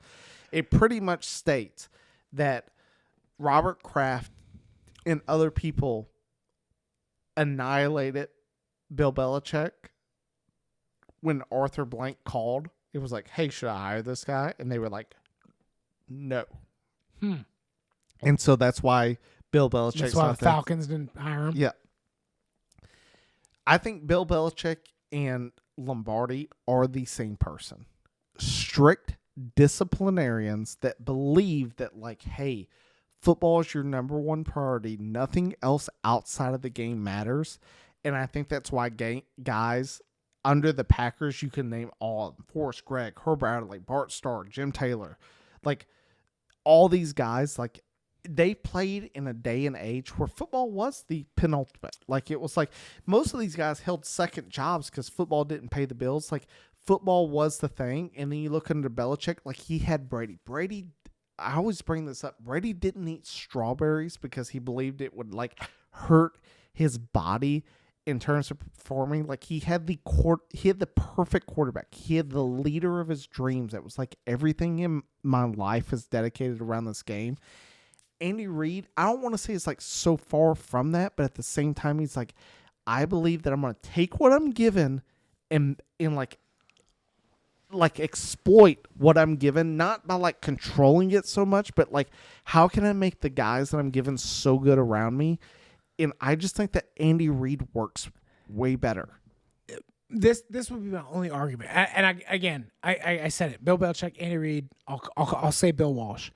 A: It pretty much states that Robert Kraft and other people annihilated Bill Belichick when Arthur Blank called. It was like, hey, should I hire this guy? And they were like, no. And so that's why Bill Belichick.
B: That's why the Falcons didn't hire him.
A: Yeah. I think Bill Belichick and Lombardi are the same person. Strict disciplinarians that believe that, like, hey, football is your number one priority. Nothing else outside of the game matters. And I think that's why guys under the Packers, you can name all of them. Forrest Gregg, Herb Adderley, Bart Starr, Jim Taylor. Like, all these guys, like, they played in a day and age where football was the penultimate. Like, it was like most of these guys held second jobs because football didn't pay the bills. Like, football was the thing. And then you look under Belichick, like, he had Brady. Brady, I always bring this up. Brady didn't eat strawberries because he believed it would, like, hurt his body in terms of performing. Like, he had the perfect quarterback. He had the leader of his dreams. That was like, everything in my life is dedicated around this game. Andy Reid, I don't want to say it's like so far from that, but at the same time, he's like, I believe that I'm going to take what I'm given and like exploit what I'm given, not by like controlling it so much, but like, how can I make the guys that I'm given so good around me? And I just think that Andy Reid works way better.
B: This would be my only argument. I said it. Bill Belichick, Andy Reid. I'll say Bill Walsh.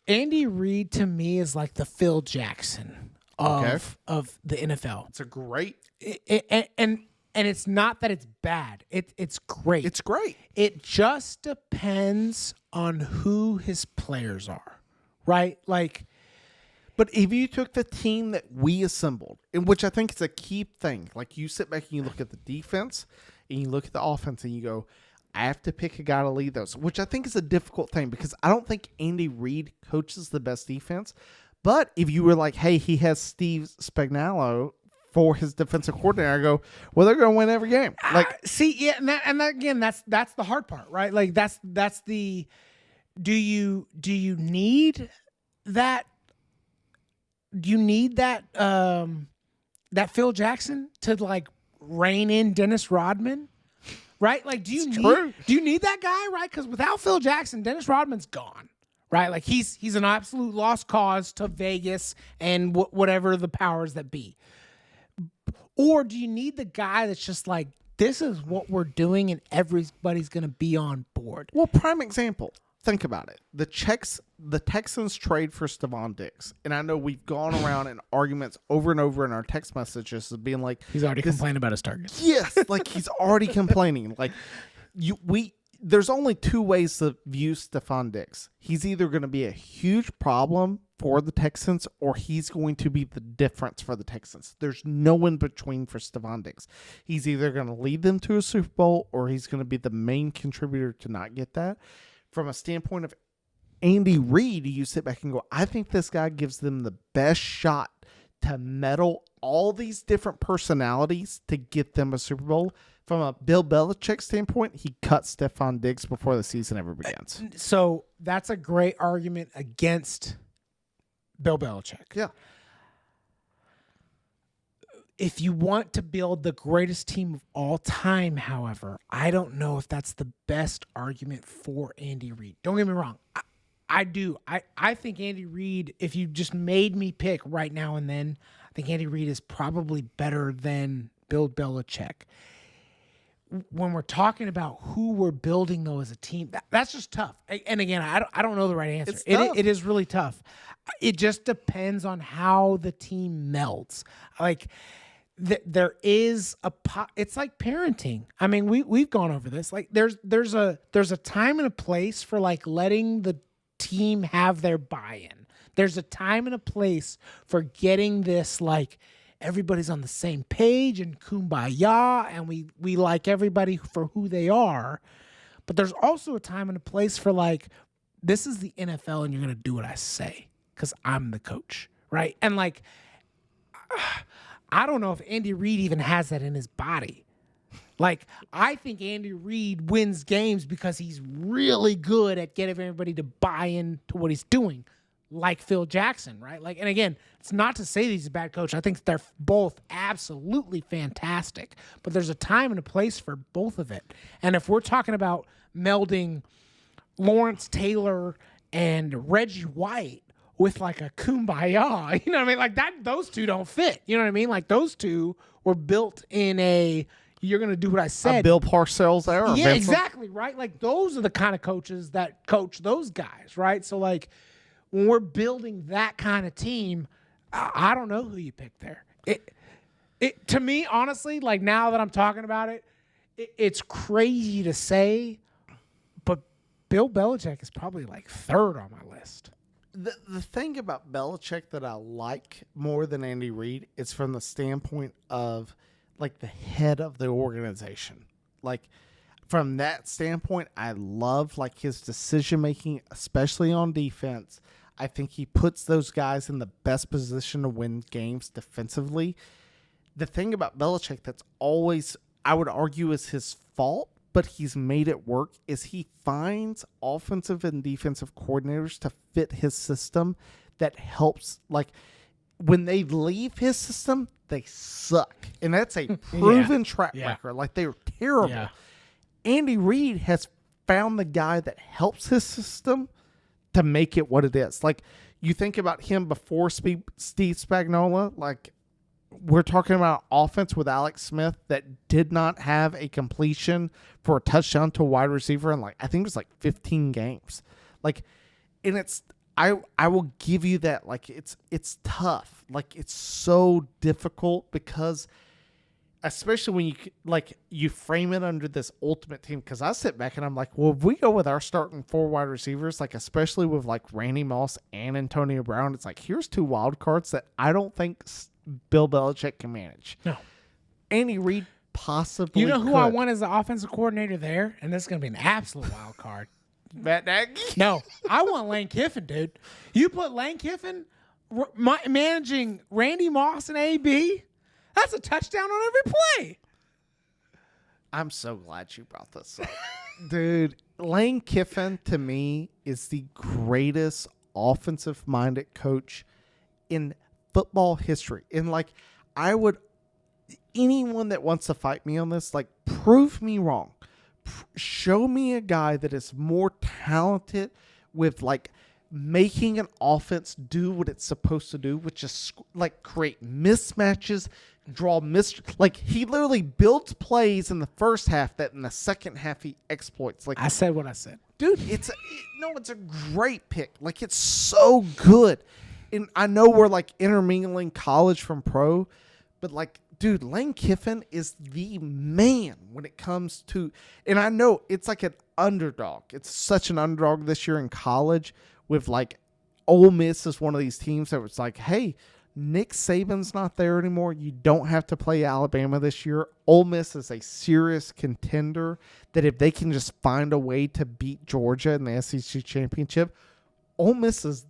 B: Andy Reid to me is like the Phil Jackson of the NFL.
A: It's a great,
B: and it's not that it's bad. It's great.
A: It's great.
B: It just depends on who his players are, right? Like,
A: but if you took the team that we assembled, in which I think is a key thing, like you sit back and you look at the defense and you look at the offense and you go, I have to pick a guy to lead those, which I think is a difficult thing because I don't think Andy Reid coaches the best defense. But if you were like, hey, he has Steve Spagnuolo for his defensive coordinator, I go, well, they're going to win every game. Like,
B: see, yeah, and again, that's the hard part, right? Like, that's the. Do you need that? Do you need that Phil Jackson to like rein in Dennis Rodman? Right? Like, do you need that guy? Right? Because without Phil Jackson, Dennis Rodman's gone. Right? Like, he's an absolute lost cause to Vegas and whatever the powers that be. Or do you need the guy that's just like, this is what we're doing and everybody's going to be on board?
A: Well, prime example. Think about it. The Texans trade for Stephon Diggs. And I know we've gone around in arguments over and over in our text messages of being like,
B: he's already complaining about his targets.
A: Yes, like he's already complaining. Like there's only two ways to view Stephon Diggs. He's either going to be a huge problem for the Texans or he's going to be the difference for the Texans. There's no in between for Stephon Diggs. He's either going to lead them to a Super Bowl or he's going to be the main contributor to not get that. From a standpoint of Andy Reid, you sit back and go, I think this guy gives them the best shot to meddle all these different personalities to get them a Super Bowl. From a Bill Belichick standpoint, he cut Stephon Diggs before the season ever begins.
B: So that's a great argument against Bill Belichick.
A: Yeah.
B: If you want to build the greatest team of all time, however, I don't know if that's the best argument for Andy Reid. Don't get me wrong. I do. I think Andy Reid, if you just made me pick right now and then, I think Andy Reid is probably better than Bill Belichick. When we're talking about who we're building, though, as a team, that's just tough. And again, I don't know the right answer. It is really tough. It just depends on how the team melds. Like, there is it's like parenting. I mean, we've gone over this. Like, there's a time and a place for like letting the team have their buy-in. There's a time and a place for getting this, like, everybody's on the same page and kumbaya, and we like everybody for who they are. But there's also a time and a place for, like, this is the NFL and you're going to do what I say because I'm the coach, right? And, like, I don't know if Andy Reid even has that in his body. Like, I think Andy Reid wins games because he's really good at getting everybody to buy into what he's doing, like Phil Jackson, right? Like, and again, it's not to say that he's a bad coach. I think they're both absolutely fantastic, but there's a time and a place for both of it. And if we're talking about melding Lawrence Taylor and Reggie White with like a kumbaya, you know what I mean? Like that, those two don't fit. You know what I mean? Like those two were built in a, you're going to do what I said.
A: A Bill Parcells era.
B: Yeah,
A: Vincent.
B: exactly, right? Like those are the kind of coaches that coach those guys, right? So like when we're building that kind of team, I don't know who you pick there. It to me, honestly, like now that I'm talking about it, it's crazy to say, but Bill Belichick is probably like third on my list.
A: The thing about Belichick that I like more than Andy Reid is from the standpoint of like the head of the organization. Like from that standpoint, I love like his decision making, especially on defense. I think he puts those guys in the best position to win games defensively. The thing about Belichick that's always, I would argue, is his fault, but he's made it work, is he finds offensive and defensive coordinators to fit his system that helps. Like, when they leave his system, they suck. And that's a proven track record. Like, they're terrible. Yeah. Andy Reid has found the guy that helps his system to make it what it is. Like, you think about him before Steve Spagnuolo, like, we're talking about offense with Alex Smith that did not have a completion for a touchdown to a wide receiver in, like, I think it was like 15 games. Like, and it's, I will give you that. Like, it's tough. Like, it's so difficult because, especially when you frame it under this ultimate team. Because I sit back and I'm like, well, if we go with our starting 4 wide receivers, like especially with like Randy Moss and Antonio Brown, it's like, here's 2 wild cards that I don't think Bill Belichick can manage.
B: No.
A: Andy Reid possibly.
B: You know who
A: could.
B: I want as the offensive coordinator there, and this is gonna be an absolute wild card.
A: Matt Nagy?
B: No, I want Lane Kiffin, dude. You put Lane Kiffin managing Randy Moss and AB. That's a touchdown on every play.
A: I'm so glad you brought this up. Dude, Lane Kiffin, to me, is the greatest offensive-minded coach in football history. And, like, anyone that wants to fight me on this, like, prove me wrong. Show me a guy that is more talented with, like, making an offense do what it's supposed to do, which is, like, create mismatches, like, he literally builds plays in the first half that in the second half he exploits. Like,
B: I said what I said.
A: Dude, it's a great pick. Like, it's so good. And I know we're, like, intermingling college from pro, but, like, dude, Lane Kiffin is the man when it comes to, and I know it's like an underdog. It's such an underdog this year in college with, like, Ole Miss is one of these teams that was like, hey, Nick Saban's not there anymore. You don't have to play Alabama this year. Ole Miss is a serious contender that if they can just find a way to beat Georgia in the SEC championship, Ole Miss is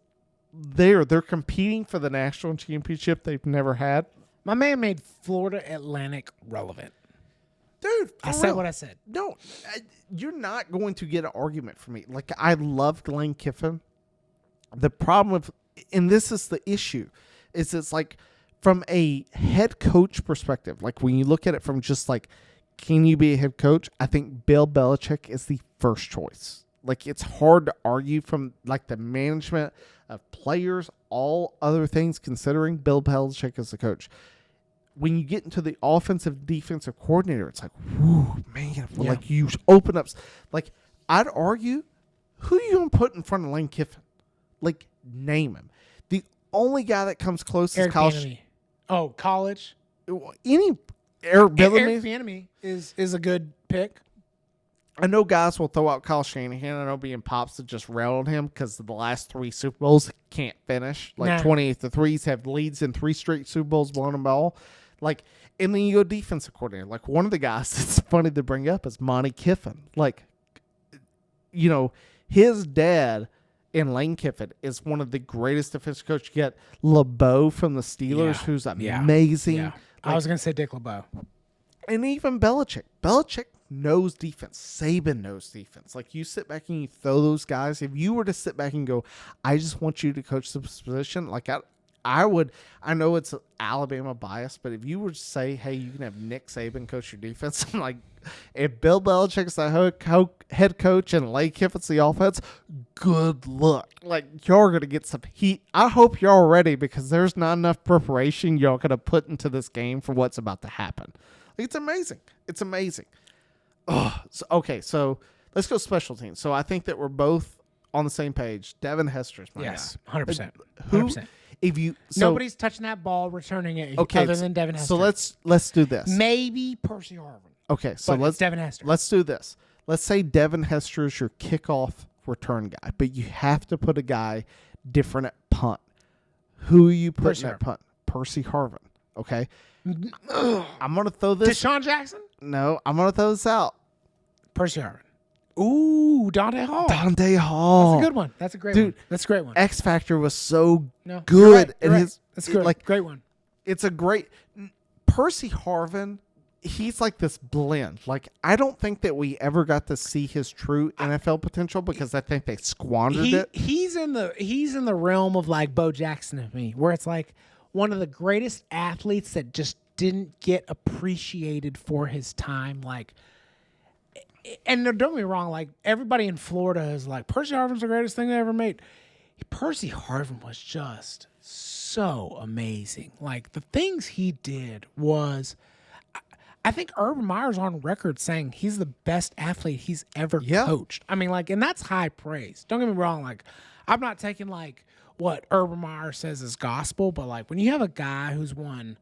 A: there. They're competing for the national championship they've never had.
B: My man made Florida Atlantic relevant.
A: Dude,
B: I said what I said.
A: No, you're not going to get an argument from me. Like, I loved Lane Kiffin. The problem with, and this is the issue, is it's like from a head coach perspective, like when you look at it from just like, can you be a head coach? I think Bill Belichick is the first choice. Like, it's hard to argue from like the management of players, all other things considering, Bill Belichick is the coach. When you get into the offensive defensive coordinator, it's like, whoo, man, like you open up. Like, I'd argue, who are you going to put in front of Lane Kiffin? Like, name him. The only guy that comes close
B: Eric
A: is college.
B: Bieniemy. Oh, college.
A: Any Eric Bieniemy.
B: Eric Bieniemy is a good pick.
A: I know guys will throw out Kyle Shanahan. I know being pops to just rail on him because the last 3 Super Bowls can't finish. Like 28-3s, have leads in 3 straight Super Bowls, blown them all. Like, and then you go defensive coordinator. Like, one of the guys that's funny to bring up is Monty Kiffin. Like, you know, his dad in Lane Kiffin is one of the greatest defensive coaches. You get LeBeau from the Steelers, who's amazing.
B: Yeah.
A: Like,
B: I was going to say Dick LeBeau.
A: And even Belichick. Belichick knows defense. Saban knows defense. Like, you sit back and you throw those guys. If you were to sit back and go, I just want you to coach this position, like I would, I know it's Alabama bias, but if you were to say, hey, you can have Nick Saban coach your defense, I'm like, if Bill Belichick's the head coach and Lane Kiffin's the offense, good luck. Like, y'all are going to get some heat. I hope y'all are ready because there's not enough preparation y'all going to put into this game for what's about to happen. Like, it's amazing. It's amazing. So let's go special teams. So I think that we're both on the same page. Devin Hester's my guy.
B: 100%.
A: Who?
B: 100%.
A: If you
B: nobody's touching that ball, returning it, other than Devin Hester.
A: So let's do this.
B: Maybe Percy Harvin.
A: Okay, so let's
B: Devin Hester.
A: Let's do this. Let's say Devin Hester is your kickoff return guy, but you have to put a guy different at punt. Who are you putting at punt? Percy Harvin. Okay. I'm gonna throw this.
B: Deshaun Jackson?
A: No, I'm gonna throw this out.
B: Percy Harvin. Ooh, Dante Hall.
A: Dante Hall.
B: That's a good one. That's a great one. That's a great one.
A: X Factor was so good.
B: You're right. That's good.
A: Like,
B: great one.
A: It's a great Percy Harvin. He's like this blend. Like, I don't think that we ever got to see his true NFL potential because I think they squandered it.
B: He's in the realm of like Bo Jackson of me, where it's like one of the greatest athletes that just didn't get appreciated for his time. Like, and don't get me wrong, like everybody in Florida is like, Percy Harvin's the greatest thing they ever made. Percy Harvin was just so amazing. Like, the things he did was, I think Urban Meyer's on record saying he's the best athlete he's ever coached. I mean, like, and that's high praise. Don't get me wrong. Like, I'm not taking like what Urban Meyer says is gospel, but like when you have a guy who's won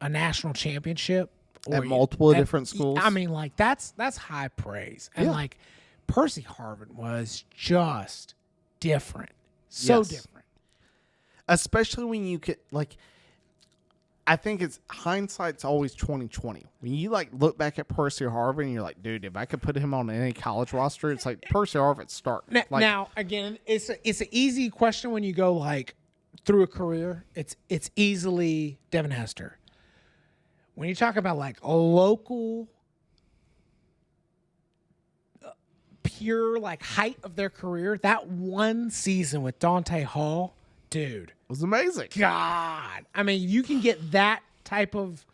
B: a national championship
A: at multiple different schools,
B: I mean, like that's high praise. And like Percy Harvin was just different. So different.
A: Especially when you get like, I think it's hindsight's always 20/20. When you like look back at Percy Harvin and you're like, dude, if I could put him on any college roster, it's like Percy Harvin's starting.
B: Now again, it's an easy question when you go like through a career. It's easily Devin Hester. When you talk about like a local, pure like height of their career, that one season with Dante Hall, dude,
A: was amazing.
B: God, I mean, you can get that type of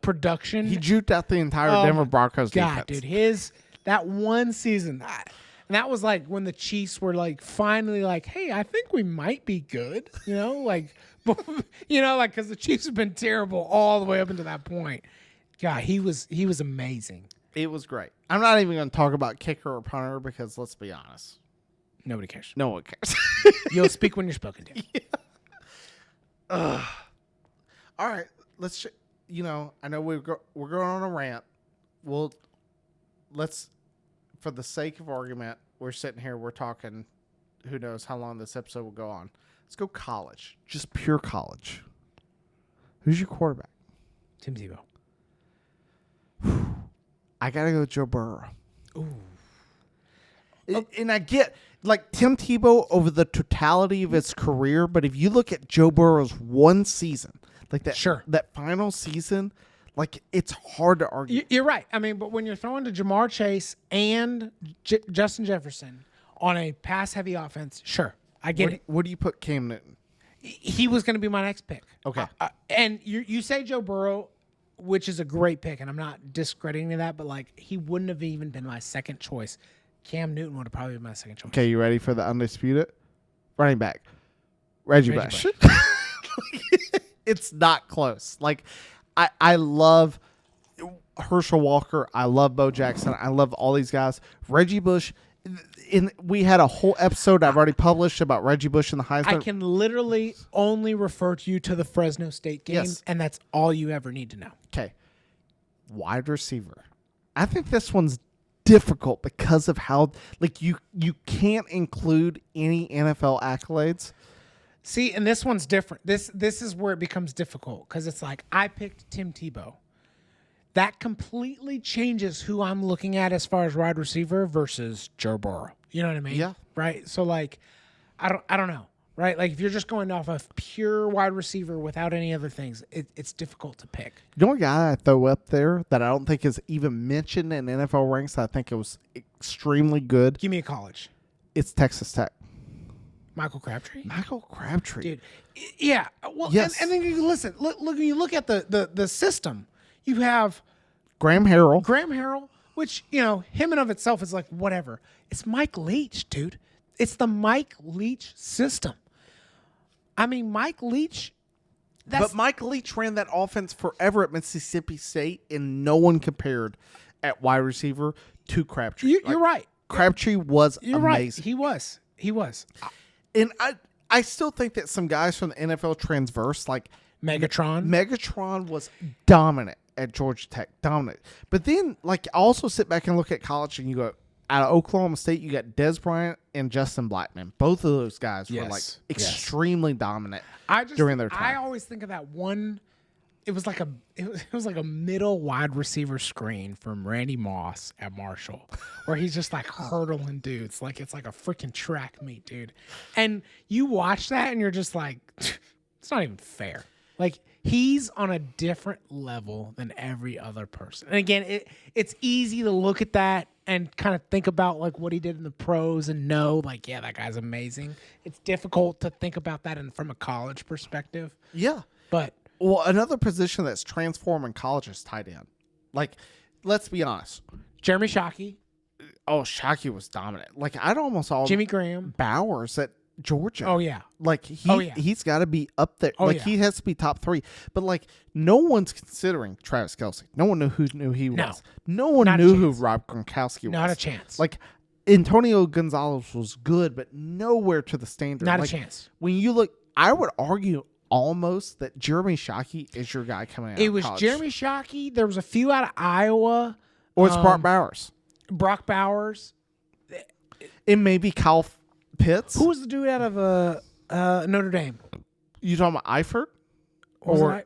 B: production.
A: He juked out the entire Denver Broncos defense.
B: Dude, that one season, and that was like when the Chiefs were like finally like, hey, I think we might be good, like, like because the Chiefs have been terrible all the way up until that point. God, he was amazing.
A: It was great. I'm not even going to talk about kicker or punter because let's be honest.
B: Nobody cares.
A: No one cares.
B: You'll speak when you're spoken to.
A: Yeah. All right. Let's. I know we're going on a rant. Let's, for the sake of argument, we're sitting here. We're talking. Who knows how long this episode will go on? Let's go college. Just pure college. Who's your quarterback?
B: Tim Tebow.
A: I gotta go Joe Burrow.
B: Ooh.
A: And I get like Tim Tebow over the totality of his career, but if you look at Joe Burrow's one season, like that final season, like it's hard to argue.
B: You're right. I mean, but when you're throwing to Jamar Chase and Justin Jefferson on a pass-heavy offense, sure, I get it.
A: Where do you put Cam Newton?
B: He was going to be my next pick.
A: Okay.
B: And you say Joe Burrow, which is a great pick, and I'm not discrediting that, but like he wouldn't have even been my second choice. Cam Newton would have probably been my second choice.
A: Okay, you ready for the undisputed? Running back. Reggie Bush. It's not close. Like, I love Herschel Walker. I love Bo Jackson. I love all these guys. Reggie Bush. We had a whole episode I've already published about Reggie Bush and the Heisman.
B: I can literally only refer to you to the Fresno State game, and that's all you ever need to know.
A: Okay. Wide receiver. I think this one's difficult because of how, like, you can't include any NFL accolades.
B: See, and this one's different. This is where it becomes difficult because it's like I picked Tim Tebow. That completely changes who I'm looking at as far as wide receiver versus Joe Burrow. You know what I mean?
A: Yeah.
B: Right. So like, I don't know. Right. Like if you're just going off of pure wide receiver without any other things, it's difficult to pick.
A: You know a guy I throw up there that I don't think is even mentioned in NFL ranks. I think it was extremely good.
B: Give me a college.
A: It's Texas Tech.
B: Michael Crabtree.
A: Dude.
B: Yeah. Well,
A: yes.
B: And then you listen. Look. You look at the system. You have
A: Graham Harrell,
B: which, you know, him and of itself is like whatever. It's Mike Leach, dude. It's the Mike Leach system. I mean, Mike Leach.
A: But Mike Leach ran that offense forever at Mississippi State, and no one compared at wide receiver to Crabtree.
B: You're right.
A: Crabtree was amazing.
B: Right. He was.
A: And I still think that some guys from the NFL transverse, like Megatron was dominant at Georgia Tech, dominant. But then, like, I also sit back and look at college, and you go, out of Oklahoma State, you got Des Bryant and Justin Blackmon. Both of those guys were like extremely dominant during their time.
B: I always think of that one. It was like a middle wide receiver screen from Randy Moss at Marshall, where he's just like hurdling dudes, like it's like a freaking track meet, dude. And you watch that, and you're just like, it's not even fair. Like, he's on a different level than every other person. And again, it's easy to look at that and kind of think about like what he did in the pros and know, like, yeah, that guy's amazing. It's difficult to think about that from a college perspective.
A: Yeah.
B: But
A: well, another position that's transformed in college is tight end. Like, let's be honest.
B: Jeremy Shockey.
A: Oh, Shockey was dominant. Like, I'd almost all
B: Jimmy Graham.
A: Bowers at Georgia.
B: Oh, yeah.
A: Like, he's got to be up there. He has to be top 3. But, like, no one's considering Travis Kelce. No one knew he was. No one knew who Rob Gronkowski was.
B: Not a chance.
A: Like, Antonio Gonzalez was good, but nowhere to the standard.
B: Not a chance.
A: When you look, I would argue almost that Jeremy Shockey is your guy coming out of college. It was
B: Jeremy Shockey. There was a few out of Iowa.
A: Or it's Brock Bowers. It may be Kyle Pitts.
B: Who was the dude out of Notre Dame?
A: You talking about Eifert or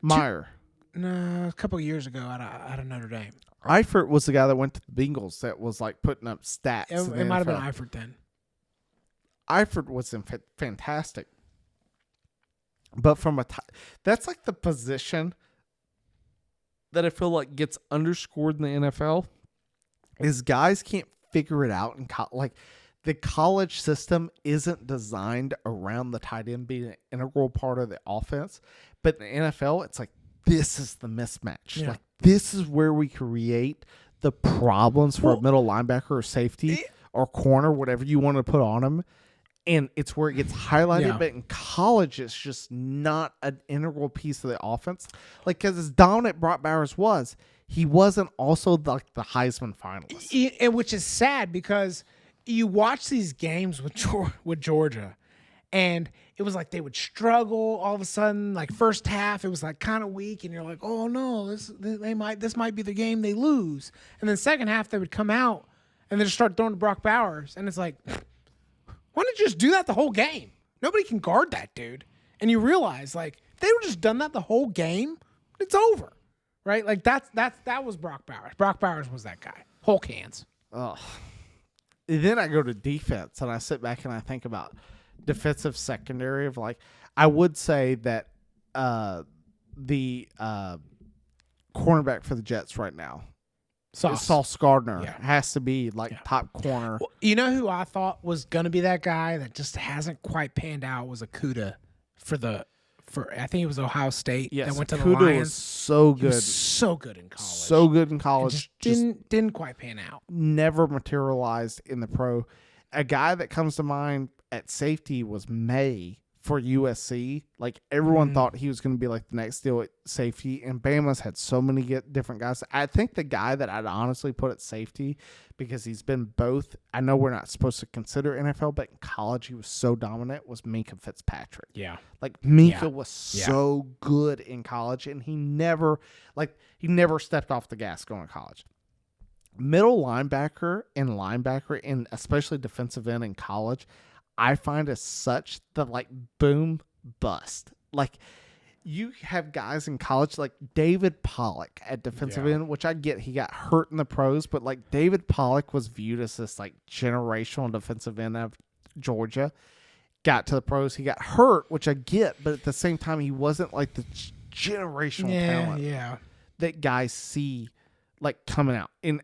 A: Meyer?
B: No, a couple of years ago out of Notre Dame.
A: Eifert was the guy that went to the Bengals that was like putting up stats.
B: It might have been Eifert then.
A: Eifert was fantastic. But from that's like the position that I feel like gets underscored in the NFL is guys can't figure it out. And like the college system isn't designed around the tight end being an integral part of the offense. But in the NFL, it's like, this is the mismatch. Yeah. Like, this is where we create the problems for a middle linebacker or safety or corner, whatever you want to put on them. And it's where it gets highlighted. Yeah. But in college, it's just not an integral piece of the offense. Like, because as dominant Brock Bowers was, he wasn't also like the Heisman finalist.
B: And which is sad because you watch these games with Georgia, and it was like they would struggle all of a sudden. Like first half, it was like kind of weak, and you're like, oh no, this might be the game they lose. And then second half, they would come out and then just start throwing to Brock Bowers, and it's like, why don't you just do that the whole game? Nobody can guard that dude. And you realize, like, if they would just done that the whole game, it's over, right? Like that was Brock Bowers. Brock Bowers was that guy. Hulk hands.
A: Oh, then I go to defense and I sit back and I think about defensive secondary of like, I would say that the cornerback for the Jets right now, Sauce Gardner, has to be like top corner.
B: Well, you know who I thought was going to be that guy that just hasn't quite panned out was Akuda for I think it was Ohio State that went to the Lions.
A: Was so good.
B: He was so good in college.
A: So good in college.
B: Just didn't quite pan out.
A: Never materialized in the pro. A guy that comes to mind at safety was May for USC. Like everyone thought he was going to be like the next deal at safety, and Bama's had so many different guys. I think the guy that I'd honestly put at safety, because he's been both, I know we're not supposed to consider NFL, but in college he was so dominant, was Minkah Fitzpatrick.
B: Yeah.
A: Like Minkah was so good in college, and he never stepped off the gas going to college. Middle linebacker and especially defensive end in college, I find as such the like boom bust. Like you have guys in college like David Pollock at defensive end, which I get he got hurt in the pros, but like David Pollock was viewed as this like generational defensive end of Georgia. Got to the pros, he got hurt, which I get, but at the same time he wasn't like the generational talent that guys see like coming out. And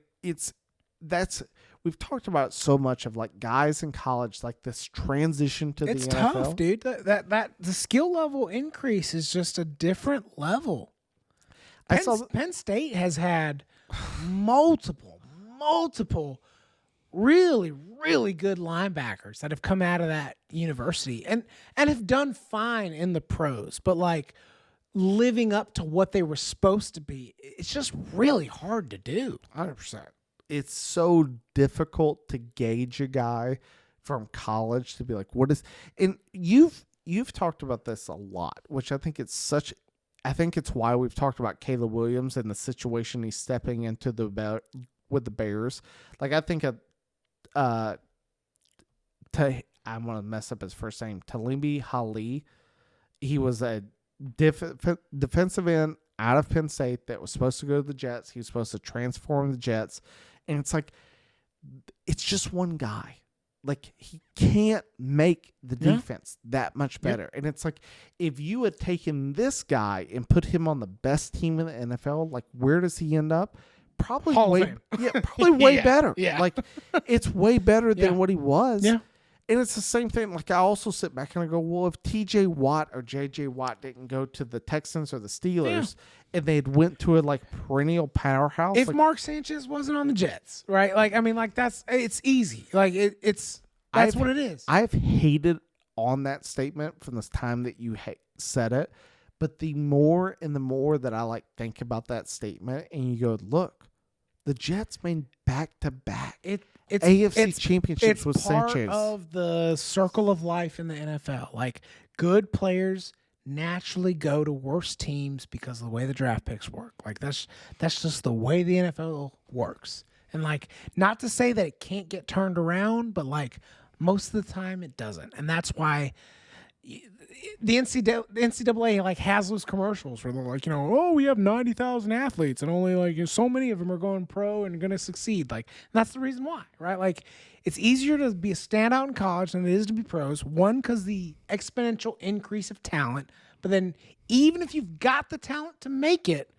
A: we've talked about so much of like guys in college, like this transition to the NFL.
B: It's tough, dude. That the skill level increase is just a different level. Penn State has had multiple really, really good linebackers that have come out of that university and have done fine in the pros, but like living up to what they were supposed to be, it's just really hard to do.
A: 100%. It's so difficult to gauge a guy from college to be like, what is, and you've talked about this a lot, which I think it's why we've talked about Caleb Williams and the situation he's stepping into with the Bears. Like I think I'm going to mess up his first name, Talimbi Hali. He was a defensive end out of Penn State that was supposed to go to the Jets. He was supposed to transform the Jets. And it's like, it's just one guy. Like, he can't make the defense that much better. Yep. And it's like, if you had taken this guy and put him on the best team in the NFL, like, where does he end up? Probably way better. Yeah. Like, it's way better than what he was. Yeah. And it's the same thing. Like, I also sit back and I go, well, if TJ Watt or JJ Watt didn't go to the Texans or the Steelers and they had went to a like perennial powerhouse.
B: If
A: like,
B: Mark Sanchez wasn't on the Jets, right? Like, I mean, like it's easy. Like that's what it is.
A: I've hated on that statement from this time that you said it. But the more that I like think about that statement and you go, look, the Jets made back-to-back AFC championships with Sanchez.
B: It's part of the circle of life in the NFL. Like, good players naturally go to worse teams because of the way the draft picks work. Like, that's just the way the NFL works. And, like, not to say that it can't get turned around, but, like, most of the time it doesn't. And that's why the NCAA like has those commercials where they're like, oh, we have 90,000 athletes and only like so many of them are going pro and going to succeed. Like, that's the reason why, right? Like, it's easier to be a standout in college than it is to be pros. One, because the exponential increase of talent, but then even if you've got the talent to make it,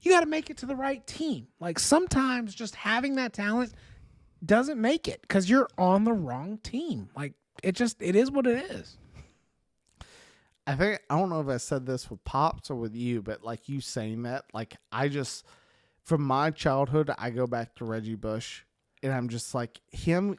B: you got to make it to the right team. Like, sometimes just having that talent doesn't make it because you're on the wrong team. Like, it is what it is.
A: I don't know if I said this with Pops or with you, but like you saying that, like from my childhood, I go back to Reggie Bush and I'm just like him.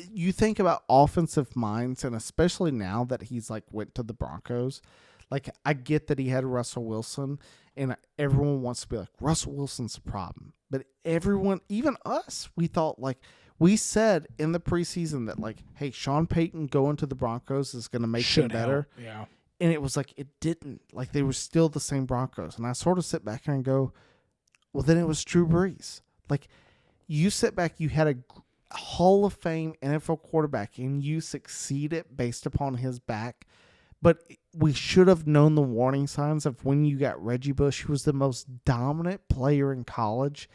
A: You think about offensive minds, and especially now that he's like went to the Broncos, like I get that he had Russell Wilson and everyone wants to be like, Russell Wilson's a problem. But everyone, even us, we thought like, we said in the preseason that like, hey, Sean Payton going to the Broncos is going to make them better.
B: Yeah.
A: And it was like, it didn't. Like, they were still the same Broncos. And I sort of sit back and go, well, then it was Drew Brees. Like, you sit back, you had a Hall of Fame NFL quarterback, and you succeeded based upon his back. But we should have known the warning signs of when you got Reggie Bush, who was the most dominant player in college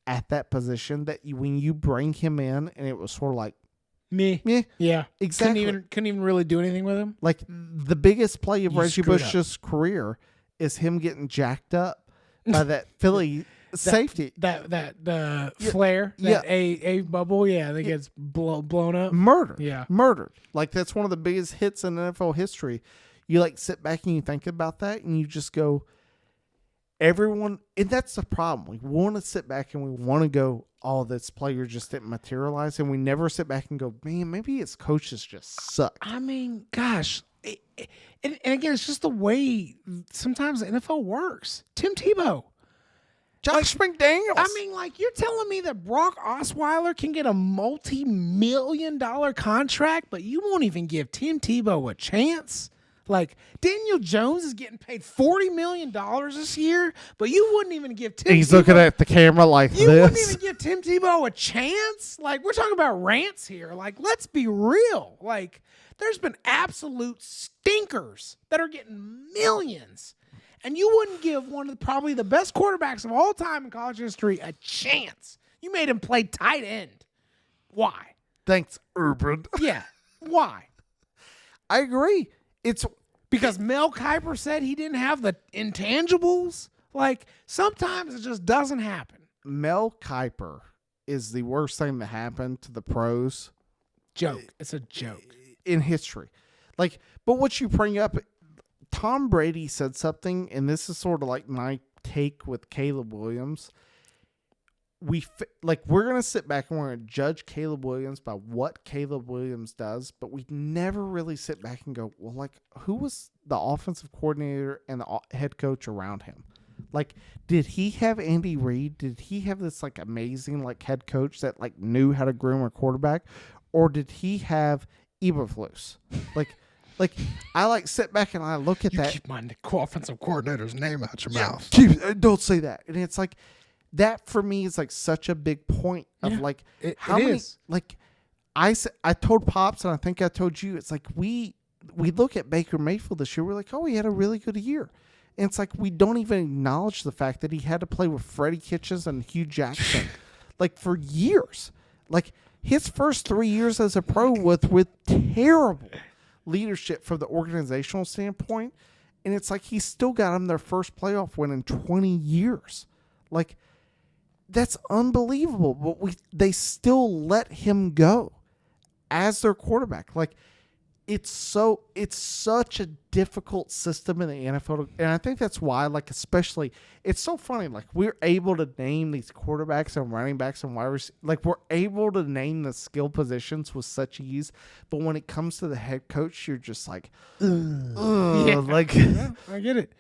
A: at that position, that when you bring him in, and it was sort of like,
B: Me.
A: Yeah,
B: Yeah.
A: exactly.
B: Couldn't even really do anything with him.
A: Like the biggest play of Reggie
B: screwed
A: Bush's career is him getting jacked up by that Philly safety.
B: The flare, a bubble, that gets blown up.
A: Murdered. Like that's one of the biggest hits in NFL history. You like sit back and you think about that and you just go, everyone, and that's the problem. We want to sit back and we want to go, oh, this player just didn't materialize, and we never sit back and go, man, maybe his coaches just suck.
B: I mean, gosh, and again, it's just the way sometimes the NFL works. Tim Tebow.
A: Josh McDaniels.
B: I mean, like, you're telling me that Brock Osweiler can get a multi-million-dollar contract, but you won't even give Tim Tebow a chance? Like, Daniel Jones is getting paid $40 million this year, but you wouldn't even give Tim
A: He's
B: Tebow...
A: looking at the camera like
B: you
A: this.
B: wouldn't even give Tim Tebow a chance? Like, we're talking about rants here. Like, let's be real. Like, there's been absolute stinkers that are getting millions. And you wouldn't give one of probably the best quarterbacks of all time in college history a chance. You made him play tight end. Why?
A: Thanks, Urban.
B: Yeah. Why?
A: I agree. It's
B: because Mel Kiper said he didn't have the intangibles. Like, sometimes it just doesn't happen.
A: Mel Kiper is the worst thing that happened to the pros.
B: Joke. It's a joke.
A: In history. Like, but what you bring up, Tom Brady said something, and this is sort of like my take with Caleb Williams. We're going to sit back and we're going to judge Caleb Williams by what Caleb Williams does, but we never really sit back and go, well, like, who was the offensive coordinator and the head coach around him? Like, did he have Andy Reid? Did he have this, like, amazing, like, head coach that, like, knew how to groom a quarterback? Or did he have Eberflus? Like, I, like, sit back and I look at that.
B: Keep my offensive coordinator's name out your mouth.
A: Don't say that. And it's like, that for me is like such a big point of like how many is. Like I told Pops, and I think I told you, it's like we look at Baker Mayfield this year, we're like, oh, he had a really good year. And it's like we don't even acknowledge the fact that he had to play with Freddie Kitchens and Hugh Jackson like for years. Like his first 3 years as a pro with terrible leadership from the organizational standpoint. And it's like he still got them their first playoff win in 20 years. Like, that's unbelievable, but they still let him go as their quarterback. Like, it's such a difficult system in the NFL, and I think that's why, like, especially, it's so funny. Like, we're able to name these quarterbacks and running backs and wide receivers. Like, we're able to name the skill positions with such ease, but when it comes to the head coach, you're just like, ugh.
B: Yeah.
A: Like,
B: yeah, I get it.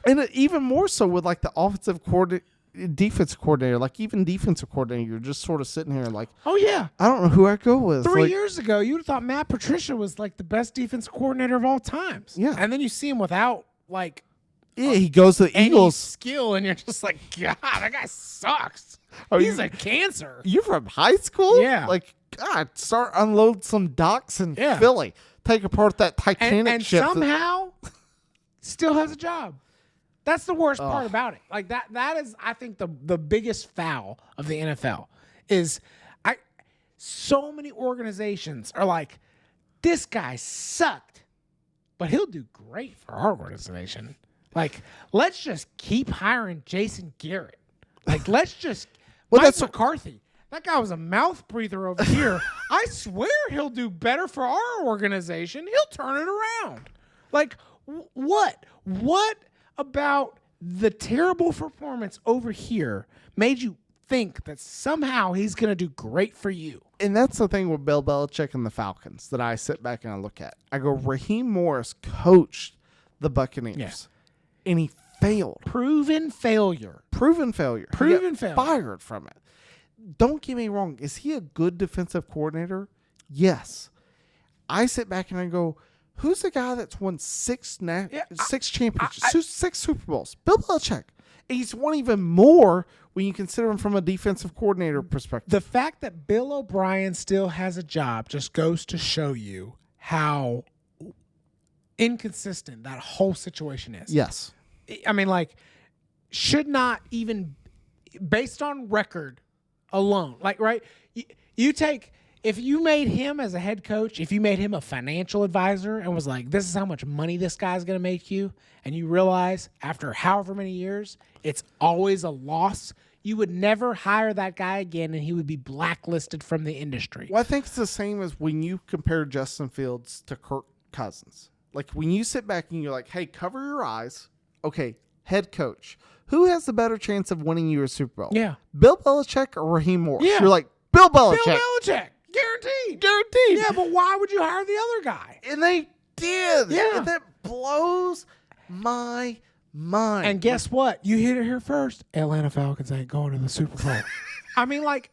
A: And even more so with like the offensive coordinator. Defense coordinator, like even defensive coordinator, you're just sort of sitting here like,
B: oh yeah,
A: I don't know who I go with.
B: 3
A: like,
B: years ago, you would have thought Matt Patricia was like the best defensive coordinator of all times.
A: Yeah,
B: and then you see him without like,
A: he goes to the Eagles
B: skill, and you're just like, God, that guy sucks. He's a cancer.
A: You from high school?
B: Yeah,
A: like God, start unload some docks in Philly, take apart that Titanic
B: and
A: ship,
B: somehow still has a job. That's the worst part about it. Like that is, I think, the biggest foul of the NFL is so many organizations are like, this guy sucked, but he'll do great for our organization. Like, let's just keep hiring Jason Garrett. Like, let's just Mike McCarthy. That guy was a mouth breather over here. I swear he'll do better for our organization. He'll turn it around. Like, what about the terrible performance over here made you think that somehow he's going to do great for you?
A: And that's the thing with Bill Belichick and the Falcons that I sit back and I look at. I go, Raheem Morris coached the Buccaneers, and he failed.
B: Proven failure.
A: Fired from it. Don't get me wrong. Is he a good defensive coordinator? Yes. I sit back and I go, who's the guy that's won six championships, 6 Super Bowls? Bill Belichick. And he's won even more when you consider him from a defensive coordinator perspective.
B: The fact that Bill O'Brien still has a job just goes to show you how inconsistent that whole situation is.
A: Yes.
B: I mean, like, should not even, based on record alone, like, right? You take if you made him as a head coach, if you made him a financial advisor and was like, this is how much money this guy's going to make you, and you realize after however many years, it's always a loss, you would never hire that guy again, and he would be blacklisted from the industry.
A: Well, I think it's the same as when you compare Justin Fields to Kirk Cousins. Like, when you sit back and you're like, hey, cover your eyes. Okay, head coach. Who has the better chance of winning you a Super Bowl?
B: Yeah.
A: Bill Belichick or Raheem Morris?
B: Yeah.
A: You're like, Bill Belichick.
B: Bill Belichick. Guaranteed.
A: Guaranteed.
B: Yeah, but why would you hire the other guy?
A: And they did.
B: Yeah.
A: And that blows my mind.
B: And guess what? You hit it here first. Atlanta Falcons ain't going to the Super Bowl. I mean, like,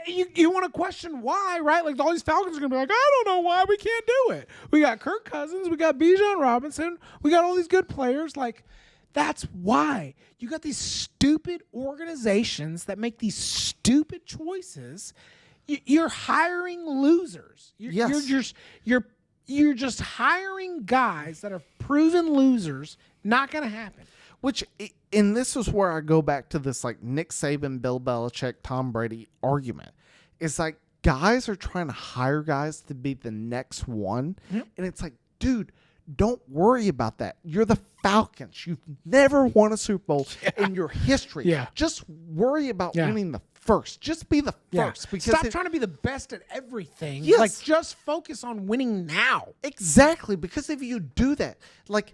B: you want to question why, right? Like, all these Falcons are going to be like, I don't know why we can't do it. We got Kirk Cousins. We got Bijan Robinson. We got all these good players. Like, that's why. You got these stupid organizations that make these stupid choices. You're hiring losers. You're just hiring guys that are proven losers. Not going to happen.
A: And this is where I go back to this, like, Nick Saban, Bill Belichick, Tom Brady argument. It's like guys are trying to hire guys to be the next one. Yep. And it's like, dude, don't worry about that. You're the Falcons. You've never won a Super Bowl in your history.
B: Yeah.
A: Just worry about winning the first. Just be the first. Because
B: stop trying to be the best at everything.
A: Yes.
B: Like, just focus on winning now.
A: Exactly. Because if you do that, like,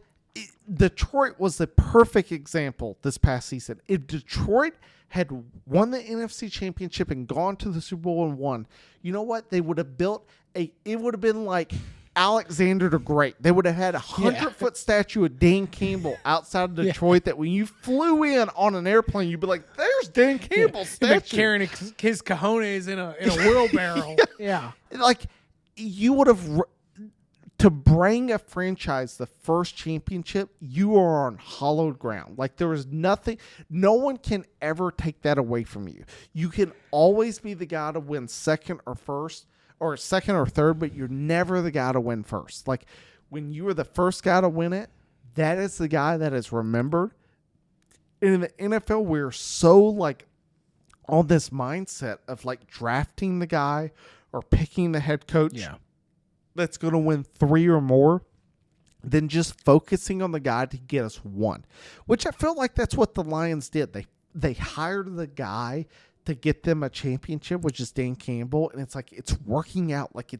A: Detroit was the perfect example this past season. If Detroit had won the NFC Championship and gone to the Super Bowl and won, you know what? They would have built it would have been like Alexander the Great. They would have had a 100-foot statue of Dan Campbell outside of Detroit that when you flew in on an airplane, you'd be like, there's Dan Campbell's statue.
B: Carrying his cojones in a wheelbarrow. Yeah.
A: Like, you would have... To bring a franchise the first championship, you are on hollowed ground. Like, there is nothing, no one can ever take that away from you. You can always be the guy to win second or first, or second or third, but you're never the guy to win first. Like, when you are the first guy to win it, that is the guy that is remembered. In the NFL, we're so, like, on this mindset of, like, drafting the guy or picking the head coach.
B: Yeah.
A: That's going to win 3 or more than just focusing on the guy to get us 1, which I feel like that's what the Lions did. They hired the guy to get them a championship, which is Dan Campbell, and it's like it's working out. Like,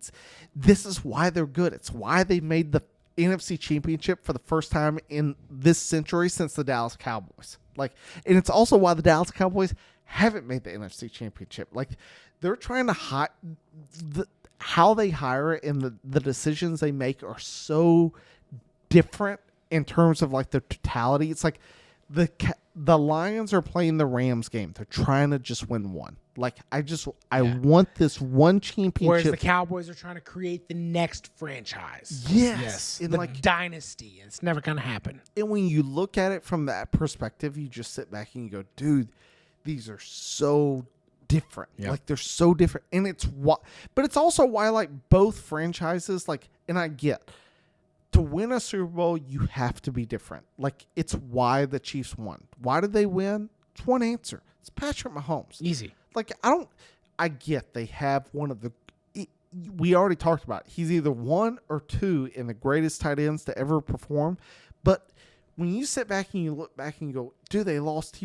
A: this is why they're good. It's why they made the NFC Championship for the first time in this century since the Dallas Cowboys. Like, and it's also why the Dallas Cowboys haven't made the NFC Championship. Like, they're trying to hide how they hire it, and the decisions they make are so different in terms of, like, the totality. It's like the Lions are playing the Rams game. They're trying to just win one. Like, I want this one championship.
B: Whereas the Cowboys are trying to create the next franchise.
A: Yes.
B: And the dynasty. It's never going to happen.
A: And when you look at it from that perspective, you just sit back and you go, dude, these are so different. Yep. Like, they're so different. And but it's also why, like, both franchises, like, and I get, to win a Super Bowl, you have to be different. Like, it's why the Chiefs won. Why did they win? It's one answer. It's Patrick Mahomes.
B: Easy.
A: Like, I get they have one of the, we already talked about it. He's either 1 or 2 in the greatest tight ends to ever perform. But when you sit back and you look back and you go, dude, they lost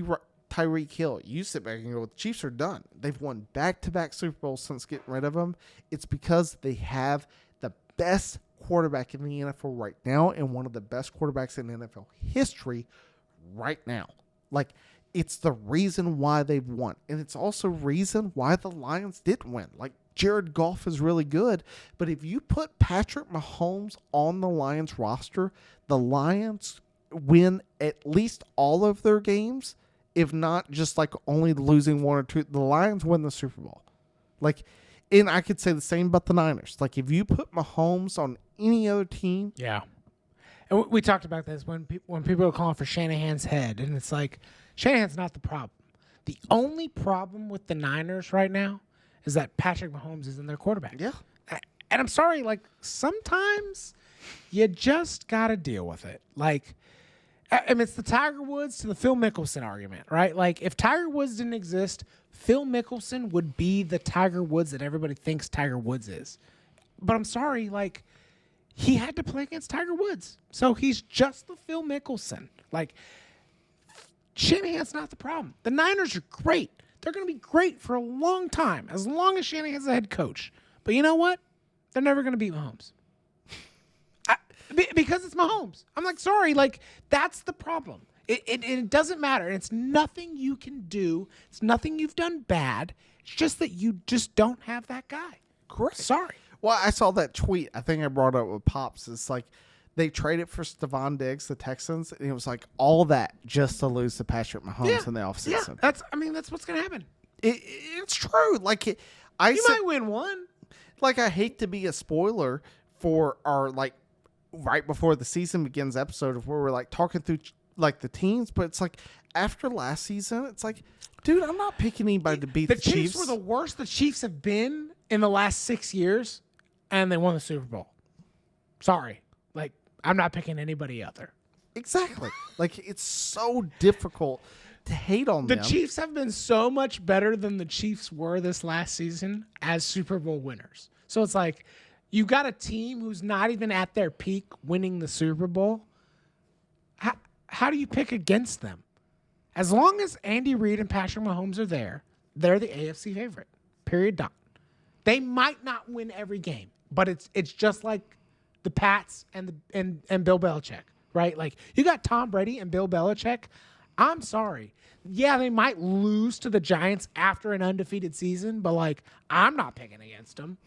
A: Tyreek Hill. You sit back and you go, the Chiefs are done. They've won back-to-back Super Bowls since getting rid of him. It's because they have the best quarterback in the NFL right now and one of the best quarterbacks in NFL history right now. Like, it's the reason why they've won. And it's also reason why the Lions didn't win. Like, Jared Goff is really good, but if you put Patrick Mahomes on the Lions roster, the Lions win at least all of their games, if not just, like, only losing 1 or 2. The Lions win the Super Bowl. Like, and I could say the same about the Niners. Like, if you put Mahomes on any other team.
B: Yeah. And we talked about this when people are calling for Shanahan's head, and it's like, Shanahan's not the problem. The only problem with the Niners right now is that Patrick Mahomes isn't their quarterback.
A: Yeah.
B: And I'm sorry, like, sometimes you just got to deal with it. Like, I mean, it's the Tiger Woods to the Phil Mickelson argument, right? Like, if Tiger Woods didn't exist, Phil Mickelson would be the Tiger Woods that everybody thinks Tiger Woods is. But I'm sorry, like, he had to play against Tiger Woods. So he's just the Phil Mickelson. Like, Shanahan's not the problem. The Niners are great. They're going to be great for a long time, as long as Shanahan's the head coach. But you know what? They're never going to beat Mahomes. Because it's Mahomes. I'm like, sorry, like, that's the problem. It doesn't matter. It's nothing you can do. It's nothing you've done bad. It's just that you just don't have that guy.
A: Correct.
B: Sorry.
A: Well, I saw that tweet. I think I brought it up with Pops. It's like they traded for Stephon Diggs, the Texans, and it was like all that just to lose to Patrick Mahomes in the offseason.
B: Yeah, that's what's going to happen.
A: It's true. Like,
B: You might win one.
A: Like, I hate to be a spoiler for our, like, right before the season begins episode of where we're, like, talking through, like, the teams, but it's like after last season, it's like, dude, I'm not picking anybody to beat the Chiefs.
B: The Chiefs were the worst the Chiefs have been in the last 6 years, and they won the Super Bowl. Sorry. Like, I'm not picking anybody other.
A: Exactly. Like, it's so difficult to hate on them.
B: The Chiefs have been so much better than the Chiefs were this last season as Super Bowl winners. So it's like, you got a team who's not even at their peak winning the Super Bowl. How do you pick against them? As long as Andy Reid and Patrick Mahomes are there, they're the AFC favorite. Period. Done. They might not win every game, but it's just like the Pats and Bill Belichick, right? Like, you got Tom Brady and Bill Belichick. I'm sorry. Yeah, they might lose to the Giants after an undefeated season, but, like, I'm not picking against them.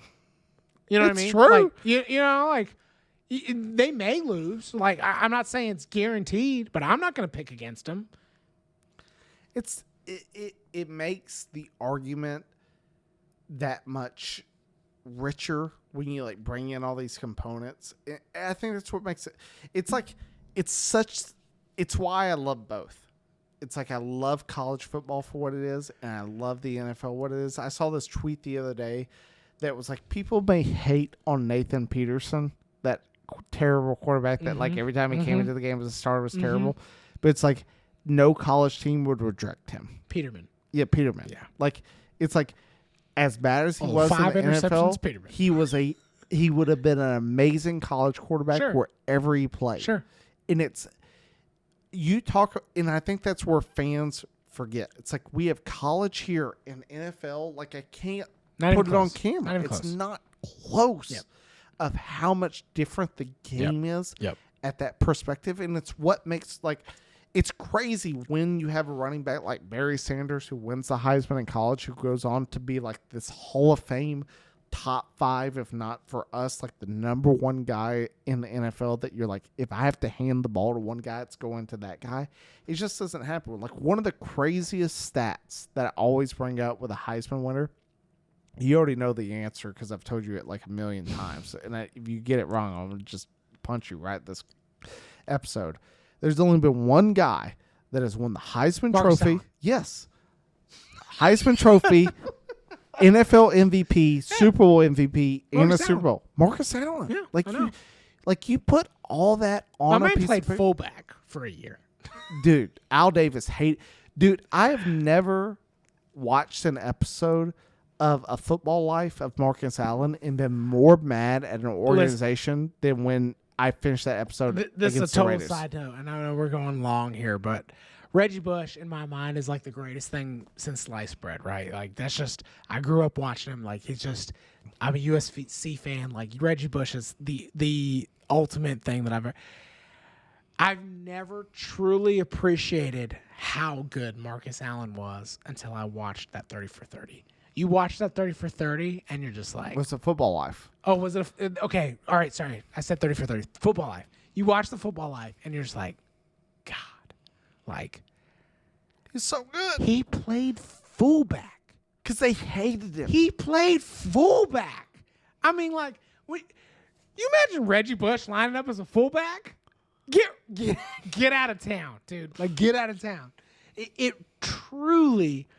B: You know what I mean?
A: It's true.
B: Like, you know, like, they may lose. Like, I'm not saying it's guaranteed, but I'm not going to pick against them.
A: It makes the argument that much richer when you, like, bring in all these components. I think that's what makes it. It's like, it's why I love both. It's like I love college football for what it is, and I love the NFL what it is. I saw this tweet the other day that was like, people may hate on Nathan Peterson, that terrible quarterback that, like, every time he came into the game as a starter was terrible. But it's like, no college team would reject him.
B: Peterman.
A: Yeah, Peterman. Yeah. Like, it's like, as bad as he was in the NFL,
B: Peterman.
A: he would have been an amazing college quarterback wherever he played.
B: Sure.
A: And and I think that's where fans forget. It's like, we have college here and NFL. Like, I can't put it on camera. It's not close of how much different the game is at that perspective. And it's what makes, like, it's crazy when you have a running back like Barry Sanders who wins the Heisman in college, who goes on to be like this Hall of Fame top 5, if not for us, like the number 1 guy in the NFL, that you're like, if I have to hand the ball to one guy, it's going to that guy. It just doesn't happen. Like, one of the craziest stats that I always bring up with a Heisman winner, you already know the answer because I've told you it like a million times. And if you get it wrong, I'm going to just punch you right this episode. There's only been one guy that has won the Heisman Trophy. Yes. Heisman Trophy, NFL MVP, Super Bowl MVP, and a Super Bowl. Marcus Allen.
B: Yeah,
A: you put all that on a piece of paper.
B: My man played fullback for a year.
A: Dude, Al Davis Dude, I have never watched an episode of A Football Life of Marcus Allen and been more mad at an organization than when I finished that episode.
B: This is a total side note, and I know we're going long here, but Reggie Bush, in my mind, is like the greatest thing since sliced bread, right? Like, that's just, I grew up watching him. Like, I'm a USC fan. Like, Reggie Bush is the ultimate thing that I've never truly appreciated how good Marcus Allen was until I watched that 30 for 30. You watch that 30 for 30, and you're just like...
A: What's a Football Life?
B: Oh, was it... okay, all right, sorry. I said 30 for 30. Football Life. You watch the Football Life, and you're just like, God. Like...
A: He's so good.
B: He played fullback.
A: Because they hated him.
B: He played fullback. I mean, like... you imagine Reggie Bush lining up as a fullback? Get out of town, dude. Like, get out of town. It truly...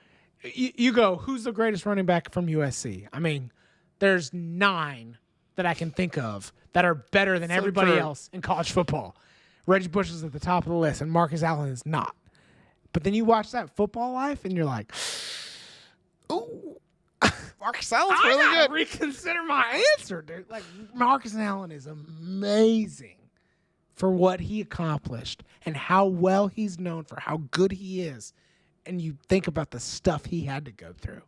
B: You go, who's the greatest running back from USC? I mean, there's 9 that I can think of that are better than everybody else in college football. Reggie Bush is at the top of the list, and Marcus Allen is not. But then you watch that Football Life, and you're like, ooh.
A: Marcus Allen's really
B: I
A: good.
B: reconsider my answer, dude. Like, Marcus Allen is amazing for what he accomplished and how well he's known for, how good he is. And you think about the stuff he had to go through.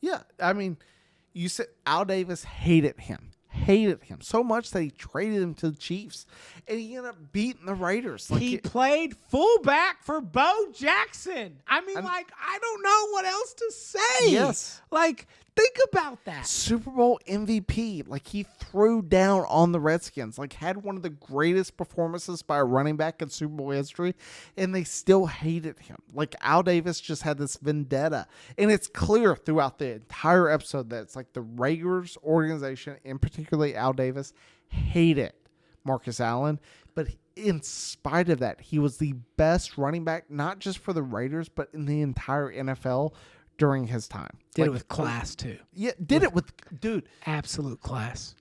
A: Yeah, I mean, you said Al Davis hated him so much that he traded him to the Chiefs, and he ended up beating the Raiders.
B: He played fullback for Bo Jackson. I mean, I don't know what else to say.
A: Yes.
B: Like, think about that.
A: Super Bowl MVP. Like, he threw down on the Redskins. Like, had one of the greatest performances by a running back in Super Bowl history, and they still hated him. Like, Al Davis just had this vendetta. And it's clear throughout the entire episode that it's like the Raiders organization, and particularly Al Davis, hated Marcus Allen. But in spite of that, he was the best running back, not just for the Raiders, but in the entire NFL during his time.
B: Did it with class, too.
A: Yeah, did it with, dude.
B: Absolute class.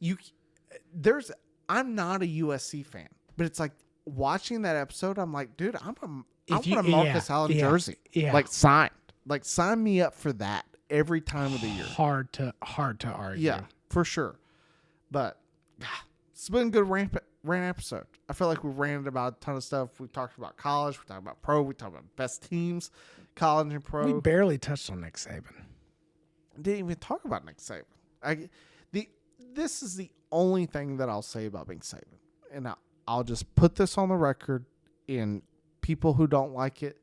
A: I'm not a USC fan, but it's like watching that episode, I'm like, dude, I want a Marcus Allen jersey.
B: Yeah.
A: Like, signed. Like, sign me up for that every time of the year.
B: Hard to argue.
A: Yeah, for sure. But it's been a good rant episode. I feel like we ranted about a ton of stuff. We talked about college. We talked about pro. We talked about best teams, college and pro.
B: We barely touched on Nick Saban.
A: Didn't even talk about Nick Saban. This is the only thing that I'll say about Nick Saban. And I'll just put this on the record, and people who don't like it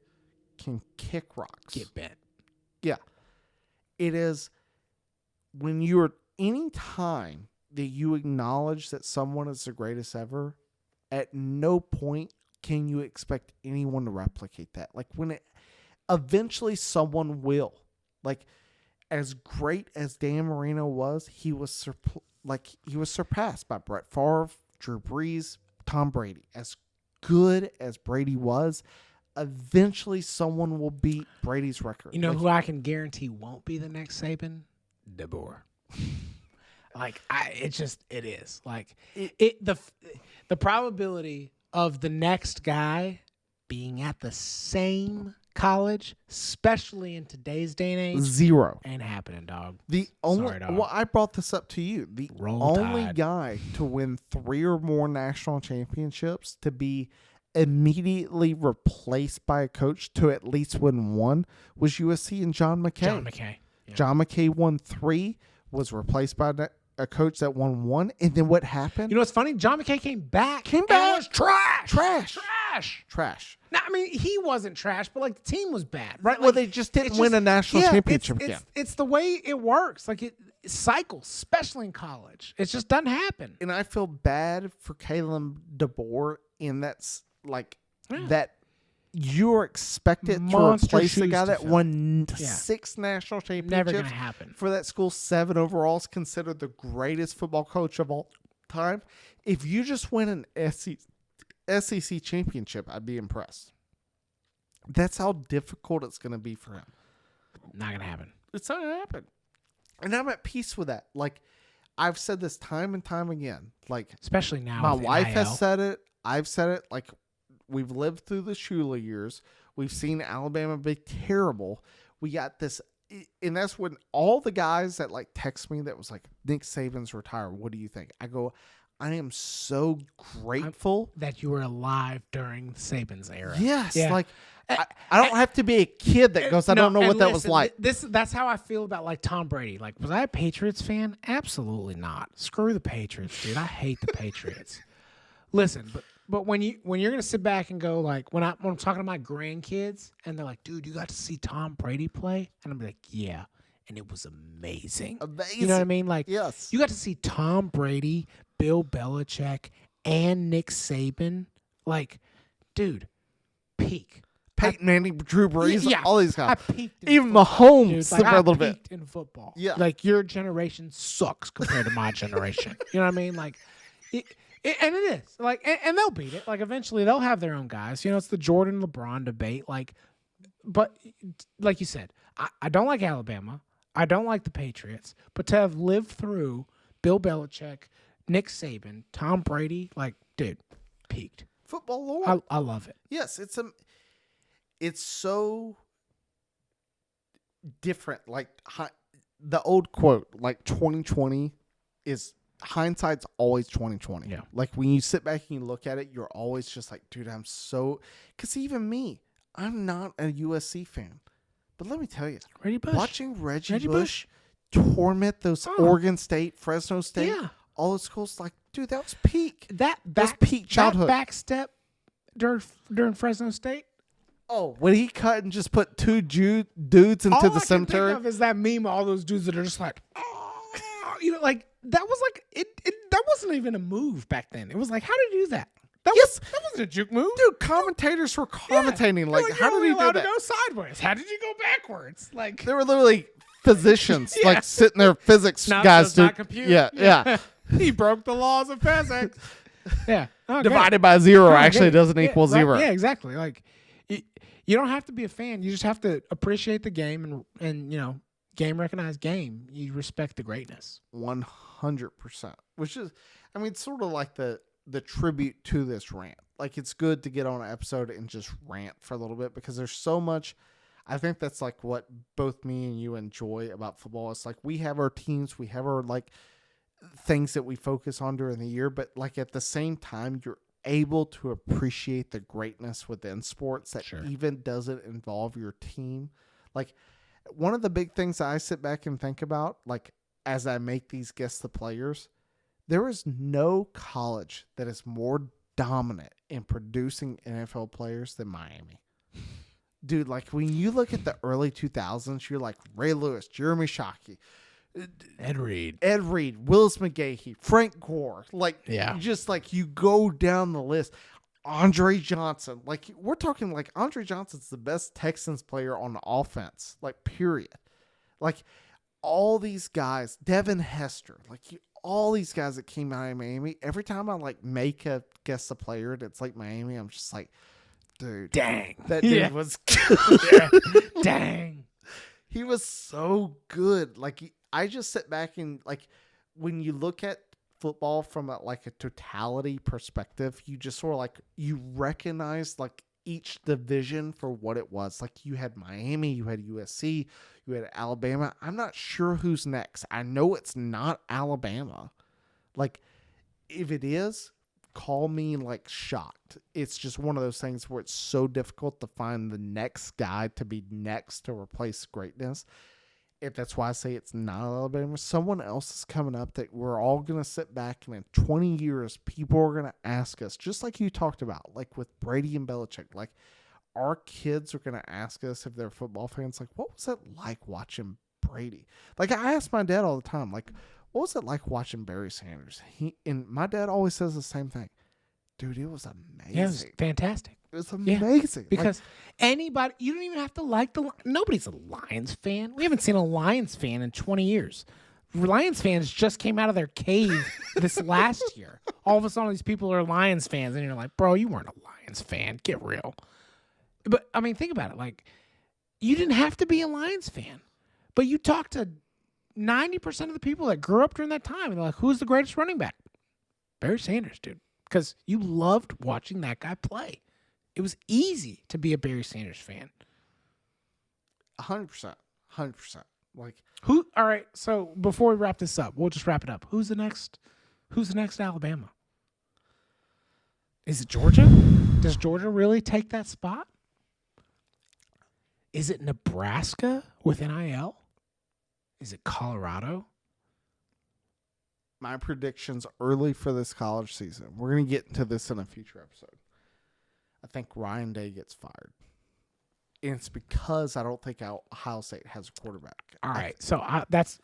A: can kick rocks.
B: Get bent.
A: Yeah. It is when you're any time that you acknowledge that someone is the greatest ever, at no point can you expect anyone to replicate that. Like, when eventually someone will. Like, as great as Dan Marino was, he was surpassed by Brett Favre, Drew Brees, Tom Brady. As good as Brady was, eventually someone will beat Brady's record.
B: You know who I can guarantee won't be the next Saban? DeBoer. It is. Like, the probability of the next guy being at the same college, especially in today's day and age,
A: 0.
B: ain't happening, dog.
A: Sorry, dog. Well, I brought this up to you. The only
B: Tide.
A: guy to win 3 or more national championships to be immediately replaced by a coach to at least win 1 was USC and John McKay.
B: Yeah.
A: John McKay won 3, was replaced by a coach that won 1, and then what happened?
B: You know what's funny? John McKay came back.
A: And was
B: trash.
A: Trash.
B: Now, I mean, he wasn't trash, but like the team was bad, right?
A: Well, they just didn't win a national championship again.
B: It's the way it works. Like, it cycles, especially in college. It just doesn't happen.
A: And I feel bad for Caleb DeBoer in that's like that you're expected
B: Monster
A: to replace the
B: shoes
A: guy
B: to
A: that
B: fill.
A: won 6 national championships.
B: Never gonna happen.
A: For that school, 7 overall is considered the greatest football coach of all time. If you just win an SEC championship, I'd be impressed. That's how difficult it's going to be for him.
B: Not gonna happen.
A: It's not going to happen. And I'm at peace with that. Like, I've said this time and time again. Like,
B: Especially now.
A: my
B: with
A: wife
B: NIL.
A: has said it. I've said it. Like, we've lived through the Shula years. We've seen Alabama be terrible. We got this, and that's when all the guys that like text me that was like, Nick Saban's retired. What do you think? I go, I am so grateful
B: that you were alive during Saban's era.
A: Yes,
B: Yeah.
A: like I don't have to be a kid that goes, I don't know what that was like.
B: That's how I feel about like Tom Brady. Like, was I a Patriots fan? Absolutely not. Screw the Patriots, dude. I hate the Patriots. Listen, but when you're gonna sit back and go like when I'm talking to my grandkids and they're like, dude, you got to see Tom Brady play, and I'm like, yeah, and it was amazing. You know what I mean? Like,
A: yes,
B: you got to see Tom Brady, Bill Belichick, and Nick Saban. Like, dude, peak.
A: Peyton Manning, Drew Brees,
B: Yeah,
A: all these guys.
B: I peaked in
A: Even
B: football,
A: Mahomes
B: dude.
A: slipped a little bit.
B: Peaked in football.
A: Yeah.
B: Like, your generation sucks compared to my generation. You know what I mean? Like, and it is. Like, and they'll beat it. Like, eventually they'll have their own guys. You know, it's the Jordan LeBron debate. Like, but like you said, I don't like Alabama. I don't like the Patriots. But to have lived through Bill Belichick, Nick Saban, Tom Brady, like, dude, peaked.
A: football lore.
B: I love it.
A: Yes, it's so different. Like the old quote, like 2020 is hindsight's always 2020.
B: Yeah.
A: Like when you sit back and you look at it, you're always just like, dude, I'm so. Because even me, I'm not a USC fan, but let me tell you,
B: Reggie Bush.
A: watching Reggie Bush torment those Oregon State, Fresno State, all those schools, like, dude, that was peak.
B: That
A: was peak childhood.
B: That back step during Fresno State.
A: Oh, when he cut and just put two dudes into the cemetery.
B: All I can think of is that meme. All those dudes that are just like, oh, like that was like it. That wasn't even a move back then. It was like, how did he do that? That wasn't a juke move,
A: dude. Commentators were commentating like, how did he do that?
B: To go sideways. How did you go backwards? Like
A: they were literally physicians, like sitting there, physics guys.
B: Does not compute.
A: Yeah.
B: He broke the laws of physics. Yeah,
A: divided by zero actually doesn't equal zero.
B: Right. Yeah, exactly. Like you don't have to be a fan. You just have to appreciate the game and game recognized game. You respect the greatness.
A: 100%. Which is, I mean, sort of like the tribute to this rant. Like it's good to get on an episode and just rant for a little bit because there's so much. I think that's like what both me and you enjoy about football. It's like we have our teams, we have our like things that we focus on during the year, but like at the same time, you're able to appreciate the greatness within sports that even doesn't involve your team. Like one of the big things I sit back and think about, like as I make these guess the players, there is no college that is more dominant in producing NFL players than Miami. Dude, like when you look at the early 2000s, you're like Ray Lewis, Jeremy Shockey,
B: Ed Reed,
A: Willis McGahee, Frank Gore. Like, just like you go down the list. Andre Johnson. Like, we're talking like Andre Johnson's the best Texans player on the offense. Like, period. Like, all these guys, Devin Hester, like all these guys that came out of Miami, every time I like make a guess the player and it's like Miami, I'm just like, dude.
B: Dang.
A: That dude was good.
B: Dang.
A: He was so good. Like, I just sit back and, like, when you look at football from a totality perspective, you just sort of, like, you recognize, like, each division for what it was. Like, you had Miami, you had USC, you had Alabama. I'm not sure who's next. I know it's not Alabama. Like, if it is, call me, like, shocked. It's just one of those things where it's so difficult to find the next guy to be next to replace greatness. If that's why I say it's not Alabama, someone else is coming up that we're all going to sit back and in 20 years, people are going to ask us, just like you talked about, like with Brady and Belichick, like our kids are going to ask us if they're football fans, like, what was it like watching Brady? Like I ask my dad all the time, like, what was it like watching Barry Sanders? And my dad always says the same thing. Dude, it was amazing.
B: Yeah, it was fantastic.
A: It was amazing.
B: Yeah, because anybody, you don't even have to like nobody's a Lions fan. We haven't seen a Lions fan in 20 years. Lions fans just came out of their cave this last year. All of a sudden, these people are Lions fans, and you're like, bro, you weren't a Lions fan. Get real. But, I mean, think about it. Like, you didn't have to be a Lions fan, but you talk to 90% of the people that grew up during that time, and they're like, who's the greatest running back? Barry Sanders, dude. Because you loved watching that guy play. It was easy to be a Barry Sanders fan.
A: 100%. 100%. Like
B: who? All right. So before we wrap this up, we'll just wrap it up. Who's the next Alabama? Is it Georgia? Does Georgia really take that spot? Is it Nebraska with NIL? Is it Colorado?
A: My predictions early for this college season. We're going to get into this in a future episode. I think Ryan Day gets fired. And it's because I don't think Ohio State has a quarterback.
B: All right. So that's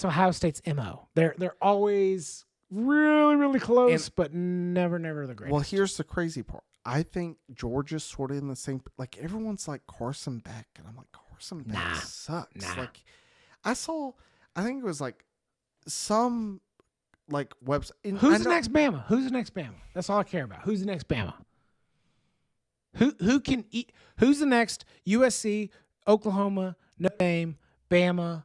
B: Ohio State's MO. They're always really, really close, but never the greatest.
A: Well, here's the crazy part. I think Georgia's sort of in the same, like everyone's like Carson Beck. And I'm like, Carson Beck sucks. Like I think it was like some like website.
B: Who's the next Bama? Who's the next Bama? That's all I care about. Who's the next Bama? Who can eat? Who's the next USC, Oklahoma, Notre Dame, Bama?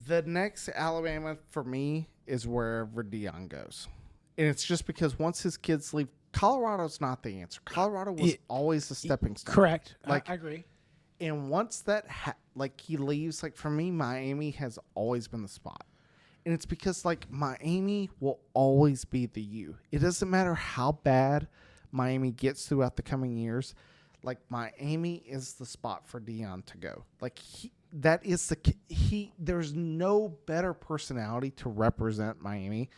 A: The next Alabama for me is wherever Deion goes, and it's just because once his kids leave Colorado's not the answer. Colorado was always a stepping stone.
B: Correct.
A: Like,
B: I agree.
A: And once that, he leaves, like, for me, Miami has always been the spot. And it's because, like, Miami will always be the U. It doesn't matter how bad Miami gets throughout the coming years. Like, Miami is the spot for Deion to go. Like, there's no better personality to represent Miami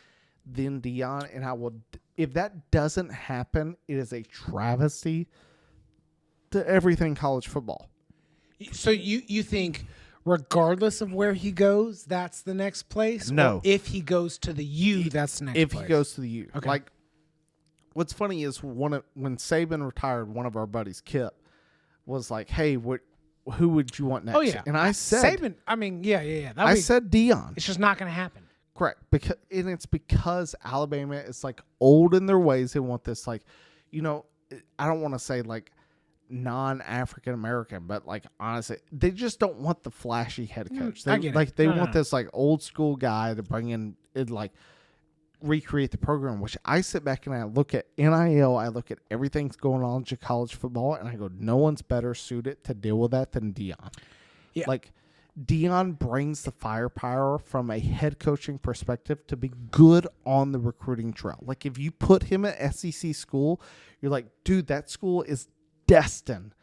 A: than Deion. And if that doesn't happen, it is a travesty to everything college football.
B: So you think regardless of where he goes, that's the next place?
A: No.
B: Or if he goes to the U, that's the next place?
A: If he goes to the U.
B: Okay.
A: Like, what's funny is when Saban retired, one of our buddies, Kip, was like, hey, who would you want next?
B: Oh, yeah.
A: And I said...
B: Saban, I mean, yeah.
A: I said Deion.
B: It's just not going to happen.
A: Correct. It's because Alabama is, like, old in their ways. They want this, like, I don't want to say, like, non-African American, but, like, honestly, they just don't want the flashy head coach.
B: I get it.
A: Like, they want this, like, old school guy to bring in, like, recreate the program, which I sit back and I look at NIL, I look at everything that's going on in college football, and I go, no one's better suited to deal with that than Deion.
B: Yeah.
A: Like, Deion brings the firepower from a head coaching perspective to be good on the recruiting trail. Like, if you put him at SEC school, you're like, dude, that school is destined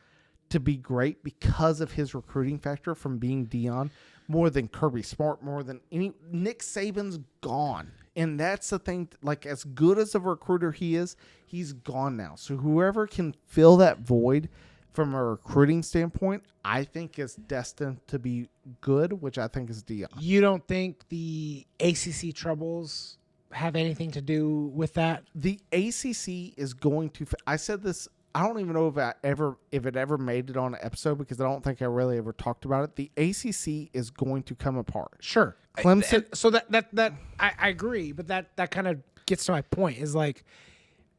A: to be great because of his recruiting factor from being Deion, more than Kirby Smart, more than Nick Saban's gone. And that's the thing, like, as good as a recruiter he is, he's gone now. So whoever can fill that void from a recruiting standpoint, I think is destined to be good, which I think is Deion.
B: You don't think the ACC troubles have anything to do with that?
A: The ACC is going to, I said this, I don't even know if it ever made it on an episode because I don't think I really ever talked about it. The ACC is going to come apart.
B: Sure.
A: Clemson.
B: So that I agree, but that kind of gets to my point is like,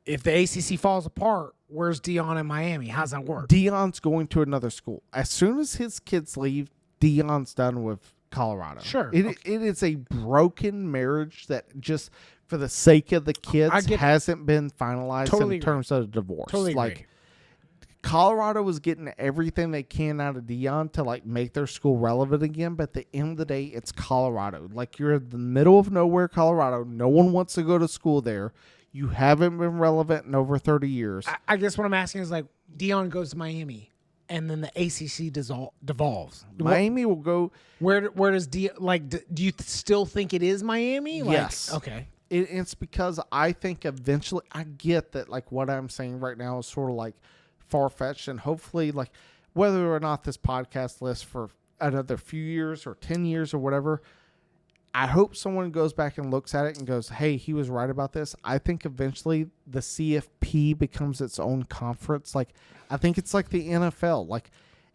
B: if the ACC falls apart, where's Deion in Miami? How's that work?
A: Deion's going to another school. As soon as his kids leave, Deion's done with Colorado.
B: Sure.
A: It is a broken marriage that just for the sake of the kids hasn't been finalized
B: Totally
A: in terms of divorce.
B: Totally
A: like
B: agree.
A: Colorado was getting everything they can out of Deion to like make their school relevant again, but at the end of the day, it's Colorado. Like you're in the middle of nowhere, Colorado. No one wants to go to school there. You haven't been relevant in over 30 years.
B: I guess what I'm asking is like Deion goes to Miami, and then the ACC devolves.
A: Miami will go.
B: Where does Deion like? Do you still think it is Miami? Like,
A: yes.
B: Okay.
A: It's because I think eventually I get that like what I'm saying right now is sort of like far-fetched, and hopefully like whether or not this podcast lists for another few years or 10 years or whatever, I hope someone goes back and looks at it and goes, hey, he was right about this. I think eventually the CFP becomes its own conference. Like I think it's like the NFL. Like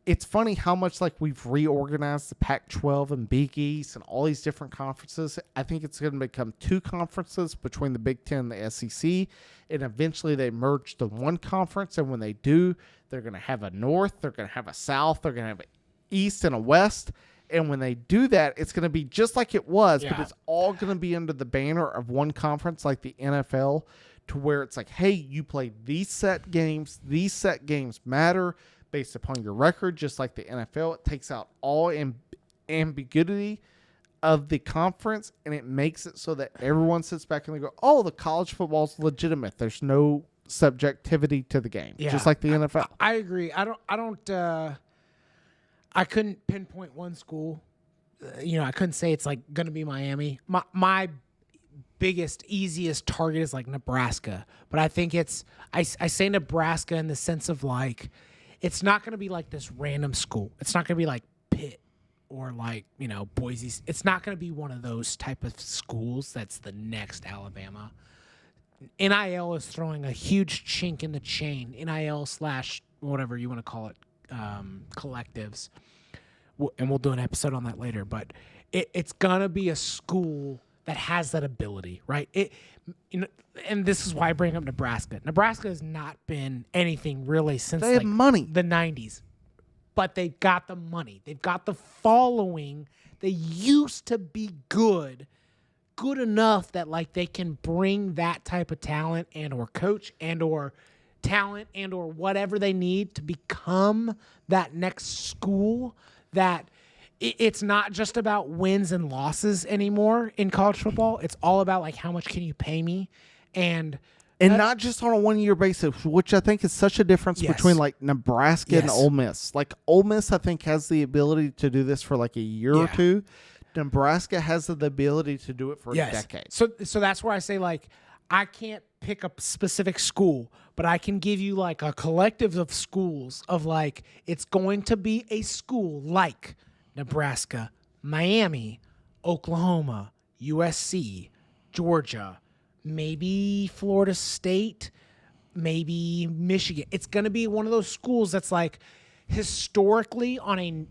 A: it's funny how much like we've reorganized the Pac-12 and Big East and all these different conferences. I think it's going to become two conferences between the Big Ten and the SEC, and eventually they merge to one conference. And when they do, they're going to have a North, they're going to have a South, they're going to have an East and a West. And when they do that, it's going to be just like it was, but it's all going to be under the banner of one conference like the NFL, to where it's like, hey, you play these set games. These set games matter based upon your record, just like the NFL. It takes out all ambiguity of the conference, and it makes it so that everyone sits back and they go, oh, the college football is legitimate. There's no subjectivity to the game, just like the NFL.
B: I agree. I couldn't pinpoint one school. I couldn't say it's like going to be Miami. My biggest, easiest target is like Nebraska. But I think I say Nebraska in the sense of like, it's not going to be like this random school. It's not going to be like Pitt or like, Boise. It's not going to be one of those type of schools that's the next Alabama. NIL is throwing a huge chink in the chain. NIL / whatever you want to call it. Collectives, and we'll do an episode on that later, but it's gonna be a school that has that ability, right? And this is why I bring up Nebraska. Nebraska has not been anything really since
A: they have money.
B: The 90s, but they've got the money, they've got the following. They used to be good good enough that like they can bring that type of talent and or coach and or talent and or whatever they need to become that next school that it's not just about wins and losses anymore in college football. It's all about like how much can you pay me and
A: not just on a 1 year basis, which I think is such a difference between like Nebraska and Ole Miss. Like Ole Miss, I think has the ability to do this for like a year or two. Nebraska has the ability to do it for a decade.
B: So that's where I say like I can't pick a specific school, but I can give you like a collective of schools of like it's going to be a school like Nebraska, Miami, Oklahoma, USC, Georgia, maybe Florida State, maybe Michigan. It's going to be one of those schools that's like historically on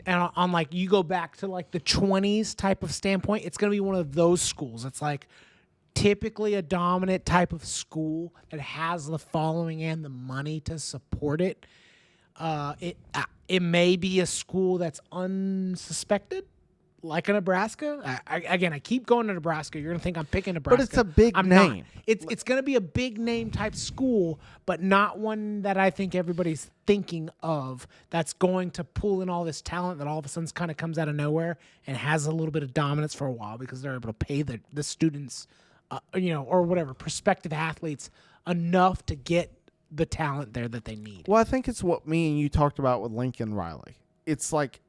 B: like you go back to like the 20s type of standpoint, it's going to be one of those schools. It's like typically a dominant type of school that has the following and the money to support it. It may be a school that's unsuspected, like a Nebraska. I keep going to Nebraska. You're going to think I'm picking Nebraska.
A: But it's a big name.
B: It's going to be a big name type school, but not one that I think everybody's thinking of that's going to pull in all this talent that all of a sudden kind of comes out of nowhere and has a little bit of dominance for a while because they're able to pay the students, or whatever, prospective athletes enough to get the talent there that they need.
A: Well, I think it's what me and you talked about with Lincoln Riley. It's like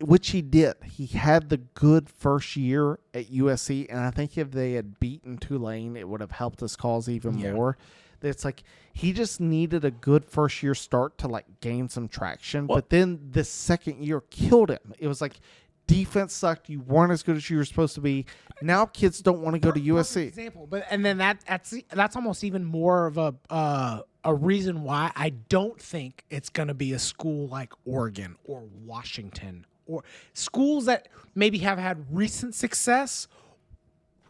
A: which he did. He had the good first year at USC, and I think if they had beaten Tulane, it would have helped his cause even more. It's like he just needed a good first year start to like gain some traction, but then the second year killed him. It was like defense sucked. You weren't as good as you were supposed to be. Now kids don't want to go to USC.
B: Example, and then that's almost even more of a reason why I don't think it's going to be a school like Oregon or Washington or schools that maybe have had recent success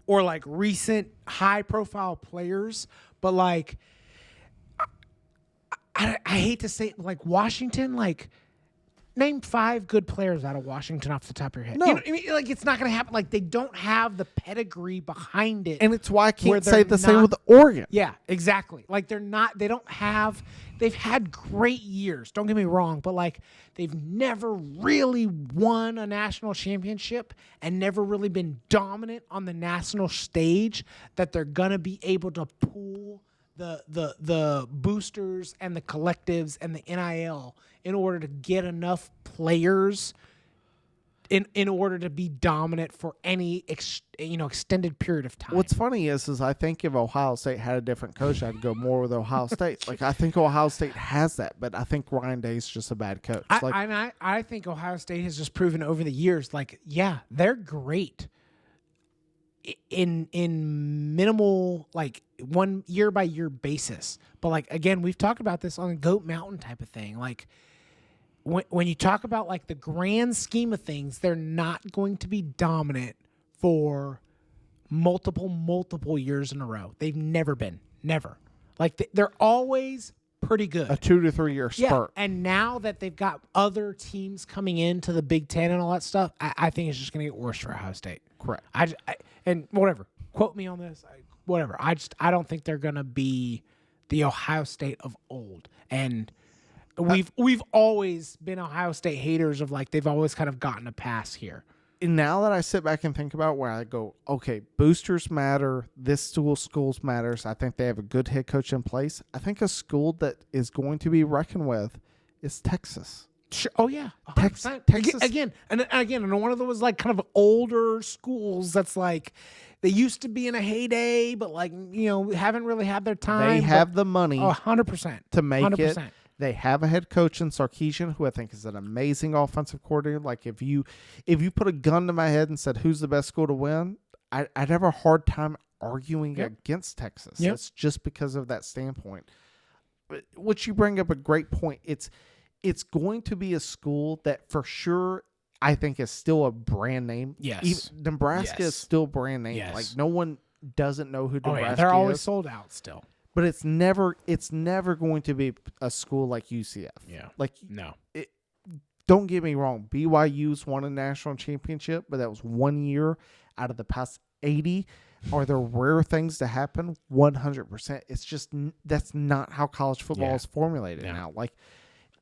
B: or like recent high profile players, but like I hate to say like Washington, like name 5 good players out of Washington off the top of your head.
A: No.
B: You know what I mean? Like it's not going to happen. Like they don't have the pedigree behind it.
A: And it's why I can't say the same with Oregon.
B: Yeah, exactly. Like they've had great years. Don't get me wrong, but like they've never really won a national championship and never really been dominant on the national stage that they're going to be able to pull the boosters and the collectives and the NIL in order to get enough players in order to be dominant for any extended period of time.
A: What's funny is I think if Ohio State had a different coach, I'd go more with Ohio State. Like I think Ohio State has that, but I think Ryan Day's just a bad coach.
B: I think Ohio State has just proven over the years, like, yeah, they're great in minimal, like, one year by year basis. But like again, we've talked about this on a Goat Mountain type of thing. Like when you talk about like the grand scheme of things, they're not going to be dominant for multiple years in a row. They've never been. Never. Like they're always pretty good.
A: A 2 to 3 year spurt.
B: Yeah. And now that they've got other teams coming into the Big Ten and all that stuff, I think it's just going to get worse for Ohio State.
A: Correct.
B: And whatever. Quote me on this. Whatever. I don't think they're going to be the Ohio State of old. And we've always been Ohio State haters of like they've always kind of gotten a pass here.
A: And now that I sit back and think about where I go, okay, boosters matter. This schools matters. I think they have a good head coach in place. I think a school that is going to be reckoned with is Texas.
B: Sure. Oh yeah,
A: Texas
B: again, and one of those like kind of older schools that's like they used to be in a heyday, but like haven't really had their time.
A: They have the money,
B: 100%
A: to make
B: 100%.
A: it. They have a head coach in Sarkisian, who I think is an amazing offensive coordinator. Like if you put a gun to my head and said who's the best school to win, I'd have a hard time arguing against Texas.
B: Yep.
A: It's just because of that standpoint. Which you bring up a great point. It's going to be a school that for sure I think is still a brand name.
B: Yes.
A: Nebraska is still brand name.
B: Yes.
A: Like no one doesn't know who Nebraska is.
B: They're always sold out still.
A: But it's never going to be a school like UCF.
B: Yeah.
A: Like
B: no.
A: Don't get me wrong. BYU's won a national championship, but that was 1 year out of the past 80. Are there rare things to happen? 100%. It's just that's not how college football is formulated now. Like,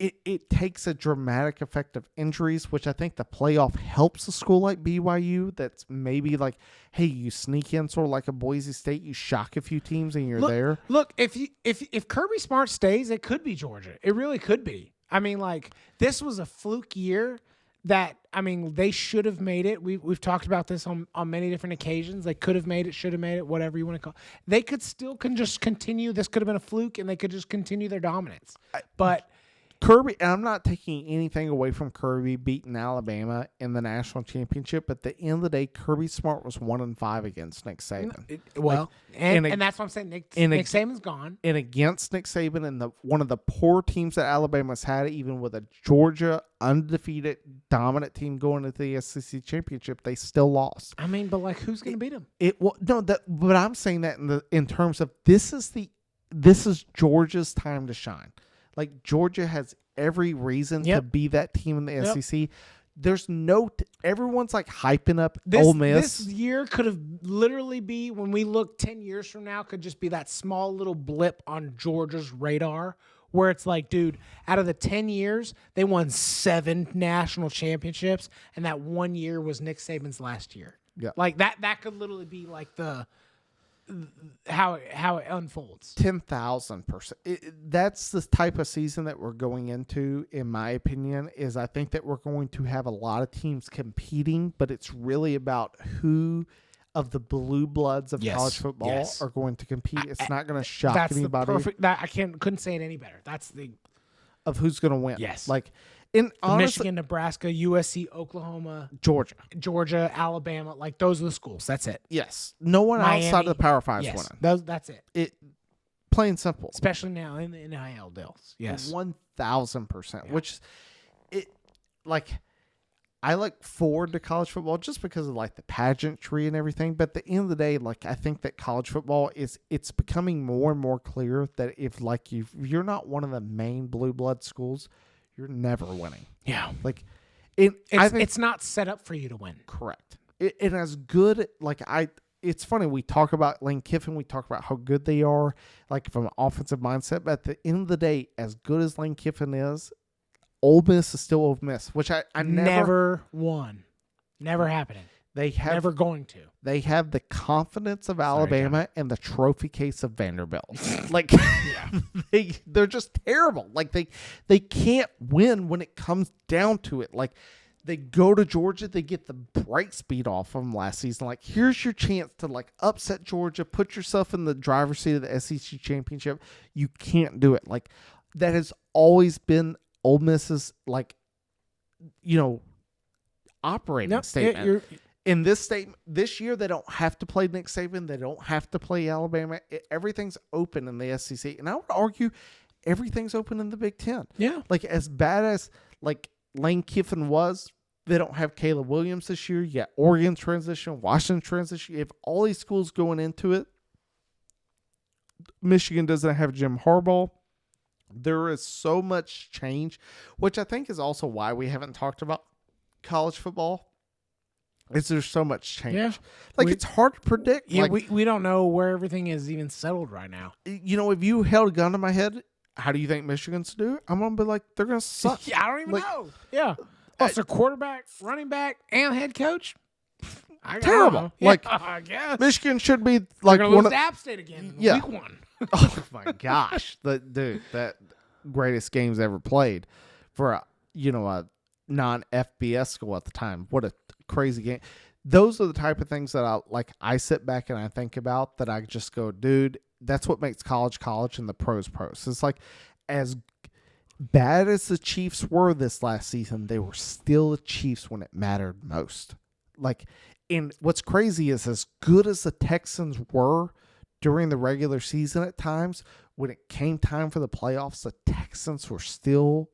A: it takes a dramatic effect of injuries, which I think the playoff helps a school like BYU that's maybe like, hey, you sneak in sort of like a Boise State, you shock a few teams and you're there.
B: Look, if Kirby Smart stays, it could be Georgia. It really could be. I mean, like, this was a fluke year that, I mean, they should have made it. We've talked about this on many different occasions. They could have made it, should have made it, whatever you want to call it. They could still just continue. This could have been a fluke, and they could just continue their dominance. But
A: Kirby, and I'm not taking anything away from Kirby beating Alabama in the national championship, but at the end of the day, Kirby Smart was 1-5 against Nick Saban.
B: And that's what I'm saying. Nick Saban's gone.
A: And against Nick Saban and one of the poor teams that Alabama's had, even with a Georgia undefeated dominant team going into the SEC championship, they still lost.
B: I mean, but like, who's going to beat them?
A: But I'm saying that in terms of this is Georgia's time to shine. Like, Georgia has every reason to be that team in the SEC. There's everyone's like hyping up Ole Miss.
B: This year could have literally be, when we look 10 years from now, could just be that small little blip on Georgia's radar where it's like, dude, out of the 10 years, they won 7 national championships, and that 1 year was Nick Saban's last year.
A: Yeah.
B: Like, that could literally be like how it unfolds.
A: 10,000%. That's the type of season that we're going into, in my opinion, is I think that we're going to have a lot of teams competing, but it's really about who of the blue bloods of college football are going to compete. It's not going to shock anybody.
B: I couldn't say it any better. That's the
A: of who's going to win.
B: Yes.
A: Like,
B: Michigan, Nebraska, USC, Oklahoma, Georgia, Alabama, like those are the schools. That's it.
A: Yes. No one
B: Miami,
A: outside of the Power Five is winning.
B: That's it.
A: Plain simple.
B: Especially now in the NIL deals. Yes.
A: 1,000%. Which I look forward to college football just because of like the pageantry and everything. But at the end of the day, like, I think that college football it's becoming more and more clear that if you're not one of the main blue blood schools, you're never winning.
B: Yeah.
A: Like,
B: it's not set up for you to win.
A: Correct. And as good, it's funny, we talk about Lane Kiffin, we talk about how good they are, like, from an offensive mindset, but at the end of the day, as good as Lane Kiffin is, Ole Miss is still Ole Miss, which I
B: never won. Never happening. Never going to.
A: They have the confidence of Alabama and the trophy case of Vanderbilt. Like, they're just terrible. Like, they can't win when it comes down to it. Like, they go to Georgia, they get the bright speed off of them last season. Like, here's your chance to, like, upset Georgia, put yourself in the driver's seat of the SEC championship. You can't do it. Like, that has always been Ole Miss's, like, operating statement. In this statement, this year, they don't have to play Nick Saban. They don't have to play Alabama. Everything's open in the SEC. And I would argue everything's open in the Big Ten.
B: Yeah.
A: Like, as bad as, like, Lane Kiffin was, they don't have Caleb Williams this year. You got Oregon transition, Washington transition. You have all these schools going into it. Michigan doesn't have Jim Harbaugh. There is so much change, which I think is also why we haven't talked about college football. Is there's so much change.
B: Yeah.
A: It's hard to predict.
B: Yeah, we don't know where everything is even settled right now.
A: If you held a gun to my head, how do you think Michigan's do it? I'm going to be like, they're going to suck.
B: Yeah, I don't even know. Yeah. Plus their quarterback, running back, and head coach.
A: Terrible.
B: I guess.
A: Michigan should be like
B: one of App State again. Week 1.
A: Oh my gosh. That greatest games ever played for a non-FBS school at the time. What a crazy game. Those are the type of things that I sit back and I think about, that I just go, dude, that's what makes college and the pros. It's like, as bad as the Chiefs were this last season, they were still the Chiefs when it mattered most. Like, and what's crazy is, as good as the Texans were during the regular season at times, when it came time for the playoffs, the Texans were still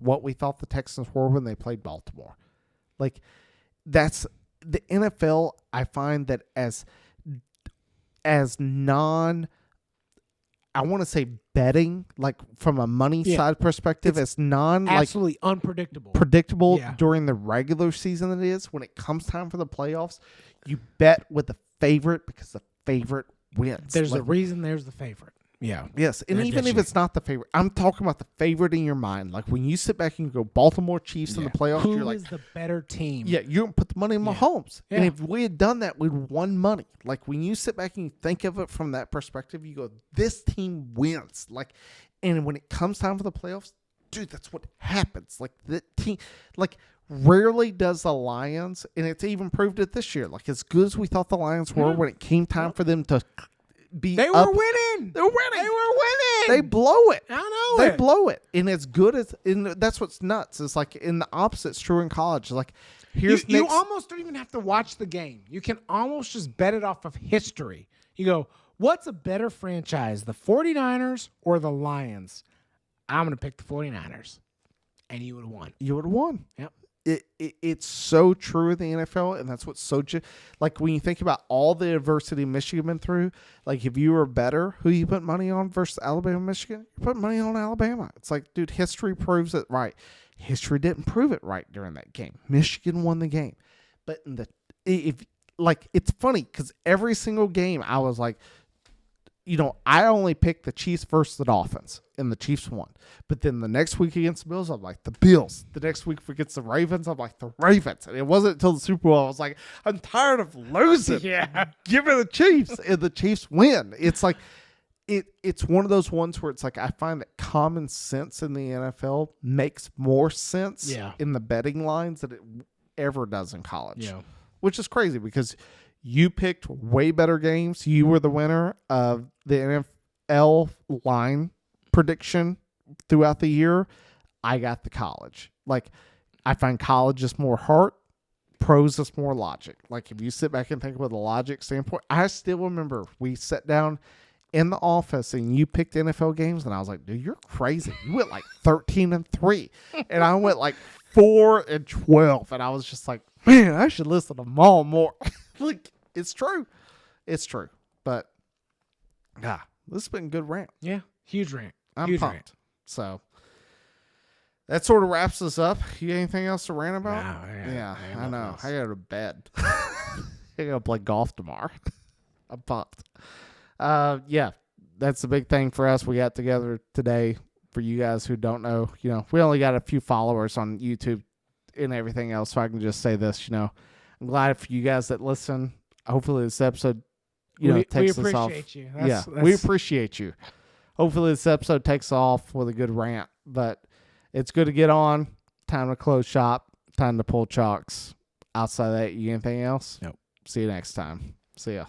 A: what we thought the Texans were when they played Baltimore. Like, that's the NFL. I find that as non, I want to say betting, like from a money side perspective, as non,
B: absolutely unpredictable,
A: predictable during the regular season. It is when it comes time for the playoffs. You bet with the favorite because the favorite wins.
B: There's a reason there's the favorite. Yeah.
A: Yes, and even if it's not the favorite, I'm talking about the favorite in your mind. Like when you sit back and you go Baltimore Chiefs in the playoffs,
B: Who
A: you're like,
B: is the better team?
A: yeah, you don't put the money in Mahomes.
B: Yeah.
A: And if we had done that, we'd won money. Like when you sit back and you think of it from that perspective, you go, this team wins. Like, and when it comes time for the playoffs, dude, that's what happens. Like the team, like rarely does the Lions, and it's even proved it this year. Like as good as we thought the Lions were, when it came time for them to be
B: They
A: up,
B: were winning.
A: They were winning.
B: They were winning.
A: They blow it.
B: I know
A: They
B: it.
A: blow it. And as good as, and that's what's nuts. It's like in the opposite, it's true in college. Like here's
B: You almost don't even have to watch the game. You can almost just bet it off of history. You go, what's a better franchise, the 49ers or the Lions? I'm going to pick the 49ers. And you would have won.
A: You would have won.
B: Yep.
A: It's so true in the NFL, and that's what's so like when you think about all the adversity Michigan been through. Like if you were better, who you put money on versus Alabama, Michigan? You put money on Alabama. It's like, dude, history proves it right. History didn't prove it right during that game. Michigan won the game, but it's funny because every single game I was like, I only picked the Chiefs versus the Dolphins, and the Chiefs won. But then the next week against the Bills, I'm like, the Bills. The next week against the Ravens, I'm like, the Ravens. And it wasn't until the Super Bowl I was like, I'm tired of losing.
B: Yeah.
A: Give me the Chiefs. And the Chiefs win. It's like, it's one of those ones where it's like, I find that common sense in the NFL makes more sense in the betting lines than it ever does in college.
B: Yeah.
A: Which is crazy because you picked way better games. You were the winner of the NFL line prediction throughout the year. I got the college. Like, I find college is more heart, pros is more logic. Like, if you sit back and think about the logic standpoint, I still remember we sat down in the office and you picked NFL games, and I was like, dude, you're crazy. You went like 13-3, and I went like 4-12, and I was just like, man, I should listen to Maul more. Like, it's true. It's true. But, this has been a good rant.
B: Yeah. Huge rant.
A: I'm
B: Huge
A: pumped.
B: rant.
A: So, that sort of wraps us up. You got anything else to rant about?
B: No,
A: I know. I got to go to bed. I got to play golf tomorrow. I'm pumped. Yeah, that's the big thing for us. We got together today. For you guys who don't know, we only got a few followers on YouTube and everything else, so I can just say this, I'm glad for you guys that listen. Hopefully this episode, takes us off.
B: We appreciate you.
A: We appreciate you. Hopefully this episode takes off with a good rant, but it's good to get on. Time to close shop. Time to pull chalks. Outside of that, you got anything else?
B: Nope.
A: See you next time. See ya.